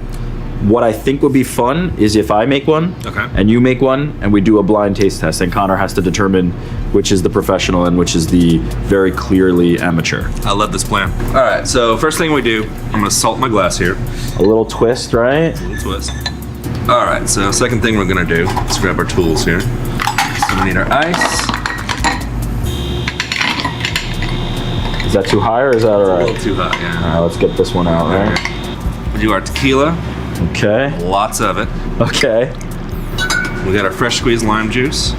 What I think would be fun is if I make one, and you make one, and we do a blind taste test, and Connor has to determine which is the professional and which is the very clearly amateur. I love this plan. All right, so first thing we do, I'm gonna salt my glass here. A little twist, right? A little twist. All right, so second thing we're gonna do, let's grab our tools here. So we need our ice. Is that too high or is that all right? A little too hot, yeah. All right, let's get this one out, right? We do our tequila. Okay. Lots of it. Okay. We got our fresh squeezed lime juice.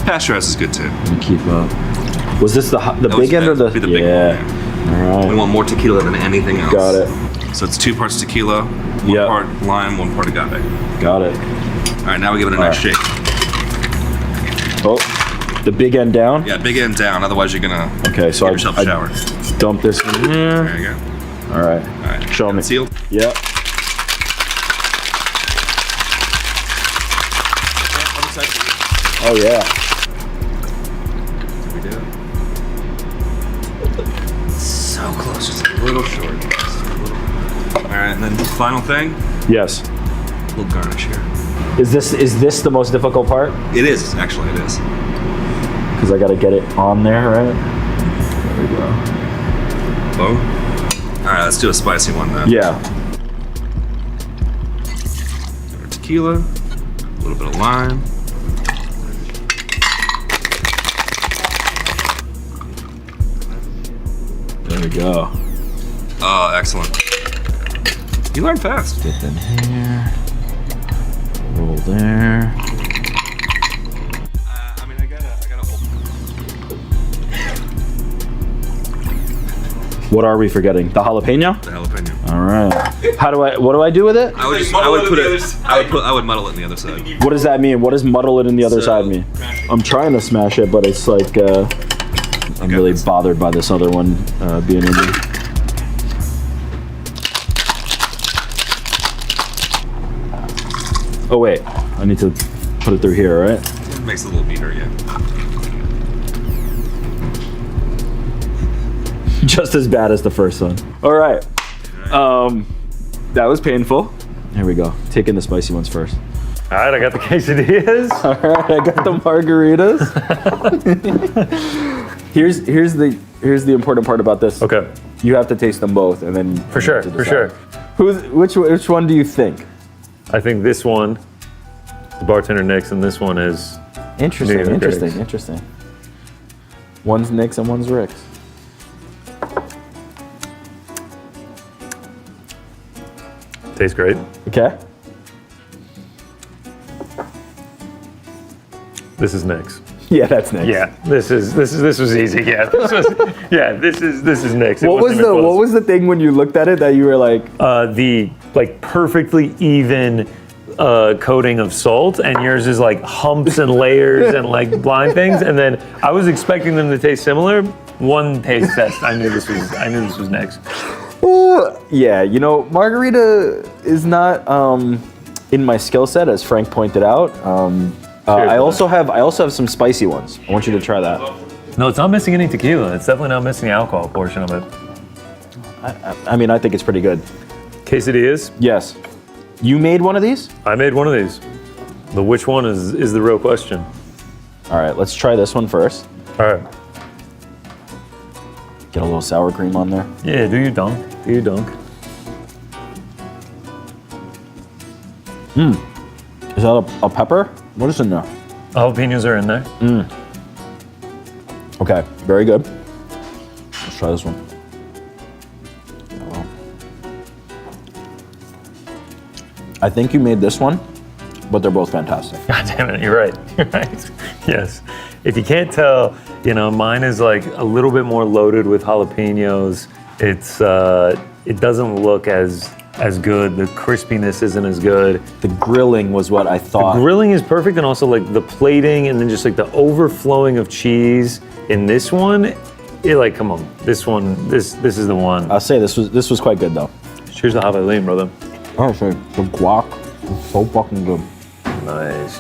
Pasteurized is good too. Let me keep up. Was this the big end or the? Be the big one, yeah. All right. We want more tequila than anything else. Got it. So it's 2 parts tequila, 1 part lime, 1 part agave. Got it. All right, now we give it a nice shake. Oh, the big end down? Yeah, big end down. Otherwise, you're gonna give yourself a shower. Dump this in here. There you go. All right. Show me. Sealed. Yep. Oh yeah. We do it. So close, just a little short. All right, and then the final thing. Yes. A little garnish here. Is this the most difficult part? It is, actually, it is. Because I got to get it on there, right? There we go. Boom. All right, let's do a spicy one then. Yeah. tequila, a little bit of lime. There we go. Oh, excellent. You learn fast. Dip in here. Roll there. What are we forgetting? The jalapeno? The jalapeno. All right. What do I do with it? I would muddle it in the other side. What does that mean? What does muddle it in the other side mean? I'm trying to smash it, but it's like, I'm really bothered by this other one being in there. Oh wait, I need to put it through here, right? It makes a little beater, yeah. Just as bad as the first one. All right. That was painful. Here we go. Taking the spicy ones first. All right, I got the quesadillas. All right, I got the margaritas. here's the important part about this. Okay. You have to taste them both, and then For sure. Which one do you think? I think this one, the bartender Nick's, and this one is Interesting. New York Interesting. Rick's. Interesting. One's Nick's and one's Rick's. Tastes great. Okay. This is Nick's. Yeah, that's Nick's. Yeah, this was easy. Yeah, this is Nick's. It What was wasn't even close. what was the thing when you looked at it that you were like? The like perfectly even coating of salt, and yours is like humps and layers and like blind things. And then I was expecting them to taste similar. One taste test, I knew this was Nick's. Yeah, you know, margarita is not in my skill set, as Frank pointed out. I also have some spicy ones. I want you to try that. No, it's not missing any tequila. It's definitely not missing the alcohol portion of it. I mean, I think it's pretty good. Quesadillas? Yes. You made one of these? I made one of these. The which one is the real question. All right, let's try this one first. All right. Get a little sour cream on there. Yeah, do your dunk. Do your dunk. Is that a pepper? What is in there? Jalapenos are in there. Okay, very good. Let's try this one. I think you made this one, but they're both fantastic. God damn it, you're right. You're right. Yes. If you can't tell, you know, mine is like a little bit more loaded with jalapenos. It doesn't look as good. The crispiness isn't as good. The grilling was what I thought. The grilling is perfect, and also like the plating, and then just like the overflowing of cheese in this one. Come on, this is the one. I'll say this was quite good though. Cheers to javelin, brother. Oh, sorry. The guac is so fucking good. Nice,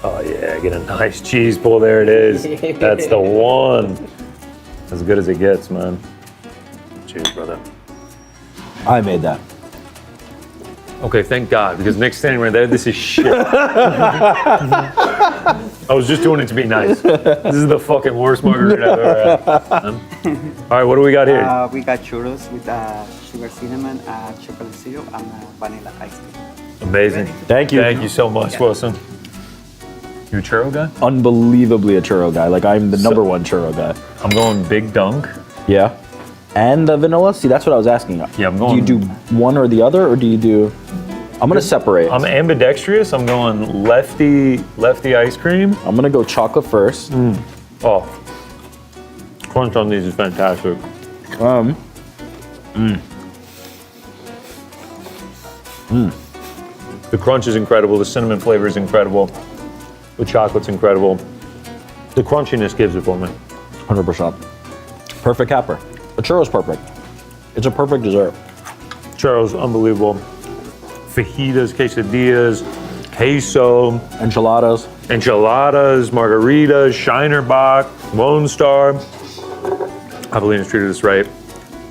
oh yeah, get a nice cheese pull. There it is. That's the one. As good as it gets, man. Cheers, brother. I made that. Okay, thank God, because Nick's standing right there. This is shit. I was just doing it to be nice. This is the fucking worst margarita I've ever had. All right, what do we got here? We got churros with sugar cinnamon, chocolate syrup, and vanilla ice cream. Amazing. Thank you. Thank you so much, Wilson. You a churro guy? Unbelievably a churro guy. Like, I'm the number one churro guy. I'm going big dunk. Yeah. And the vanilla? See, that's what I was asking. Yeah, I'm going. Do you do one or the other, or do you do? I'm gonna separate. I'm ambidextrous. I'm going lefty ice cream. I'm gonna go chocolate first. Oh, crunch on these is fantastic. The crunch is incredible. The cinnamon flavor is incredible. The chocolate's incredible. The crunchiness gives it for me. 100%. Perfect capper. The churro's perfect. It's a perfect dessert. Churros, unbelievable. Fajitas, quesadillas, queso, enchiladas, margaritas, Shinerbach, Lone Star. Javelina's treated us right.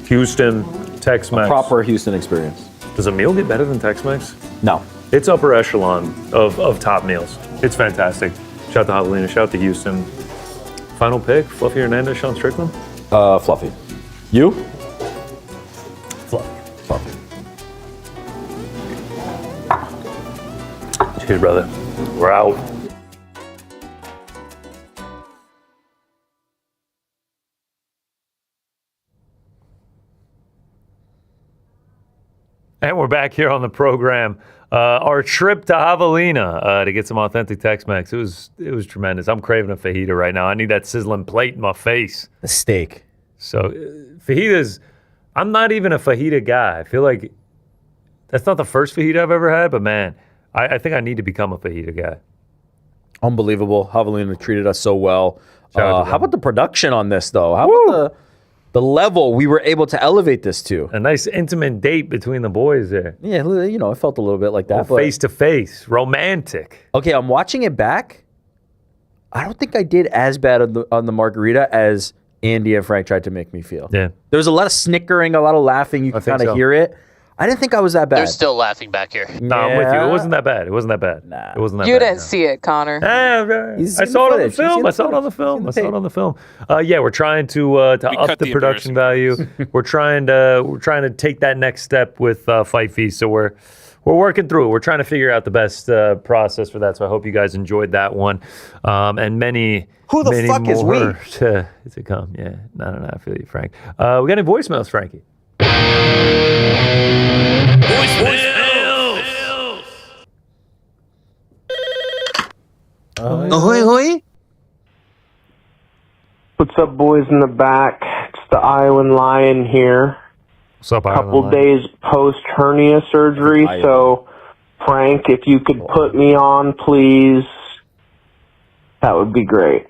Houston, Tex-Mex. Proper Houston experience. Does a meal get better than Tex-Mex? No. It's upper echelon of top meals. It's fantastic. Shout out to Javelina, shout out to Houston. Final pick, Fluffy Hernandez, Sean Strickland? Fluffy. You? Fluffy. Cheers, brother. We're out. And we're back here on the program. Our trip to Javelina to get some authentic Tex-Mex. It was tremendous. I'm craving a fajita right now. I need that sizzling plate in my face. A steak. So fajitas, I'm not even a fajita guy. I feel like that's not the first fajita I've ever had, but man, I think I need to become a fajita guy. Unbelievable. Javelina treated us so well. How about the production on this, though? How about the level we were able to elevate this to? A nice intimate date between the boys there. Yeah, you know, it felt a little bit like that. Face to face, romantic. Okay, I'm watching it back. I don't think I did as bad on the margarita as Andy and Frank tried to make me feel. Yeah. There was a lot of snickering, a lot of laughing. You can kind of hear it. I didn't think I was that bad. They're still laughing back here. No, I'm with you. It wasn't that bad. It wasn't that bad. Nah. It wasn't that You bad. didn't see it, Connor. I saw it on the film. I saw it on the film. Yeah, we're trying to up the production value. we're trying to take that next step with Fight Feast. So we're working through it. We're trying to figure out the best process for that. So I hope you guys enjoyed that one. And many Who the many fuck is we? more to come. Yeah, no, I feel you, Frank. We got any voicemails, Frankie? Ahoy, hoy. What's up, boys in the back? It's the Iowan Lion here. What's up, Iowan Couple Lion? days post hernia surgery, so Frank, if you could put me on, please, that would be great.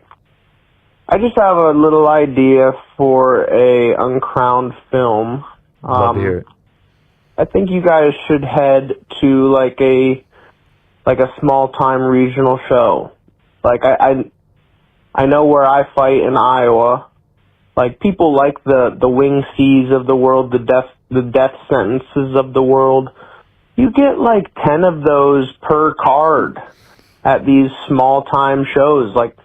I just have a little idea for a uncrowned film. Love to hear it. I think you guys should head to like a small time regional show. Like I know where I fight in Iowa. Like people like the Wing C's of the world, the death sentences of the world. You get like 10 of those per card at these small time shows. Like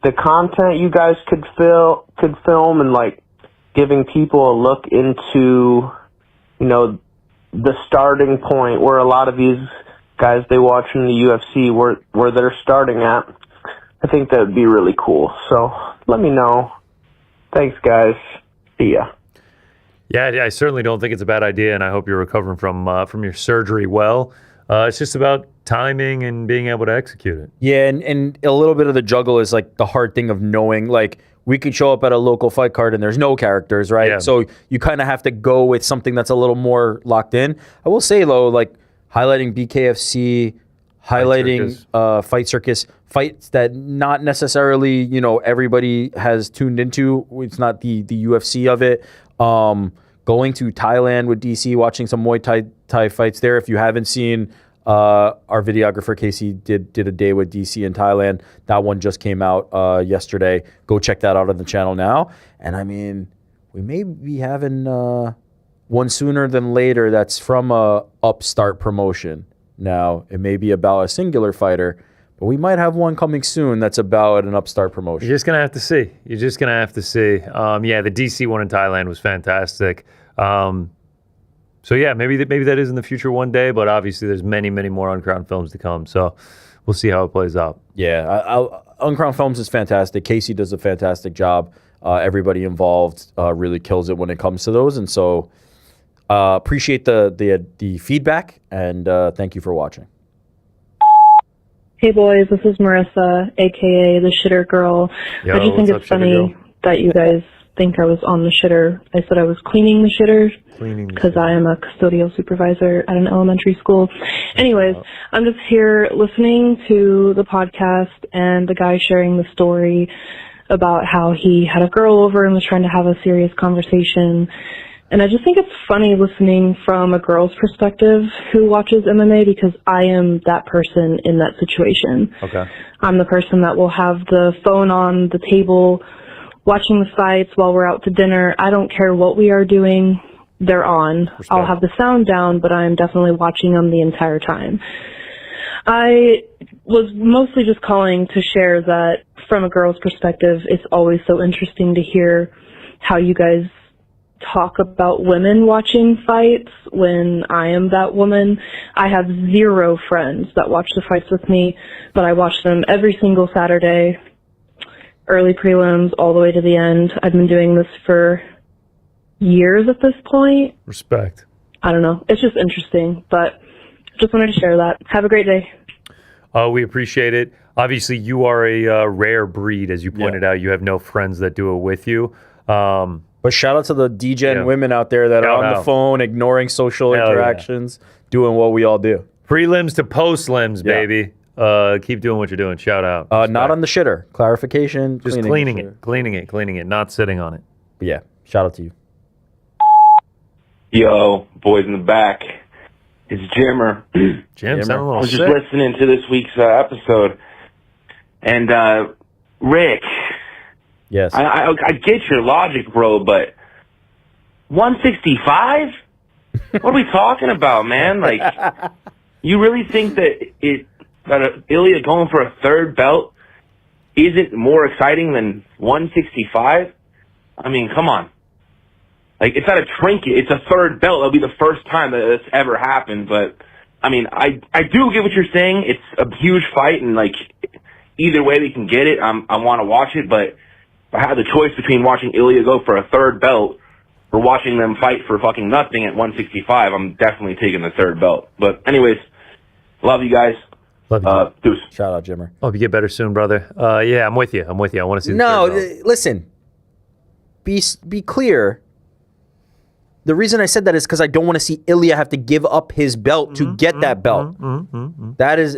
the content you guys could film and like giving people a look into, you know, the starting point where a lot of these guys they watch in the UFC where they're starting at. I think that would be really cool. So let me know. Thanks, guys. See ya. Yeah, I certainly don't think it's a bad idea, and I hope you're recovering from your surgery well. It's just about timing and being able to execute it. Yeah, and a little bit of the juggle is like the hard thing of knowing, like, we could show up at a local fight card and there's no characters, right? Yeah. So you kind of have to go with something that's a little more locked in. I will say, though, like, highlighting BKFC, highlighting Fight Circus, fights that not necessarily, you know, everybody has tuned into. It's not the UFC of it. Going to Thailand with DC, watching some Muay Thai fights there. If you haven't seen, our videographer Casey did a day with DC in Thailand. That one just came out yesterday. Go check that out on the channel now. And I mean, we may be having one sooner than later that's from a upstart promotion. Now, it may be about a singular fighter, but we might have one coming soon that's about an upstart promotion. You're just going to have to see. Yeah, the DC one in Thailand was fantastic. So yeah, maybe that is in the future one day, but obviously there's many more Uncrowned films to come. So we'll see how it plays out. Yeah, Uncrowned Films is fantastic. Casey does a fantastic job. Everybody involved really kills it when it comes to those, and so appreciate the feedback, and thank you for watching. Hey boys, this is Marissa, aka the Shitter Girl. Yo, I just think it's funny that you guys think I was on the shitter. I said I was cleaning the shitter because I am a custodial supervisor at an elementary school. Anyways, I'm just here listening to the podcast and the guy sharing the story about how he had a girl over and was trying to have a serious conversation. And I just think it's funny listening from a girl's perspective who watches MMA, because I am that person in that situation. Okay. I'm the person that will have the phone on the table watching the fights while we're out to dinner. I don't care what we are doing. They're on. I'll have the sound down, but I'm definitely watching them the entire time. I was mostly just calling to share that from a girl's perspective, it's always so interesting to hear how you guys talk about women watching fights when I am that woman. I have 0 friends that watch the fights with me, but I watch them every single Saturday, early prelims all the way to the end. I've been doing this for years at this point. Respect. I don't know. It's just interesting, but just wanted to share that. Have a great day. We appreciate it. Obviously, you are a rare breed, as you pointed out. You have no friends that do it with you. But shout out to the DGen women out there that are on the phone, ignoring social interactions, doing what we all do. Prelims to post-limbs, baby. Keep doing what you're doing. Shout out. Not on the shitter. Clarification. Just cleaning it, not sitting on it. But yeah, shout out to you. Yo, boys in the back. It's Jimmer. Jim, sound a little I was just sick. listening to this week's episode. And, Rick. Yes. I get your logic, bro, but 165? What are we talking about, man? Like, you really think that Ilya going for a third belt isn't more exciting than 165? I mean, come on. Like, it's not a trinket. It's a third belt. It'll be the first time that it's ever happened. But, I mean, I do get what you're saying. It's a huge fight, and, like, either way we can get it, I want to watch it. But if I had the choice between watching Ilya go for a third belt or watching them fight for fucking nothing at 165, I'm definitely taking the third belt. But anyways, love you guys. Love you. Deuce. Shout out, Jimmer. Hope you get better soon, brother. Yeah, I'm with you. I want to see the third belt. Listen. Be clear. The reason I said that is because I don't want to see Ilya have to give up his belt to get that belt. That is,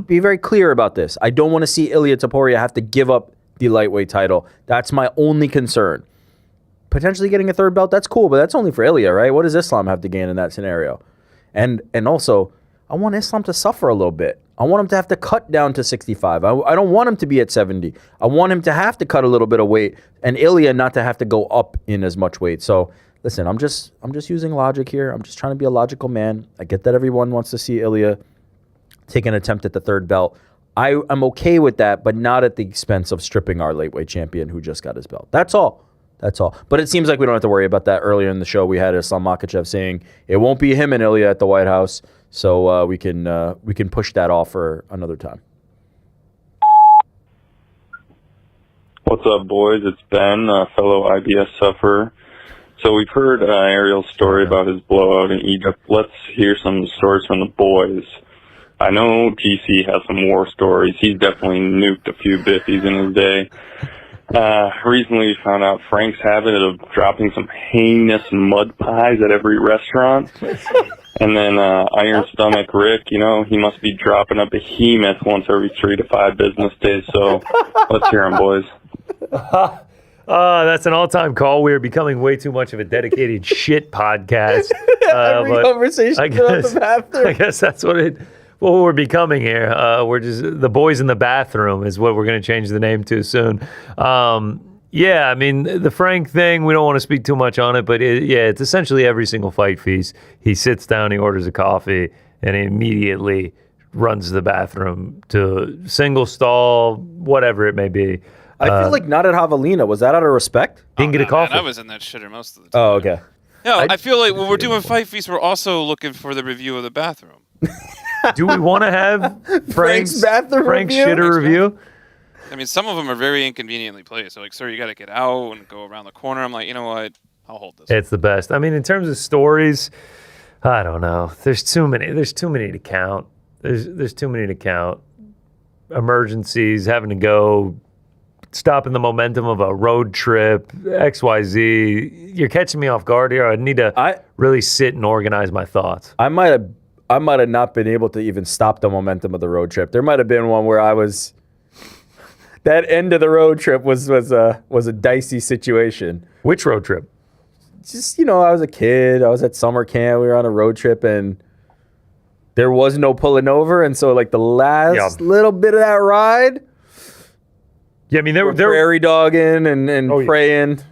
be very clear about this. I don't want to see Ilya Topuria have to give up the lightweight title. That's my only concern. Potentially getting a third belt, that's cool, but that's only for Ilya, right? What does Islam have to gain in that scenario? And also, I want Islam to suffer a little bit. I want him to have to cut down to 65. I don't want him to be at 70. I want him to have to cut a little bit of weight, and Ilya not to have to go up in as much weight. So, listen, I'm just using logic here. I'm just trying to be a logical man. I get that everyone wants to see Ilya take an attempt at the third belt. I'm okay with that, but not at the expense of stripping our lightweight champion who just got his belt. That's all. But it seems like we don't have to worry about that. Earlier in the show, we had Islam Makhachev saying it won't be him and Ilya at the White House, so we can push that off for another time. What's up, boys? It's Ben, a fellow IBS sufferer. So we've heard Ariel's story about his blowout in Egypt. Let's hear some stories from the boys. I know GC has some war stories. He's definitely nuked a few biffies in his day. Recently we found out Frank's habit of dropping some heinous mud pies at every restaurant. And then Iron Stomach Rick, he must be dropping a behemoth once every 3 to 5 business days. So let's hear him, boys. That's an all-time call. We are becoming way too much of a dedicated shit podcast. Every conversation about the bathroom. I guess that's what we're becoming here. We're just the boys in the bathroom is what we're going to change the name to soon. Yeah, I mean, the Frank thing, we don't want to speak too much on it, but it's essentially every single fight feast. He sits down, he orders a coffee, and he immediately runs to the bathroom to single stall, whatever it may be. I feel like not at Javelina. Was that out of respect? Didn't get a coffee. Man, I was in that shitter most of the time. Oh, okay. No, I feel like when we're doing fight feasts, we're also looking for the review of the bathroom. Do we want to have Frank's bathroom shitter review? I mean, some of them are very inconveniently placed. So, like, sir, you got to get out and go around the corner. I'm like, you know what? I'll hold this. It's the best. I mean, in terms of stories, I don't know. There's too many to count. There's too many to count. Emergencies, having to go, stopping the momentum of a road trip, XYZ. You're catching me off guard here. I need to really sit and organize my thoughts. I might have not been able to even stop the momentum of the road trip. There might have been one where I was. That end of the road trip was a dicey situation. Which road trip? Just, I was a kid. I was at summer camp. We were on a road trip, and there was no pulling over. And so, like, the last little bit of that ride. Yeah, I mean, they're prairie dogging and praying.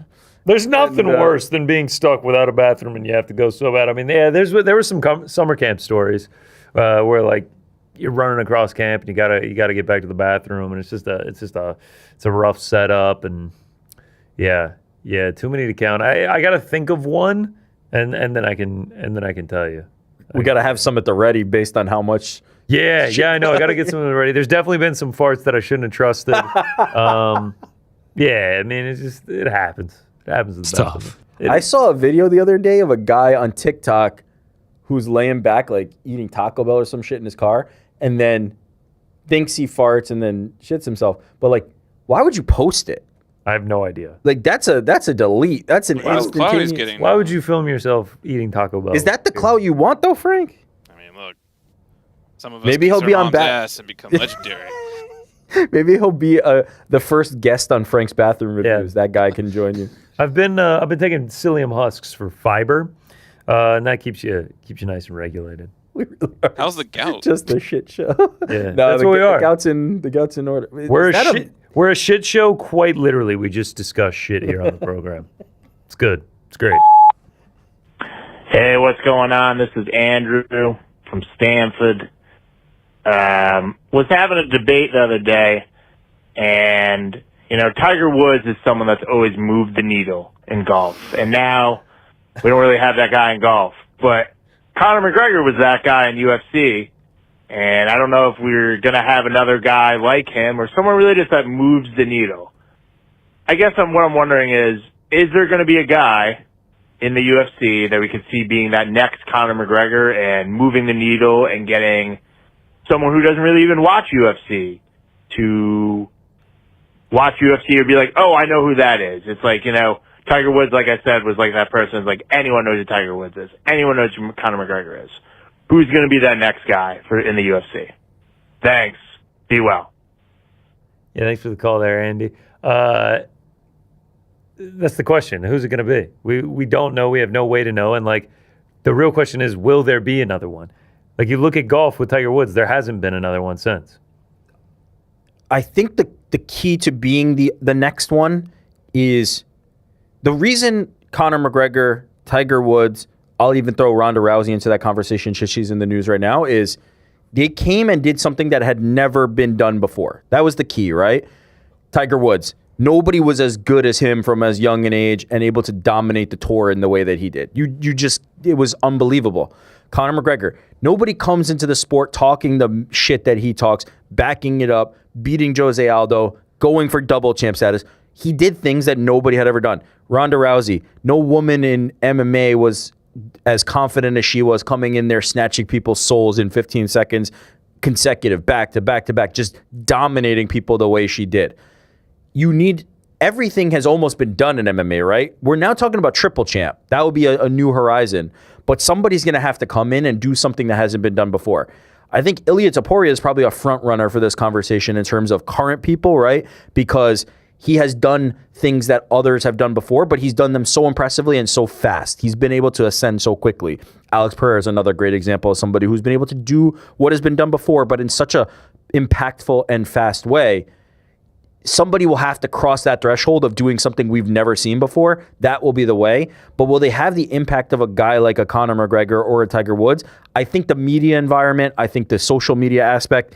There's nothing worse than being stuck without a bathroom and you have to go so bad. I mean, yeah, there were some summer camp stories where, like, you're running across camp and you gotta get back to the bathroom, and it's a rough setup, and yeah, Yeah, too many to count. I got to think of one, and then I can tell you. We got to have some at the ready based on how much. Yeah, I know. I got to get some ready. There's definitely been some farts that I shouldn't have trusted. Yeah, I mean, it happens. It happens. It's tough. I saw a video the other day of a guy on TikTok who's laying back, like eating Taco Bell or some shit in his car, and then thinks he farts and then shits himself. But like, why would you post it? I have no idea. Like that's a delete. That's an instantaneous. Why would you film yourself eating Taco Bell? Is that the clout you want, though, Frank? I mean, look. Some of us Maybe he'll kiss be our on mom's back. ass and become legendary. Maybe he'll be the first guest on Frank's bathroom reviews. That guy can join you. I've been taking psyllium husks for fiber, and that keeps you nice and regulated. How's the gout? Just a shit show. Yeah, no, that's what we are. The gout's in order. We're a shit show. Quite literally, we just discuss shit here on the program. It's good. It's great. Hey, what's going on? This is Andrew from Stanford. Was having a debate the other day, and Tiger Woods is someone that's always moved the needle in golf, and now we don't really have that guy in golf. But Conor McGregor was that guy in UFC, and I don't know if we're gonna have another guy like him or someone really just that moves the needle. I guess what I'm wondering is there gonna be a guy in the UFC that we could see being that next Conor McGregor and moving the needle and getting someone who doesn't really even watch UFC to watch UFC or be like, oh, I know who that is. It's like, Tiger Woods, like I said, was like that person. It's like anyone knows who Tiger Woods is. Anyone knows who Conor McGregor is. Who's going to be that next guy in the UFC? Thanks. Be well. Yeah, thanks for the call there, Andy. That's the question. Who's it going to be? We don't know. We have no way to know. And like, the real question is, will there be another one? Like, you look at golf with Tiger Woods, there hasn't been another one since. I think the key to being the next one is the reason Conor McGregor, Tiger Woods, I'll even throw Ronda Rousey into that conversation since she's in the news right now, is they came and did something that had never been done before. That was the key, right? Tiger Woods. Nobody was as good as him from as young an age and able to dominate the tour in the way that he did. It was unbelievable. Conor McGregor. Nobody comes into the sport talking the shit that he talks, backing it up, beating Jose Aldo, going for double champ status. He did things that nobody had ever done. Ronda Rousey. No woman in MMA was as confident as she was, coming in there, snatching people's souls in 15 seconds, consecutive, back to back to back, just dominating people the way she did. Everything has almost been done in MMA, right? We're now talking about triple champ. That would be a new horizon. But somebody's going to have to come in and do something that hasn't been done before. I think Ilia Topuria is probably a front runner for this conversation in terms of current people, right? Because he has done things that others have done before, but he's done them so impressively and so fast. He's been able to ascend so quickly. Alex Pereira is another great example of somebody who's been able to do what has been done before, but in such a impactful and fast way. Somebody will have to cross that threshold of doing something we've never seen before. That will be the way. But will they have the impact of a guy like a Conor McGregor or a Tiger Woods? I think the media environment, I think the social media aspect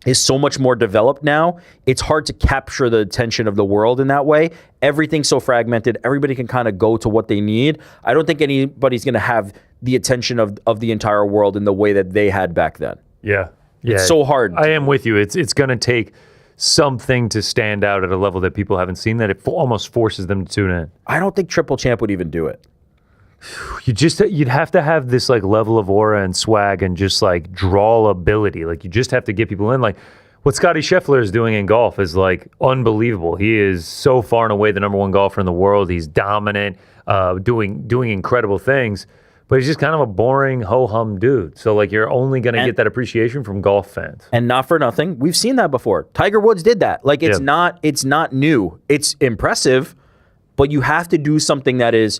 is so much more developed now. It's hard to capture the attention of the world in that way. Everything's so fragmented. Everybody can kind of go to what they need. I don't think anybody's going to have the attention of the entire world in the way that they had back then. Yeah. It's so hard. I am with you. It's going to take something to stand out at a level that people haven't seen, that it almost forces them to tune in. I don't think Triple Champ would even do it. You'd have to have this like level of aura and swag and just like draw ability. Like, you just have to get people in. Like, what Scottie Scheffler is doing in golf is like unbelievable. He is so far and away the number one golfer in the world. He's dominant, doing incredible things. But he's just kind of a boring ho-hum dude. So, like, you're only going to get that appreciation from golf fans. And not for nothing, we've seen that before. Tiger Woods did that. Like, it's not new. It's impressive, but you have to do something that is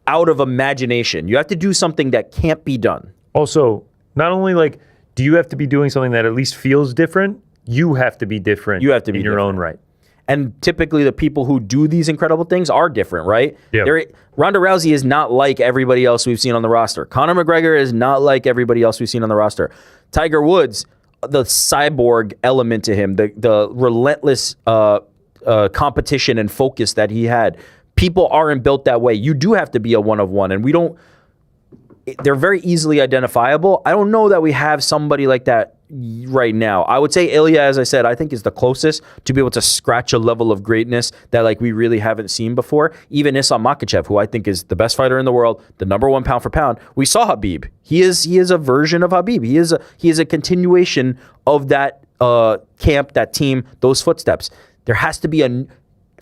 out of imagination. You have to do something that can't be done. Also, not only, like, do you have to be doing something that at least feels different, you have to be different in your own right. And typically the people who do these incredible things are different, right? Yeah. Ronda Rousey is not like everybody else we've seen on the roster. Conor McGregor is not like everybody else we've seen on the roster. Tiger Woods, the cyborg element to him, the relentless competition and focus that he had. People aren't built that way. You do have to be a one of one, and we don't. They're very easily identifiable. I don't know that we have somebody like that right now. I would say Ilya, as I said, I think is the closest to be able to scratch a level of greatness that like we really haven't seen before. Even Islam Makhachev, who I think is the best fighter in the world, the number one pound for pound. We saw Khabib. He is a version of Khabib. He is a continuation of that camp, that team, those footsteps. There has to be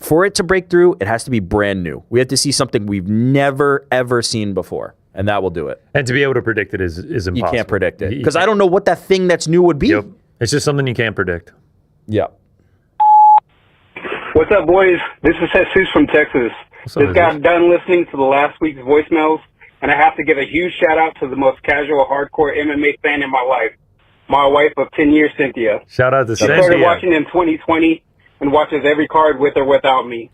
for it to break through, it has to be brand new. We have to see something we've never ever seen before. And that will do it. And to be able to predict it is impossible. You can't predict it. Because I don't know what that thing that's new would be. Yep. It's just something you can't predict. Yeah. What's up, boys? This is Jesus from Texas. Just got done listening to the last week's voicemails, and I have to give a huge shout-out to the most casual, hardcore MMA fan in my life, my wife of 10 years, Cynthia. Shout out to Cynthia. She started watching in 2020 and watches every card with or without me.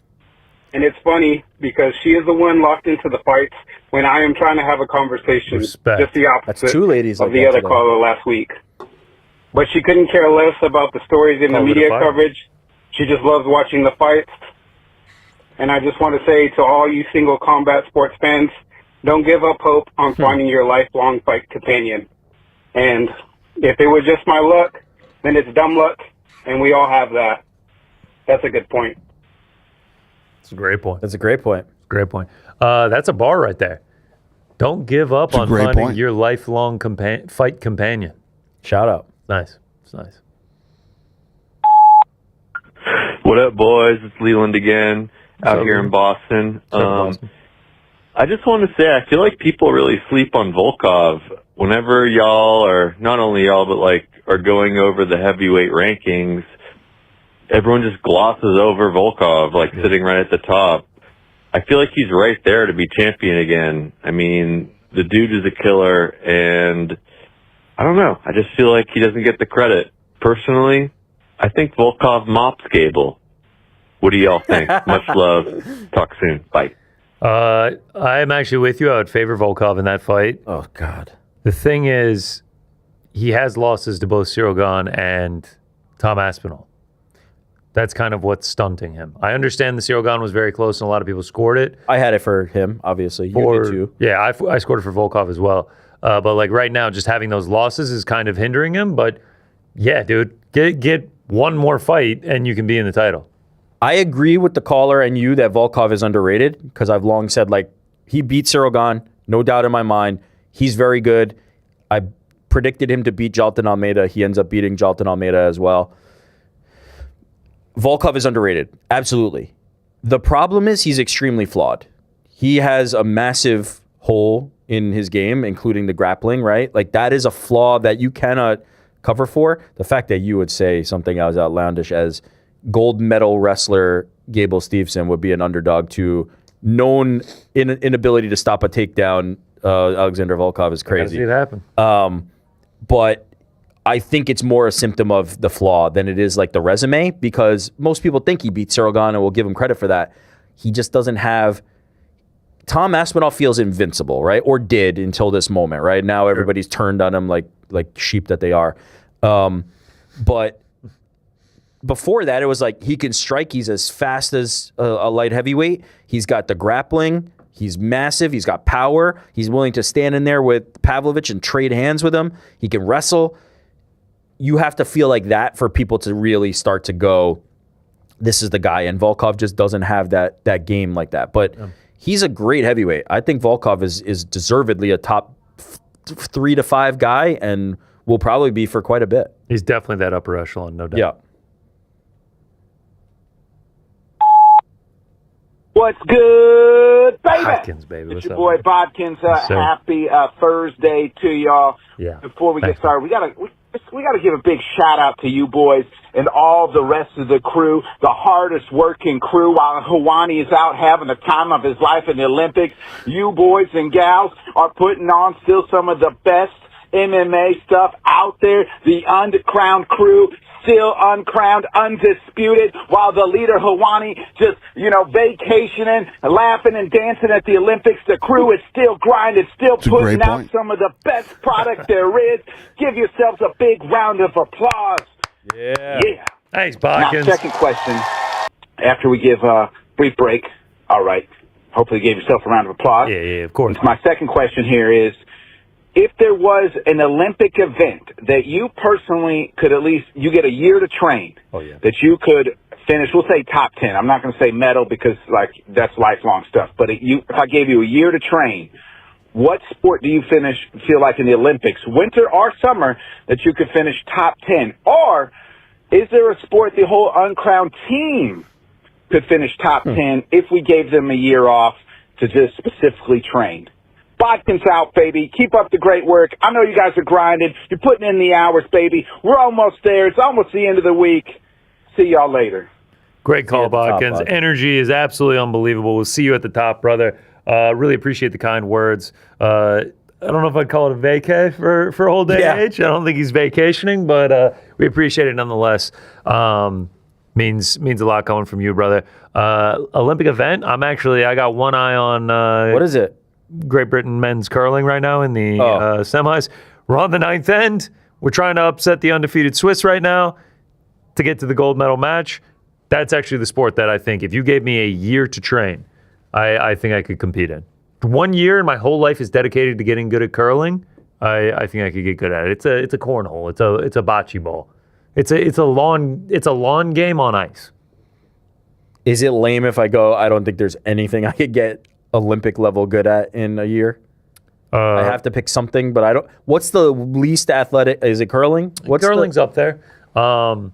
And it's funny because she is the one locked into the fights when I am trying to have a conversation. Respect. Just the opposite That's two ladies of like the that other today. caller last week. But she couldn't care less about the stories in the Over the media fight. coverage. She just loves watching the fights. And I just want to say to all you single combat sports fans, don't give up hope on finding your lifelong fight companion. And if it was just my luck, then it's dumb luck, and we all have that. That's a good point. That's a great point. That's a great point. Great point. That's a bar right there. Don't give up on great finding point. your lifelong fight companion. Shout out. Nice. It's nice. What up, boys? It's Leland again, out up, here Leland? in Boston. What's up, Boston? I just want to say, I feel like people really sleep on Volkov. Whenever y'all, or not only y'all, but like are going over the heavyweight rankings, everyone just glosses over Volkov, like sitting right at the top. I feel like he's right there to be champion again. I mean, the dude is a killer, and I don't know. I just feel like he doesn't get the credit. Personally, I think Volkov mops Gable. What do y'all think? Much love. Talk soon. Bye. I'm actually with you. I would favor Volkov in that fight. Oh, God. The thing is, he has losses to both Cyril Gane and Tom Aspinall. That's kind of what's stunting him. I understand the Cyril Gane was very close and a lot of people scored it. I had it for him, obviously. You did too. Yeah, I scored it for Volkov as well. But like right now, just having those losses is kind of hindering him. But yeah, dude, get one more fight and you can be in the title. I agree with the caller and you that Volkov is underrated because I've long said, like, he beat Cyril Gane, no doubt in my mind. He's very good. I predicted him to beat Jalton Almeida. He ends up beating Jalton Almeida as well. Volkov is underrated. Absolutely. The problem is he's extremely flawed. He has a massive hole in his game, including the grappling, right? Like, that is a flaw that you cannot cover for. The fact that you would say something as outlandish as gold medal wrestler Gable Steveson would be an underdog to known inability to stop a takedown Alexander Volkov is crazy. I gotta see it happen. But I think it's more a symptom of the flaw than it is like the resume, because most people think he beat Cyril Gane and will give him credit for that. He just doesn't have. Tom Aspinall feels invincible, right? Or did until this moment, right? Now everybody's turned on him like sheep that they are. But before that, it was like he can strike. He's as fast as a light heavyweight. He's got the grappling. He's massive. He's got power. He's willing to stand in there with Pavlovich and trade hands with him. He can wrestle. You have to feel like that for people to really start to go, this is the guy. And Volkov just doesn't have that game like that. But he's a great heavyweight. I think Volkov is deservedly a top 3 to 5 guy and will probably be for quite a bit. He's definitely that upper echelon, no doubt. Yeah. What's good, baby? Bodkins, baby. It's What's your up, boy man? Bodkins. Yes, sir. Happy Thursday to y'all. Yeah. Before we get Thanks, started, we gotta give a big shout out to you boys and all the rest of the crew, the hardest working crew. While Helwani is out having the time of his life in the Olympics, you boys and gals are putting on still some of the best MMA stuff out there. The uncrowned crew, still uncrowned, undisputed, while the leader Helwani just, vacationing, laughing and dancing at the Olympics. The crew is still grinding, still putting out some of the best product there is. Give yourselves a big round of applause. Yeah. Yeah. Thanks, Now, Bodkins. second question. after we give a brief break. All right. Hopefully you gave yourself a round of applause. Yeah, of course. My second question here is, if there was an Olympic event that you personally could at least, you get a year to train, that you could finish, we'll say top 10. I'm not going to say medal because, like, that's lifelong stuff. But if I gave you a year to train, what sport do you feel like in the Olympics, winter or summer, that you could finish top 10? Or is there a sport the whole uncrowned team could finish top 10 if we gave them a year off to just specifically train? Bodkins out, baby. Keep up the great work. I know you guys are grinding. You're putting in the hours, baby. We're almost there. It's almost the end of the week. See y'all later. Great call, Bodkins. Energy is absolutely unbelievable. We'll see you at the top, brother. Really appreciate the kind words. I don't know if I'd call it a vacay for a whole day, H. I don't think he's vacationing, but we appreciate it nonetheless. Means a lot coming from you, brother. Olympic event, I got one eye on... what is it? Great Britain men's curling right now in the semis. We're on the ninth end. We're trying to upset the undefeated Swiss right now to get to the gold medal match. That's actually the sport that I think if you gave me a year to train, I think I could compete in. 1 year and my whole life is dedicated to getting good at curling. I think I could get good at it. It's a cornhole. It's a bocce ball. It's a lawn game on ice. Is it lame if I go, I don't think there's anything I could get Olympic level good at in a year? I have to pick something, but I don't. What's the least athletic? Is it curling? Curling's up there. Don't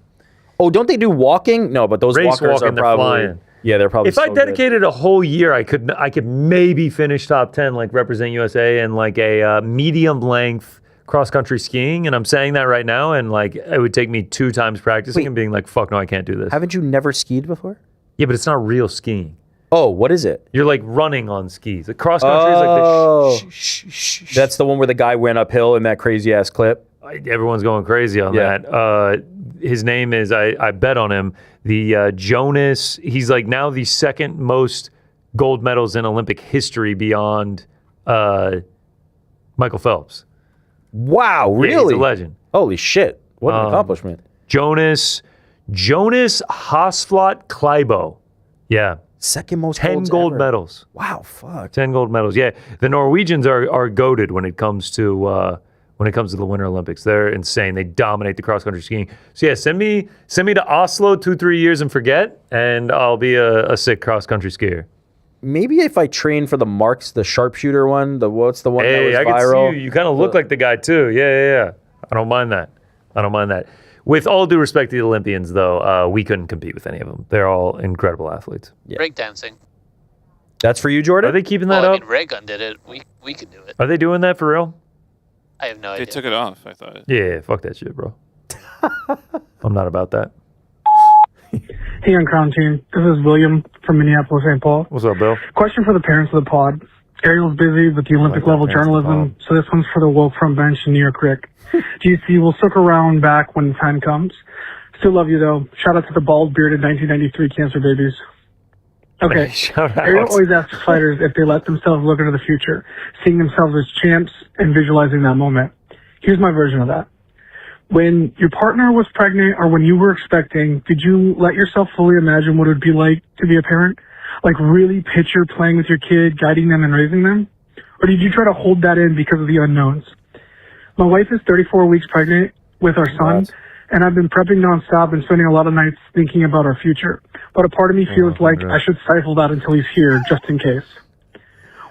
they do walking? No, but those walkers are probably flying. Yeah, they're probably. If I dedicated a whole year, I could maybe finish top 10, like represent USA in like a medium length cross country skiing. And I'm saying that right now, and like it would take me 2 times practicing and being like, fuck no, I can't do this. Haven't you never skied before? Yeah, but it's not real skiing. Oh, what is it? You're like running on skis. The cross country is like the That's the one where the guy went uphill in that crazy ass clip. Everyone's going crazy on that. His name is, I bet on him, the Jonas. He's like now the second most gold medals in Olympic history beyond Michael Phelps. Wow, really? Yeah, he's a legend. Holy shit. What an accomplishment. Jonas Hasflot Kleibo. Yeah. Second most 10 gold medals. Wow, fuck. 10 gold medals. Yeah, the Norwegians are goated when it comes to the Winter Olympics. They're insane. They dominate the cross country skiing. So yeah, send me to Oslo 2-3 years and forget, and I'll be a sick cross country skier. Maybe if I train for the Marks, the sharpshooter one, what's the one that was I viral? can see you. You kind of look like the guy too. Yeah. I don't mind that. With all due respect to the Olympians, though, we couldn't compete with any of them. They're all incredible athletes. Yeah. Breakdancing. That's for you, Jordan? Are they keeping that I up? mean, Ray Gun did it. We could do it. Are they doing that for real? I have no idea. They took it off, I thought. Yeah, fuck that shit, bro. I'm not about that. Hey, Uncrowned team. This is William from Minneapolis, St. Paul. What's up, Bill? Question for the parents of the pod. Ariel's busy with the Olympic level journalism, so this one's for the woke front bench in New York Rick. GC will stick around back when the time comes. Still love you, though. Shout out to the bald-bearded 1993 cancer babies. Okay. Ariel always asks fighters if they let themselves look into the future, seeing themselves as champs and visualizing that moment. Here's my version of that. When your partner was pregnant or when you were expecting, did you let yourself fully imagine what it would be like to be a parent? Like really picture playing with your kid, guiding them and raising them? Or did you try to hold that in because of the unknowns? My wife is 34 weeks pregnant with our son, and I've been prepping nonstop and spending a lot of nights thinking about our future. But a part of me feels like I should stifle that until he's here, just in case.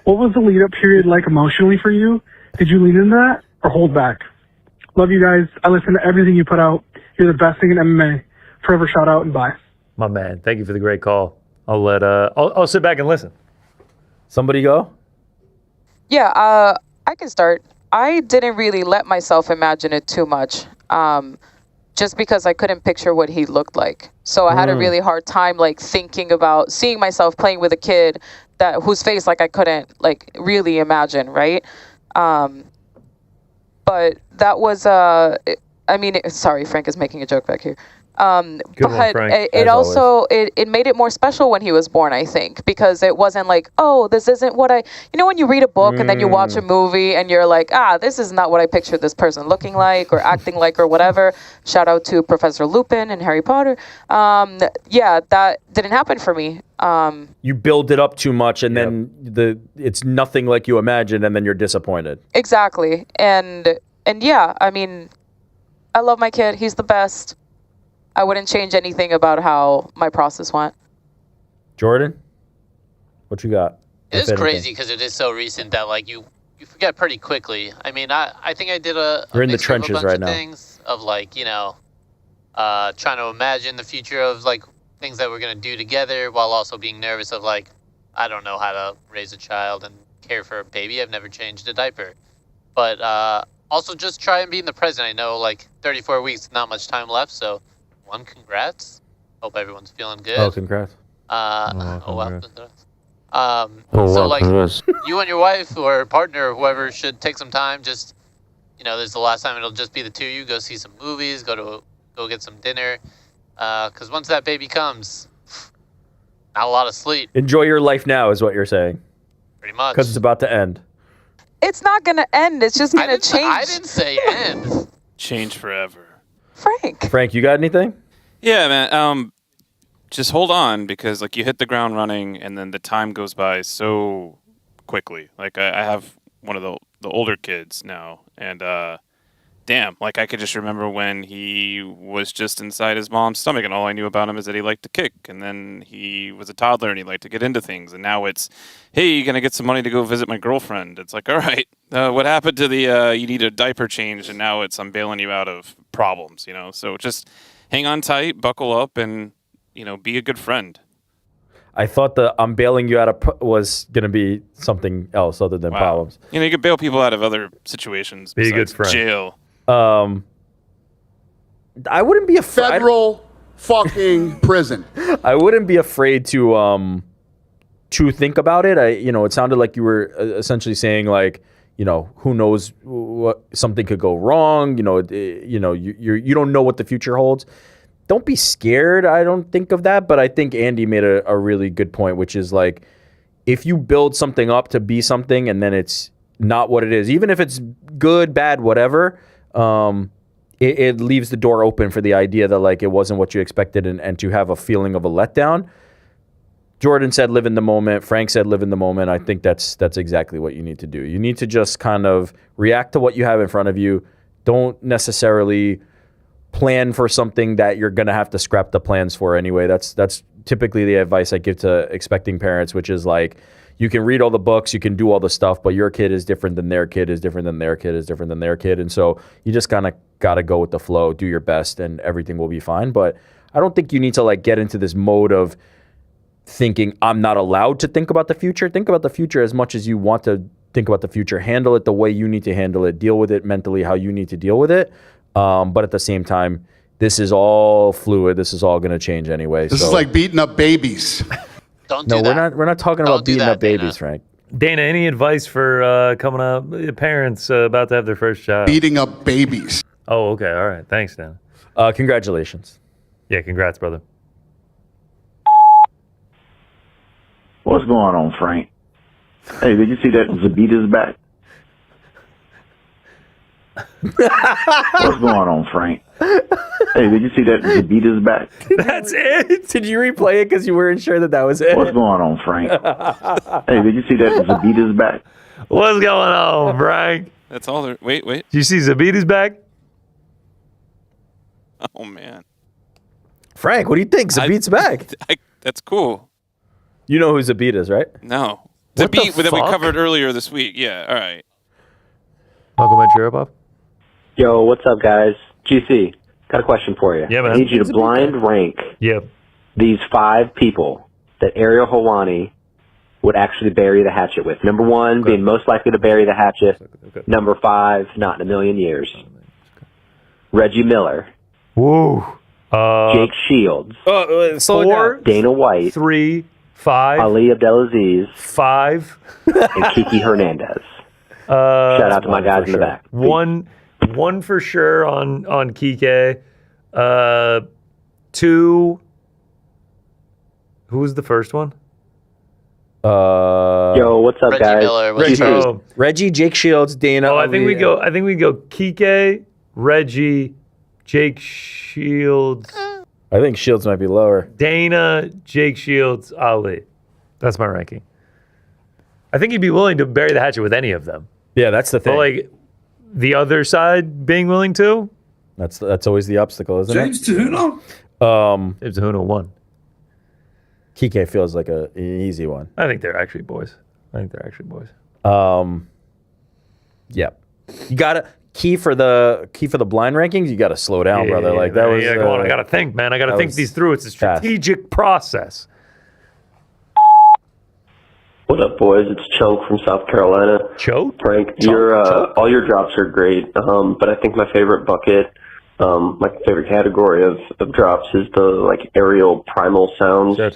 What was the lead-up period like emotionally for you? Did you lean into that or hold back? Love you guys. I listen to everything you put out. You're the best thing in MMA. Forever shout out and bye. My man, thank you for the great call. I'll sit back and listen. Somebody go? Yeah, I can start. I didn't really let myself imagine it too much, just because I couldn't picture what he looked like. So I had a really hard time like thinking about seeing myself playing with a kid whose face like I couldn't like really imagine, right? But that was sorry, Frank is making a joke back here. But Frank, it also it made it more special when he was born, I think, because it wasn't like, oh, this isn't what when you read a book and then you watch a movie and you're like, this is not what I pictured this person looking like or acting like or whatever. Shout out to Professor Lupin and Harry Potter. That didn't happen for me. You build it up too much and then it's nothing like you imagined and then you're disappointed. Exactly. And yeah, I mean, I love my kid. He's the best. I wouldn't change anything about how my process went. Jordan, what you got? It is crazy because it is so recent that like you forget pretty quickly. I mean, I think I did a You're in the mix of trenches a bunch right of now. things of like trying to imagine the future of like things that we're gonna do together while also being nervous of like I don't know how to raise a child and care for a baby. I've never changed a diaper, but also just try and be in the present. I know like 34 weeks, not much time left, so. Congrats. Hope everyone's feeling good. Oh, congrats. Congrats. You and your wife or partner or whoever should take some time. Just, there's the last time it'll just be the two of you. Go see some movies. Go get some dinner. Because once that baby comes, not a lot of sleep. Enjoy your life now is what you're saying. Pretty much. Because it's about to end. It's not going to end. It's just going to change. I didn't say end. Change forever. Frank, you got anything? Yeah, man. Just hold on because like you hit the ground running and then the time goes by so quickly. Like I have one of the older kids now and damn, like I could just remember when he was just inside his mom's stomach and all I knew about him is that he liked to kick and then he was a toddler and he liked to get into things and now it's, hey, you gonna get some money to go visit my girlfriend. It's like, all right, what happened to the you need a diaper change and now it's I'm bailing you out of problems, so just hang on tight, buckle up and be a good friend. I thought the I'm bailing you out of was going to be something else other than problems. You can bail people out of other situations. Be a good friend. Jail. I wouldn't be afraid. Federal fucking prison. I wouldn't be afraid to think about it. It sounded like you were essentially saying like, who knows what something could go wrong. You don't know what the future holds. Don't be scared. I don't think of that, but I think Andy made a really good point, which is like, if you build something up to be something and then it's not what it is, even if it's good, bad, whatever, it leaves the door open for the idea that like it wasn't what you expected and to have a feeling of a letdown. Jordan said live in the moment. Frank said live in the moment. I think that's exactly what you need to do. You need to just kind of react to what you have in front of you. Don't necessarily plan for something that you're going to have to scrap the plans for anyway. That's typically the advice I give to expecting parents, which is like, you can read all the books, you can do all the stuff, but your kid is different than their kid is different than their kid is different than their kid. And so you just kind of got to go with the flow, do your best, and everything will be fine. But I don't think you need to like get into this mode of thinking I'm not allowed to think about the future. Think about the future as much as you want to think about the future. Handle it the way you need to handle it. Deal with it mentally how you need to deal with it. But at the same time, this is all fluid. This is all going to change anyway. This is like beating up babies. Don't do that. We're not talking about beating up babies, Frank. Dana, any advice for coming up parents about to have their first child? Beating up babies. Oh, okay. All right. Thanks, Dana. Congratulations. Yeah, congrats, brother. What's going on, Frank? Hey, did you see that Zabita's back? What's going on, Frank? Hey, did you see that Zabita's back? That's it? Did you replay it because you weren't sure that was it? What's going on, Frank? Hey, did you see that Zabita's back? What's going on, Frank? That's all there. Wait. Did you see Zabita's back? Oh, man. Frank, what do you think? Zabita's back. That's cool. You know who Zabit is, right? No. What the Zabit that we fuck? covered earlier this week. Yeah, all right. Uncle Ventura, Bob? Yo, what's up, guys? GC, got a question for you. Yeah, man. I need you to blind rank these 5 people that Ariel Helwani would actually bury the hatchet with. Number 1, being most likely to bury the hatchet. Number 5, not in a million years. Reggie Miller. Whoa. Jake Shields. 4, Dana White. 3, 5. Ali Abdelaziz. 5. And Kiki Hernandez. Shout out to my guys in the back. One for sure on Kike. 2. Who was the first one? Yo, what's up, Reggie guys? Miller was Reggie, Reggie, Jake Shields, Dana. I think we Ali, go Kike, Reggie, Jake Shields, I think Shields might be lower. Dana, Jake Shields, Ali. That's my ranking. I think he'd be willing to bury the hatchet with any of them. Yeah, that's the thing. But like the other side being willing to. That's always the obstacle, isn't James it? Tahuna? James Tahuna won. Kike feels like an easy one. I think they're actually boys. Yeah. You gotta key for the blind rankings. You gotta slow down, brother. Like that was. Come on, I gotta think, man. I gotta think these through. It's a strategic process. What up, boys? It's Chunk from South Carolina. Choke? Frank, all your drops are great, but I think my favorite bucket, my favorite category of drops is the like Ariel primal sounds one.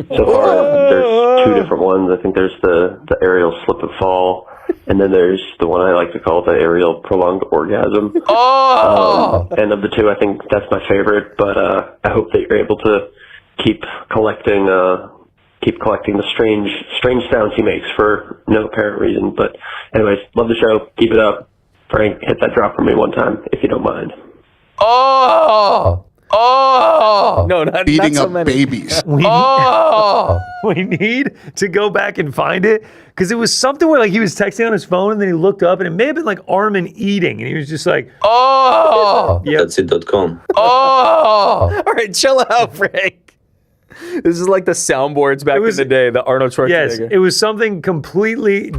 So far, there's 2 different ones. I think there's the Ariel slip and fall, and then there's the one I like to call the Ariel prolonged orgasm. And of the 2, I think that's my favorite. But I hope that you're able to keep collecting the strange sounds he makes for no apparent reason. But anyways, love the show. Keep it up. Frank, hit that drop for me one time, if you don't mind. No, not Beating so up many. babies. We need to go back and find it because it was something where like he was texting on his phone and then he looked up and it may have been like Armin eating and he was just like, That's it.com. All right, chill out, Frank. This is like the soundboards back in the day, the Arnold Schwarzenegger. Yes, it was something completely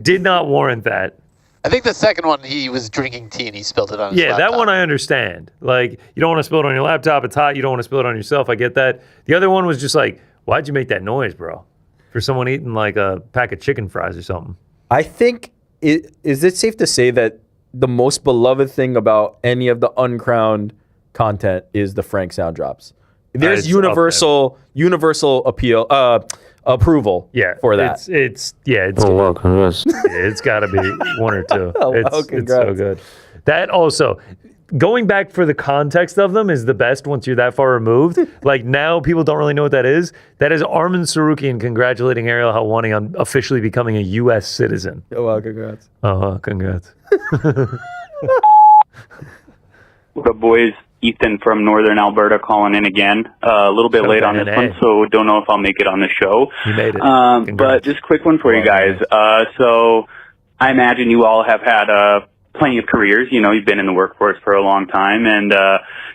did not warrant that. I think the second one, he was drinking tea and he spilled it on his laptop. That one I understand. Like, you don't want to spill it on your laptop. It's hot. You don't want to spill it on yourself. I get that. The other one was just like, why'd you make that noise, bro? For someone eating like a pack of chicken fries or something. I think, is it safe to say that the most beloved thing about any of the uncrowned content is the Frank sound drops? There's universal appeal, approval for that. It's it's got to be 1 or 2. It's so good. That also, going back for the context of them is the best once you're that far removed. Like now people don't really know what that is. That is Armin Sarukian congratulating Ariel Helwani on officially becoming a U.S. citizen. Oh, well, congrats. Congrats. What up, boys? Ethan from Northern Alberta calling in again. A little bit late on this one, so don't know if I'll make it on the show. You made it. But just a quick one for you guys. So I imagine you all have had plenty of careers. You know, you've been in the workforce for a long time. And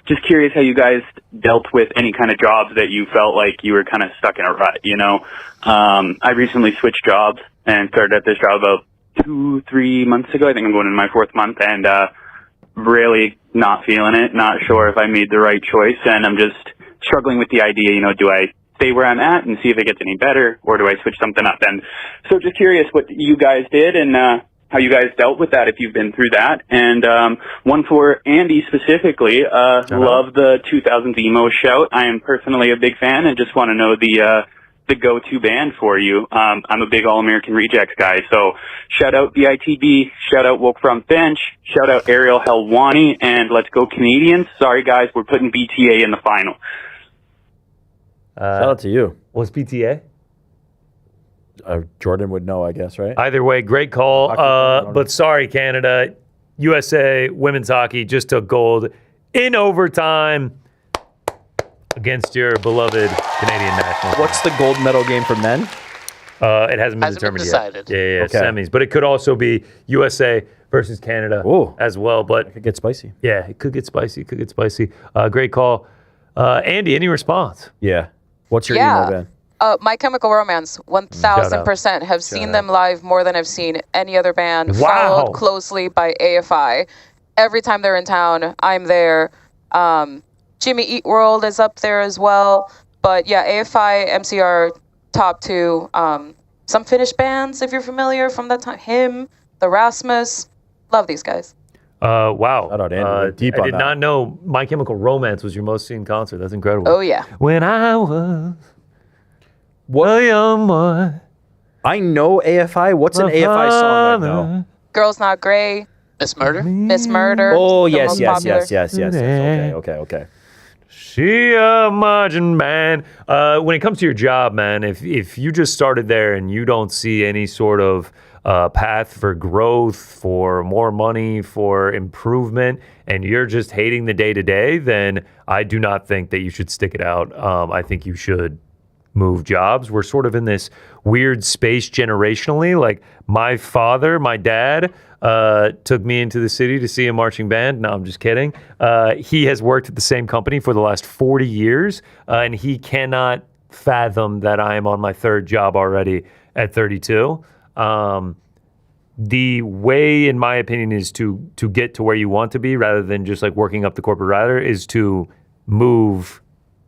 just curious how you guys dealt with any kind of jobs that you felt like you were kind of stuck in a rut, you know. I recently switched jobs and started at this job about 2-3 months ago. I think I'm going into my 4th month. And really not feeling it, not sure if I made the right choice, and I'm just struggling with the idea, you know, do I stay where I'm at and see if it gets any better, or do I switch something up? And so just curious what you guys did and how you guys dealt with that, if you've been through that. And one for Andy specifically, love the 2000s emo shout. I am personally a big fan and just want to know the go-to band for you. I'm a big All-American Rejects guy, so shout out BITB, shout out Woke From Bench, shout out Ariel Helwani, and let's go Canadians. Sorry guys, we're putting BTA in the final. Shout out to you. What's BTA? Jordan would know, I guess, right? Either way, great call. But sorry, Canada. USA women's hockey just took gold in overtime against your beloved Canadian national team. What's the gold medal game for men? It hasn't been determined yet. Yeah, semis. But it could also be USA versus Canada as well. But it could get spicy. Yeah, it could get spicy. Great call. Andy, any response? Yeah. What's your email, Ben? My Chemical Romance, 1000%. Have seen them live more than I've seen any other band. Wow. Followed closely by AFI. Every time they're in town, I'm there. Jimmy Eat World is up there as well. But yeah, AFI, MCR, top 2. Some Finnish bands, if you're familiar from that time. Him, the Rasmus. Love these guys. Wow. Shout out, Andy. Deep I on did that. not know My Chemical Romance was your most seen concert. That's incredible. Oh, yeah. When I was a young boy. I know AFI. What's an AFI song I know? Girls Not Grey. Miss Murder? Miss Murder. Oh, the yes, most yes, popular. yes. Okay. She a margin man. When it comes to your job, man, if you just started there and you don't see any sort of path for growth, for more money, for improvement, and you're just hating the day-to-day, then I do not think that you should stick it out. I think you should move jobs. We're sort of in this weird space generationally. Like my dad, took me into the city to see a marching band. No, I'm just kidding. He has worked at the same company for the last 40 years, and he cannot fathom that I am on my third job already at 32. The way, in my opinion, is to get to where you want to be rather than just like working up the corporate ladder is to move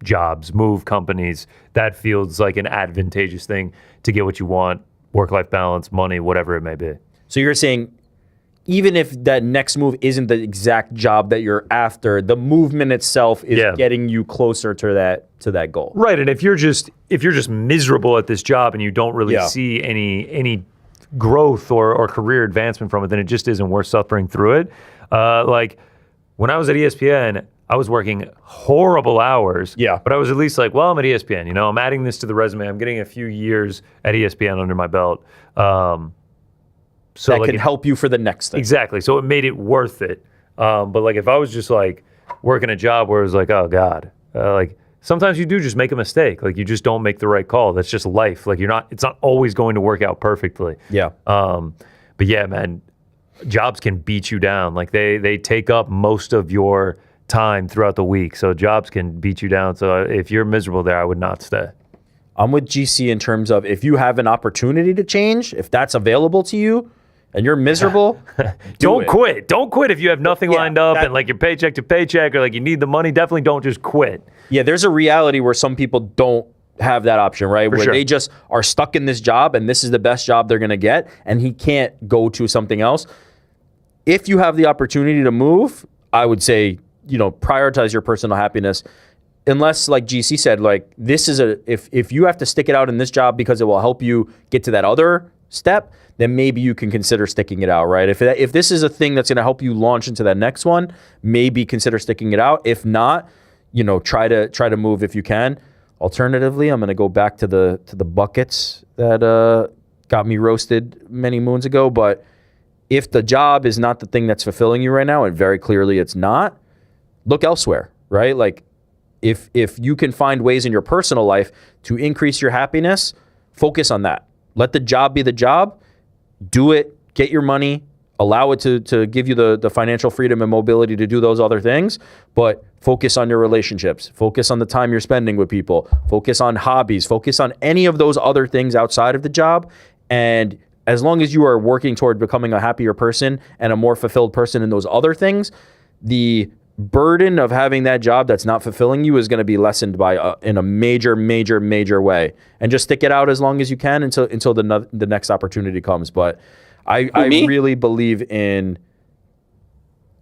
jobs, move companies. That feels like an advantageous thing to get what you want, work-life balance, money, whatever it may be. So you're saying even if that next move isn't the exact job that you're after, the movement itself is getting you closer to that goal. Right, and if you're just miserable at this job and you don't really see any growth or career advancement from it, then it just isn't worth suffering through it. Like when I was at ESPN, I was working horrible hours. Yeah. But I was at least like, well, I'm at ESPN. You know, I'm adding this to the resume. I'm getting a few years at ESPN under my belt. So that like can help you for the next thing. Exactly. So it made it worth it. But like if I was just like working a job where it was like, oh God, like sometimes you do just make a mistake. Like you just don't make the right call. That's just life. Like it's not always going to work out perfectly. Yeah. But yeah, man, jobs can beat you down. Like they take up most of your time throughout the week. So jobs can beat you down. So if you're miserable there, I would not stay. I'm with GC in terms of if you have an opportunity to change, if that's available to you and you're miserable, don't quit. Don't quit if you have nothing lined up and like you're paycheck to paycheck or like you need the money. Definitely don't just quit. Yeah, there's a reality where some people don't have that option, right? Where they just are stuck in this job and this is the best job they're going to get and he can't go to something else. If you have the opportunity to move, I would say, prioritize your personal happiness. Unless, like GC said, like this is if you have to stick it out in this job because it will help you get to that other step, then maybe you can consider sticking it out, right? If this is a thing that's going to help you launch into that next one, maybe consider sticking it out. If not, try to move if you can. Alternatively, I'm going to go back to the buckets that got me roasted many moons ago. But if the job is not the thing that's fulfilling you right now, and very clearly it's not, look elsewhere, right? Like if you can find ways in your personal life to increase your happiness, focus on that. Let the job be the job. Do it. Get your money. Allow it to give you the financial freedom and mobility to do those other things. But focus on your relationships. Focus on the time you're spending with people. Focus on hobbies. Focus on any of those other things outside of the job. And as long as you are working toward becoming a happier person and a more fulfilled person in those other things, the burden of having that job that's not fulfilling you is going to be lessened by in a major way. And just stick it out as long as you can until the next opportunity comes. But I really believe in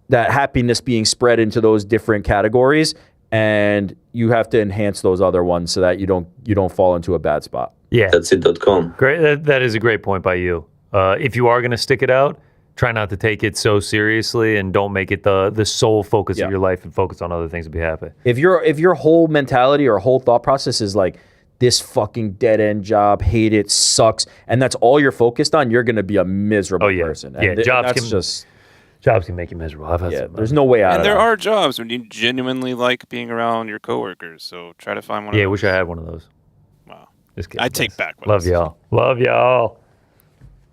that happiness being spread into those different categories, and you have to enhance those other ones so that you don't fall into a bad spot. Yeah, that's it.com. Great. That is a great point by you. If you are going to stick it out, try not to take it so seriously and don't make it the sole focus of your life and focus on other things to be happy. If your whole mentality or whole thought process is like this fucking dead end job, hate it, sucks, and that's all you're focused on, you're going to be a miserable person. And jobs can make you miserable. There's no way out of And there that. are jobs when you genuinely like being around your coworkers. So try to find one of those. Yeah, wish I had one of those. Wow. Just kidding. I take back one. Love y'all. Love y'all.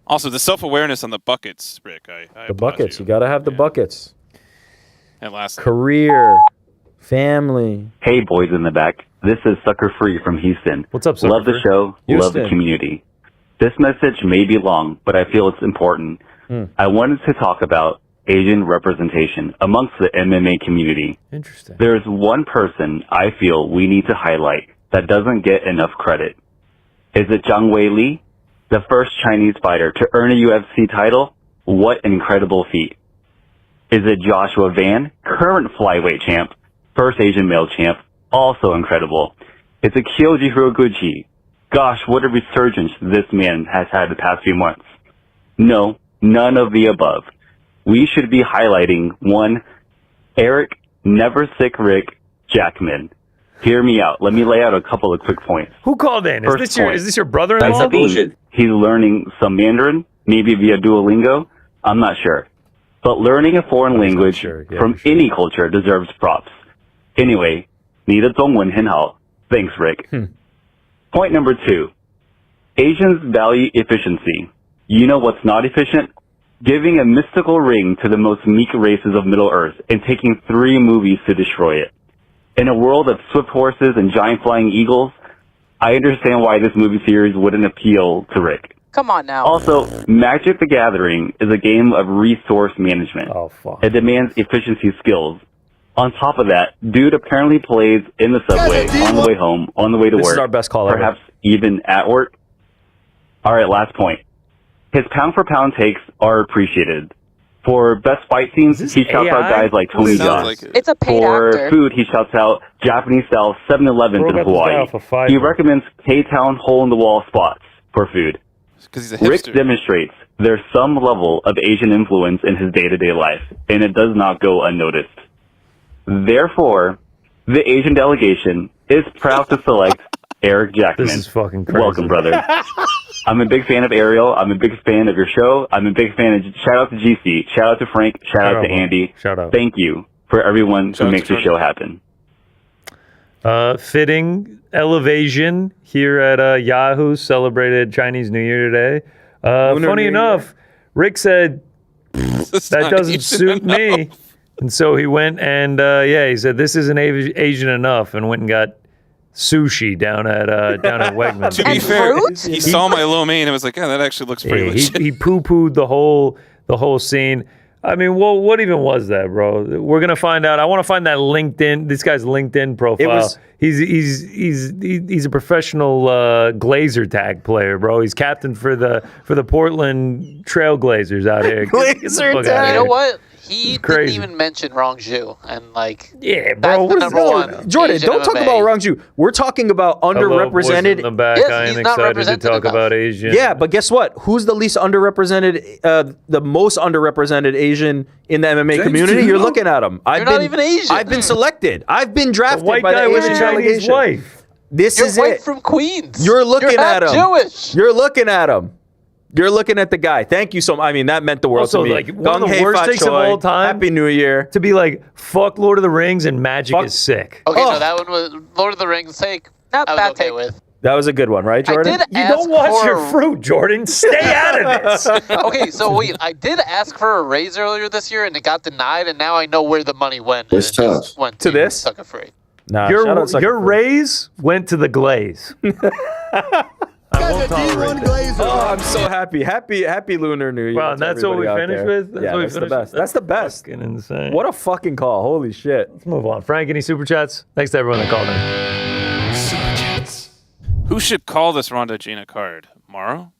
Also, the self-awareness on the buckets, Rick. The buckets. You got to have the buckets. And last career, family. Hey, boys in the back. This is Sucker Free from Houston. What's up, Sucker Love the Free? show. Houston. Love the community. This message may be long, but I feel it's important. I wanted to talk about Asian representation amongst the MMA community. Interesting. There's one person I feel we need to highlight that doesn't get enough credit. Is it Zhang Weili? The first Chinese fighter to earn a UFC title? What an incredible feat. Is it Joshua Van, current flyweight champ, first Asian male champ? Also incredible. Is it Kyoji Hiroguchi? Gosh, what a resurgence this man has had the past few months. No, none of the above. We should be highlighting one, Eric Never Sick Rick Jackman. Hear me out. Let me lay out a couple of quick points. Who called in? First Is this your That's brother-in-law? the thing. He's learning some Mandarin, maybe via Duolingo. I'm not sure. But learning a foreign language from any culture deserves props. Anyway, 你的中文很好. Thanks, Rick. Point number 2. Asians value efficiency. You know what's not efficient? Giving a mystical ring to the most meek races of Middle Earth and taking 3 movies to destroy it. In a world of swift horses and giant flying eagles, I understand why this movie series wouldn't appeal to Rick. Come on now. Also, Magic the Gathering is a game of resource management. Oh, fuck. It demands efficiency skills. On top of that, dude apparently plays in the subway, on the way home, on the way to work. This is our best call ever. Perhaps even at work. All right, last point. His pound-for-pound takes are appreciated. For best fight scenes, he shouts out guys like Tony Jaa. It's a paid For actor. food, he shouts out Japanese-style 7-Elevens in Hawaii. He recommends K-Town hole-in-the-wall spots for food. Because he's a Rick hipster. demonstrates there's some level of Asian influence in his day-to-day life, and it does not go unnoticed. Therefore, the Asian delegation is proud to select Eric Jackman. This is fucking crazy. Welcome, brother. I'm a big fan of Ariel. I'm a big fan of your show. I'm a big fan of... Shout out to GC. Shout out to Frank. Shout out to Andy. Shout out. Thank you for everyone who makes the show happen. Fitting elevation here at Yahoo celebrated Chinese New Year today. Funny enough, Rick said that doesn't suit me, and so he went and he said this isn't Asian enough, and went and got sushi down at Wegmans. To be fair, he saw my lo mein and was like, "Yeah, that actually looks pretty legit." He poo-pooed the whole scene. I mean, well, what even was that, bro? We're gonna find out. I want to find that LinkedIn. This guy's LinkedIn profile. He's a professional Glazer tag player, bro. He's captain for the Portland Trailblazers out here. Glazer tag. You know what? He didn't crazy. even mention Rongju, and like, yeah, bro, what that's is the number that? one. Jordan, Asian don't talk MMA. about Rongju. We're talking about underrepresented. Hello, boys in the back. Yes, I am he's not excited to represented talk enough. about Asian. Yeah, but guess what? Who's the least underrepresented, the most underrepresented Asian in the MMA James community? Too. You're looking at him. You're not even Asian. I've been selected. I've been drafted white by guy the with a Asian Chinese delegation. wife. This You're is white it. from Queens. You're looking You're at half him. Jewish. You're looking at him. You're looking at the guy. Thank you so much. I mean, that meant the world Also, to me. like, one of the Gung Hei worst Fat takes of Choi. all time. Happy New Year. To be like, fuck Lord of the Rings and Magic is sick. Okay, Oh. no, that one was Lord of the Rings' sake. Not I was bad okay take. with. That was a good one, right, Jordan? I did You ask don't watch for your fruit, Jordan. Stay out of this. Okay, so wait, I did ask for a raise earlier this year, and it got denied, and now I know where the money went. It's and it tough. just went To this? Sucker free. Nah, shout out Sucker Your Free. raise went to the glaze. I won't tolerate that. Oh, I'm so happy. Happy Lunar New Year. Wow, to that's what we everybody out finished there. with? That's Yeah, what we that's the finished best. with? That's the best. Fucking insane. What a fucking call. Holy shit. Let's move on. Frank, any super chats? Thanks to everyone that called in. Who should call this Ronda Gina card? Morrow?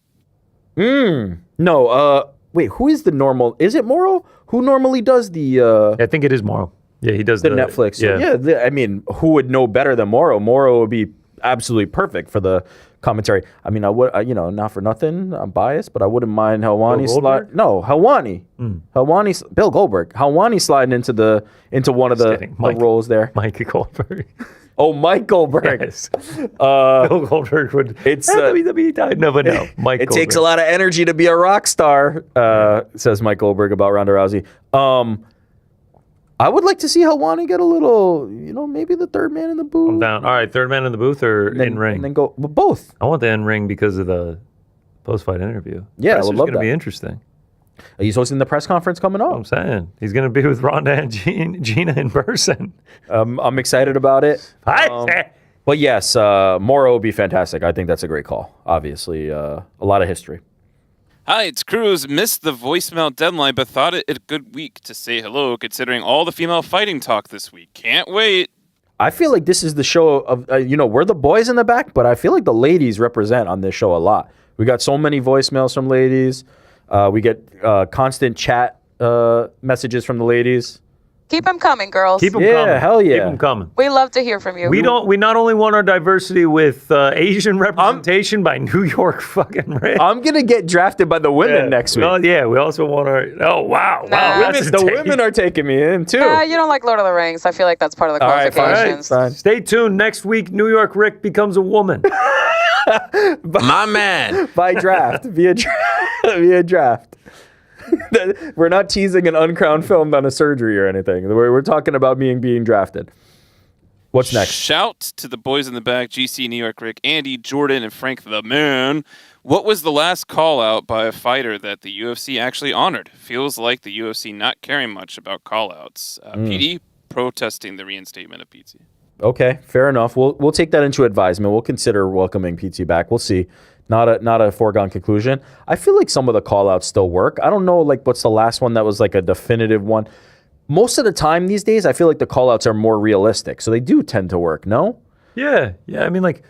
No, wait, who is the normal? Is it Morrow? Who normally does the I think it is Morrow. Yeah, he does the Netflix? Yeah. I mean, who would know better than Morrow? Morrow would be absolutely perfect for the commentary. I mean, I would, not for nothing, I'm biased, but I wouldn't mind Helwani slide. No, Helwani. Helwani, Bill Goldberg. Helwani sliding into one of the roles there. Mike Goldberg. Oh, Mike Goldberg. Yes. Bill Goldberg would. It's WWE died. No, but no. Mike. It takes a lot of energy to be a rock star, says Mike Goldberg about Ronda Rousey. I would like to see Helwani get a little, maybe the third man in the booth. I'm down. All right, third man in the booth or in ring? And then go both. I want the in ring because of the post-fight interview. Yeah, I would love It's going to that. be interesting. He's hosting the press conference coming up. I'm saying he's going to be with Ronda and Gina in person. I'm excited about it. But yes, Morrow would be fantastic. I think that's a great call. Obviously, a lot of history. Hi, it's Cruz. Missed the voicemail deadline, but thought it a good week to say hello, considering all the female fighting talk this week. Can't wait. I feel like this is the show of, we're the boys in the back, but I feel like the ladies represent on this show a lot. We got so many voicemails from ladies. We get constant chat messages from the ladies. Keep them coming, girls. Keep them coming. Yeah, hell yeah. Keep them coming. We love to hear from you. We not only want our diversity with Asian representation by New York fucking Rick. I'm gonna get drafted by the women next week. Oh yeah, we also want our. Oh wow, The women are taking me in too. You don't like Lord of the Rings. I feel like that's part of the All right, qualifications. fine. Stay tuned. Next week, New York Rick becomes a woman. My man. By draft. Via draft. We're not teasing an uncrowned film on a surgery or anything. We're talking about me being drafted. What's next? Shout to the boys in the back, GC, New York Rick, Andy, Jordan, and Frank the Man. What was the last call out by a fighter that the UFC actually honored? Feels like the UFC not caring much about call outs. PD protesting the reinstatement of PT. Okay, fair enough. We'll take that into advisement. We'll consider welcoming PT back. We'll see. Not a foregone conclusion. I feel like some of the call-outs still work. I don't know like what's the last one that was like a definitive one. Most of the time these days, I feel like the call-outs are more realistic. So they do tend to work, no? Yeah. I mean, like,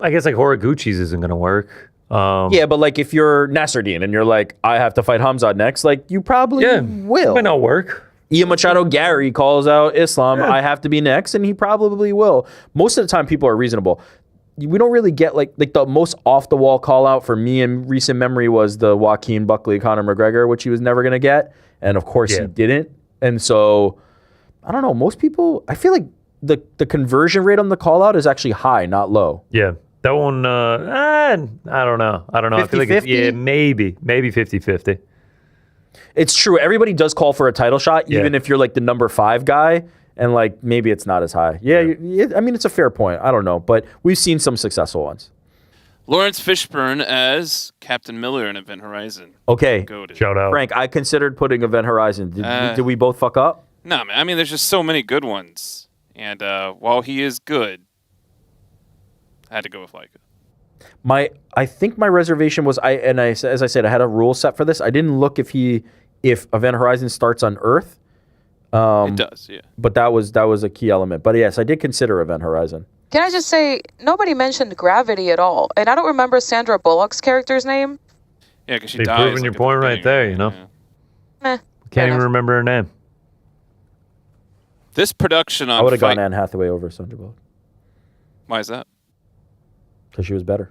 I guess like Horiguchi's isn't going to work. Yeah, but like if you're Nasruddin and you're like, I have to fight Hamzat next, like you probably will. It might not work. Ian Machado Gary calls out Islam, I have to be next, and he probably will. Most of the time, people are reasonable. We don't really get like the most off the wall call out for me in recent memory was the Joaquin Buckley Conor McGregor, which he was never going to get, and of course he didn't. And so I don't know. Most people, I feel like the conversion rate on the call out is actually high, not low. Yeah, that one. I don't know. I feel like maybe 50-50. It's true. Everybody does call for a title shot, even if you're like the number 5 guy. And like maybe it's not as high. Yeah, I mean it's a fair point. I don't know, but we've seen some successful ones. Lawrence Fishburne as Captain Miller in Event Horizon. Okay, shout out, Frank. I considered putting Event Horizon. Did we both fuck up? No, man. I mean, there's just so many good ones, and while he is good, I had to go with Leica. I think my reservation was as I said, I had a rule set for this. I didn't look if Event Horizon starts on Earth. It does, yeah. But that was a key element. But yes, I did consider Event Horizon. Can I just say, nobody mentioned Gravity at all. And I don't remember Sandra Bullock's character's name. Yeah, because she dies. You've proven your point right there, you know? Can't even remember her name. This production on I would have gone Anne Hathaway over Sandra Bullock. Why is that? Because she was better.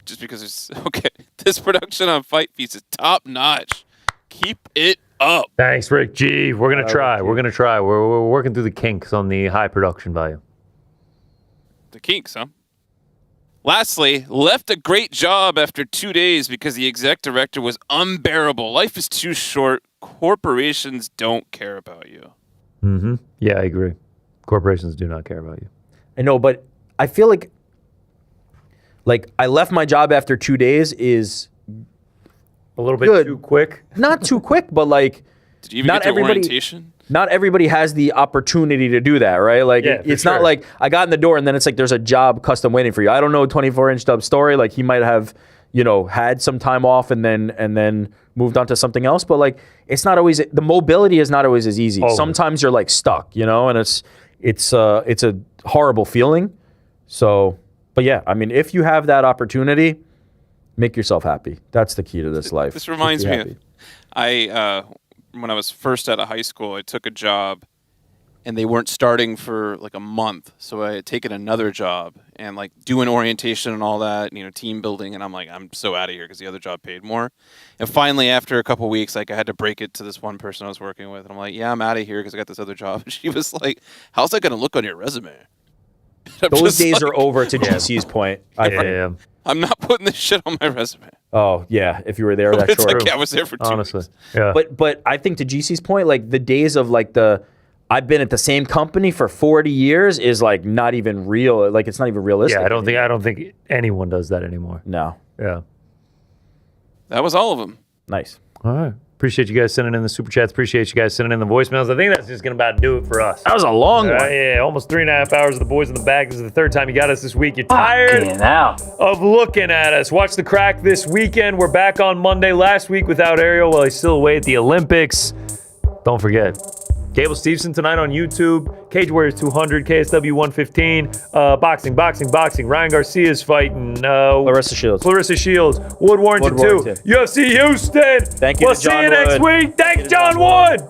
Just because it's... Okay. This production on Fight Feast is top notch. Keep it up. Thanks, Rick G. We're gonna try. We're working through the kinks on the high production value. The kinks, huh? Lastly, left a great job after 2 days because the exec director was unbearable. Life is too short. Corporations don't care about you. Mm-hmm. Yeah, I agree. Corporations do not care about you. I know, but I feel like I left my job after 2 days is a little bit too quick. Not too quick, but like did you even get to orientation? Not everybody has the opportunity to do that, right? Like it's not like I got in the door and then it's like there's a job custom waiting for you. I don't know 24-inch Dub's story. Like he might have, had some time off and then moved on to something else. But like it's not always the mobility is not always as easy. Oh. Sometimes you're like stuck, and it's a horrible feeling. So, but yeah, I mean, if you have that opportunity, make yourself happy. That's the key to this life. This reminds me of when I was first out of high school, I took a job and they weren't starting for like a month. So I had taken another job and like doing orientation and all that, team building. And I'm like, I'm so out of here because the other job paid more. And finally, after a couple of weeks, like I had to break it to this one person I was working with. And I'm like, yeah, I'm out of here because I got this other job. And she was like, how's that going to look on your resume? Those days are over to GC's point. I think. I'm not putting this shit on my resume. Oh yeah, if you were there that it's short. Like, I was there for 2 honestly. weeks. Yeah. But I think to GC's point, like the days of like I've been at the same company for 40 years is like not even real. Like it's not even realistic. Yeah, I don't think anyone does that anymore. No. Yeah. That was all of them. Nice. All right. Appreciate you guys sending in the super chats. Appreciate you guys sending in the voicemails. I think that's just going to about do it for us. That was a long one. Yeah, almost 3.5 hours of the boys in the bag. This is the third time you got us this week. You're tired of looking at us. Watch the crack this weekend. We're back on Monday. Last week without Ariel while he's still away at the Olympics. Don't forget. Gable Steveson tonight on YouTube. Cage Warriors 200, KSW 115. Boxing. Ryan Garcia's fighting. Clarissa Shields. Wood Warrington 2. UFC Houston. Thank you We'll to John see you next Wood. week. Thanks, John Wood.